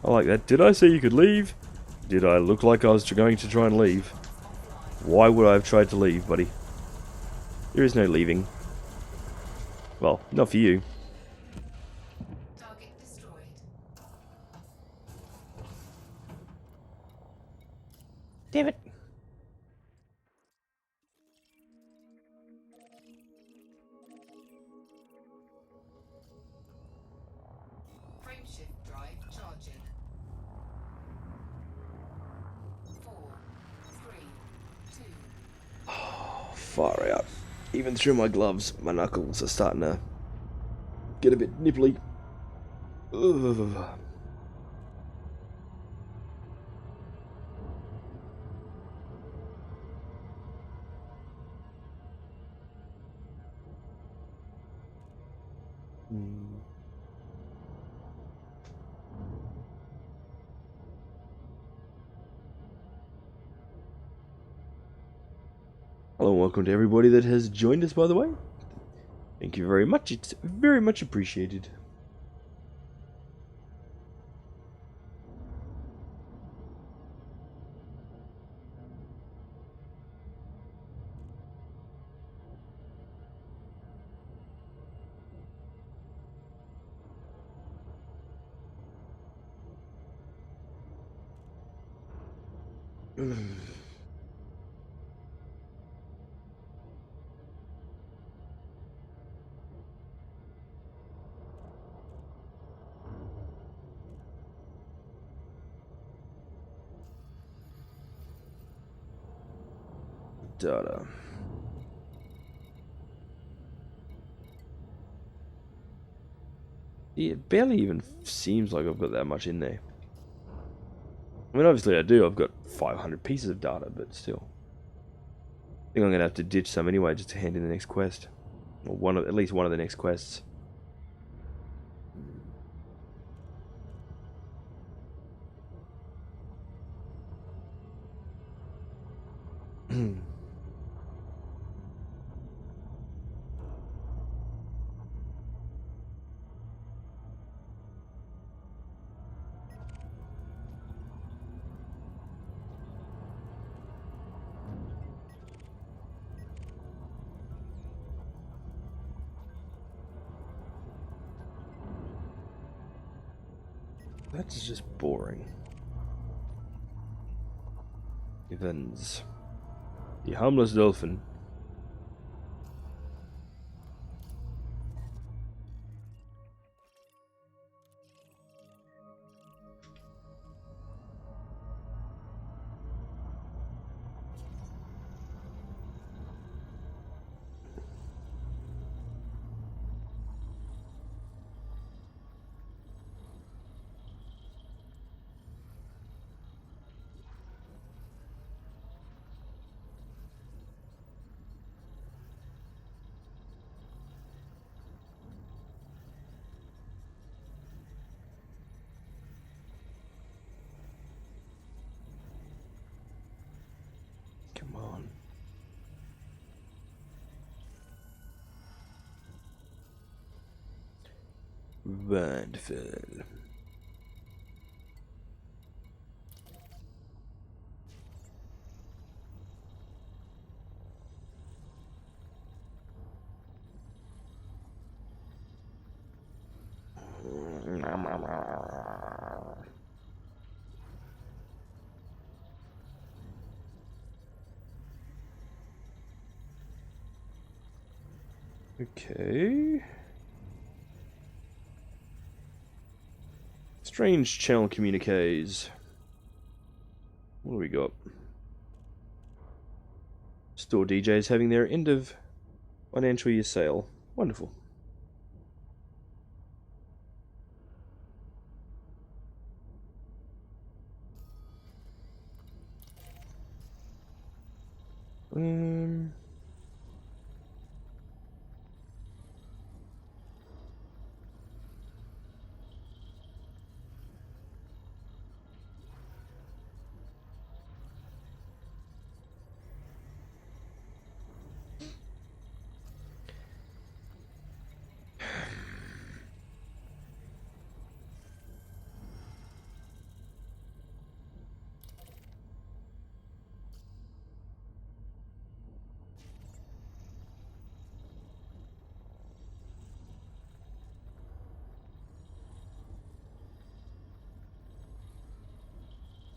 I like that. Did I say you could leave? Did I look like I was going to try and leave? Why would I have tried to leave, buddy? There is no leaving. Well, not for you. Target destroyed. Damn it. Frameshift drive charging. 4, 3, 2. Far out. Even through my gloves, my knuckles are starting to get a bit nipply. Ugh. Hello and welcome to everybody that has joined us, by the way. Thank you very much. It's very much appreciated. Data. Yeah, it barely even seems like I've got that much in there. I mean, obviously I do. I've got 500 pieces of data, but still. I think I'm going to have to ditch some anyway just to hand in the next quest. Or at least one of the next quests. That's just boring. Evans. The harmless dolphin. Come on. Wonderful. Okay. Strange channel communiques. What do we got? Store DJs having their end of financial year sale. Wonderful.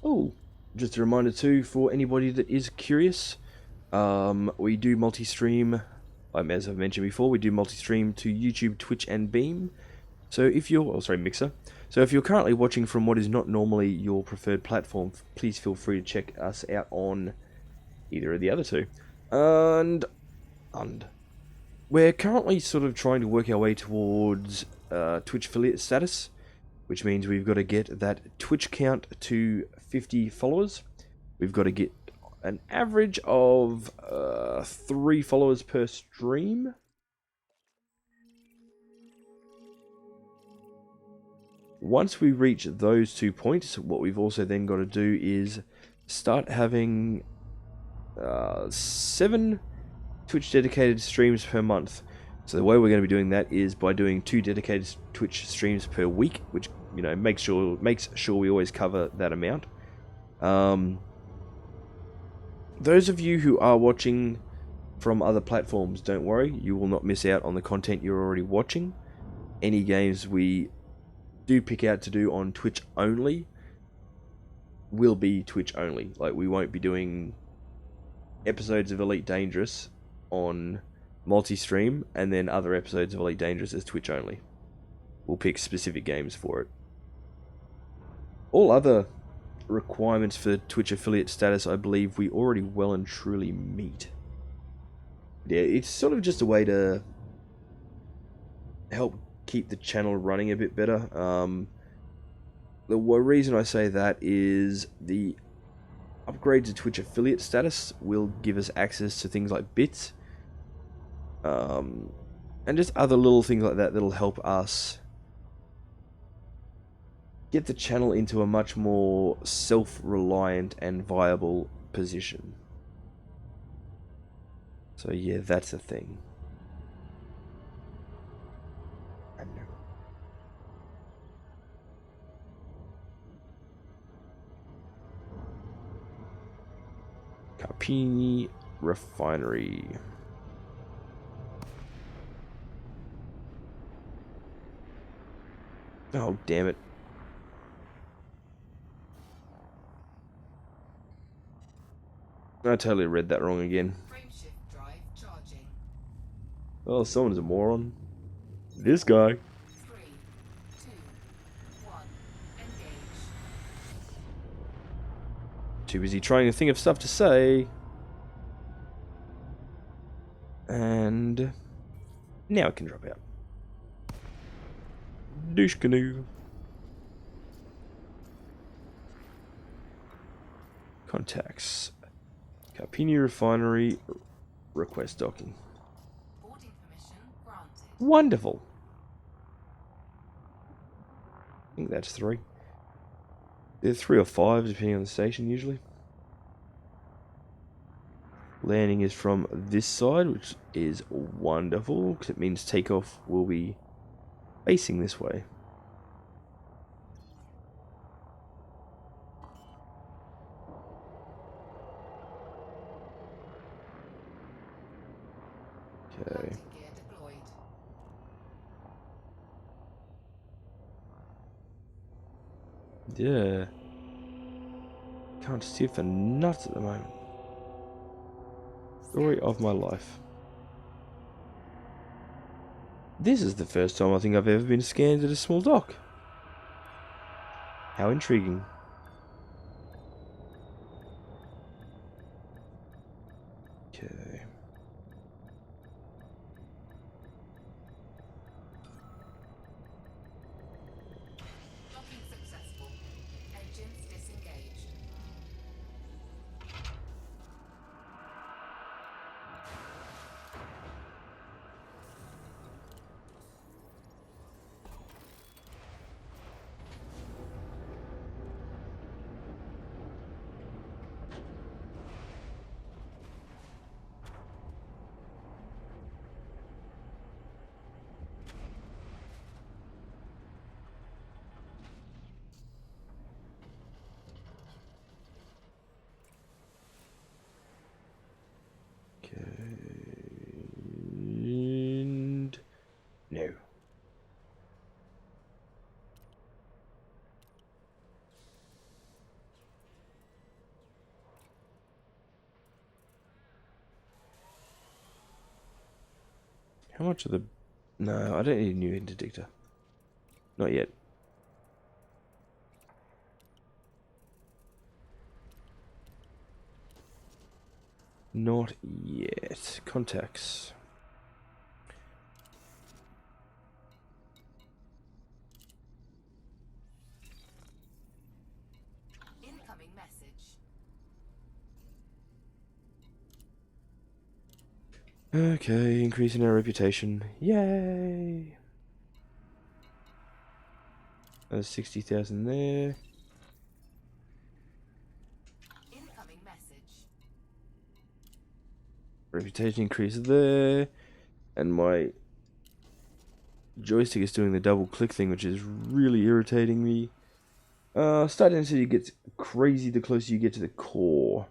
Oh, just a reminder too for anybody that is curious, we do multi-stream. As I've mentioned before, we do multi-stream to YouTube, Twitch, and Beam. So if you're, Mixer. So if you're currently watching from what is not normally your preferred platform, please feel free to check us out on either of the other two. And we're currently sort of trying to work our way towards Twitch affiliate status, which means we've got to get that Twitch count to 50 followers. We've got to get an average of 3 followers per stream. Once we reach those 2 points, what we've also then got to do is start having 7 Twitch dedicated streams per month. So the way we're going to be doing that is by doing 2 dedicated Twitch streams per week, which, you know, makes sure we always cover that amount. Those of you who are watching from other platforms, don't worry, you will not miss out on the content you're already watching. Any games we do pick out to do on Twitch only will be Twitch only. Like, we won't be doing episodes of Elite Dangerous on multi-stream and then other episodes of Elite Dangerous as Twitch only. We'll pick specific games for it. All other requirements for Twitch affiliate status, I believe we already well and truly meet. Yeah, it's sort of just a way to help keep the channel running a bit better. reason I say that is the upgrade to Twitch affiliate status will give us access to things like bits, and just other little things like that that'll help us get the channel into a much more self-reliant and viable position. So yeah, that's a thing. I know. Carpini Refinery. Oh, damn it. I totally read that wrong again. Frameshift drive charging. Oh, someone's a moron. This guy. 3, 2, 1. Engage. Too busy trying to think of stuff to say. And now it can drop out. Douche canoe. Contacts. Carpini Refinery. Request docking. Boarding permission granted. Wonderful. I think that's 3. They're 3 or 5 depending on the station usually. Landing is from this side, which is wonderful because it means takeoff will be facing this way. Okay. Landing gear deployed. Yeah. Can't steer for nuts at the moment. Story of my life. This is the first time I think I've ever been scanned at a small dock. How intriguing. Okay. Docking successful. Engines disengaged. And no. How much of the... No, I don't need a new interdictor. Not yet. Not yet. Contacts. Incoming message. Okay, increasing our reputation. Yay! There's 60,000 there. Incoming message. Reputation increase there. And my joystick is doing the double click thing, which is really irritating me. Start density gets crazy the closer you get to the core.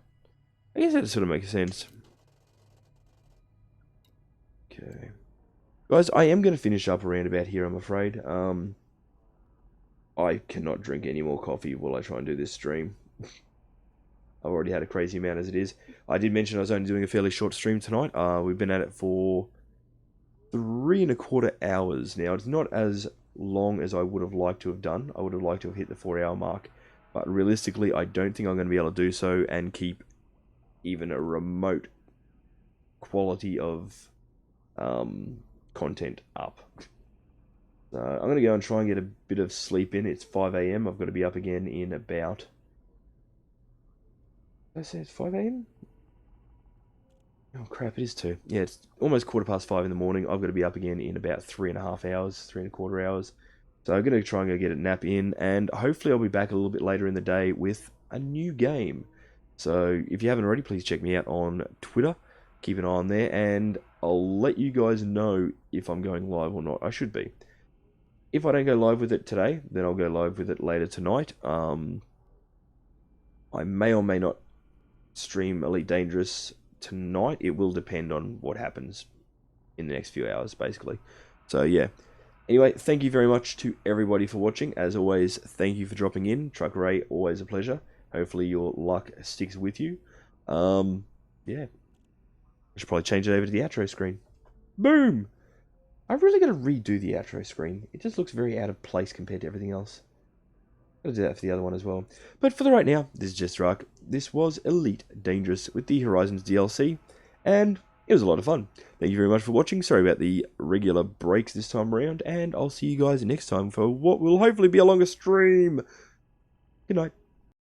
I guess that sort of makes sense. Okay. Guys, I am going to finish up around about here, I'm afraid. I cannot drink any more coffee while I try and do this stream. I've already had a crazy amount as it is. I did mention I was only doing a fairly short stream tonight. We've been at it for 3.25 hours now. It's not as long as I would have liked to have done. I would have liked to have hit the 4-hour mark. But realistically, I don't think I'm going to be able to do so and keep even a remote quality of content up. So I'm going to go and try and get a bit of sleep in. It's 5 a.m. I've got to be up again in about... Did I say it's 5 a.m.? Oh crap, it is 2. Yeah, it's almost 5:15 in the morning. I've got to be up again in about 3.5 hours, 3.25 hours. So I'm going to try and go get a nap in, and hopefully I'll be back a little bit later in the day with a new game. So if you haven't already, please check me out on Twitter. Keep an eye on there, and I'll let you guys know if I'm going live or not. I should be. If I don't go live with it today, then I'll go live with it later tonight. I may or may not stream Elite Dangerous tonight. It will depend on what happens in the next few hours, basically. So yeah. Anyway, thank you very much to everybody for watching. As always, thank you for dropping in. Truck Ray, always a pleasure. Hopefully your luck sticks with you. Yeah. I should probably change it over to the outro screen. Boom! I've really got to redo the outro screen. It just looks very out of place compared to everything else. I'll do that for the other one as well. But for the right now, this is JesterArke. This was Elite Dangerous with the Horizons DLC, and it was a lot of fun. Thank you very much for watching. Sorry about the regular breaks this time around, and I'll see you guys next time for what will hopefully be a longer stream. Good night.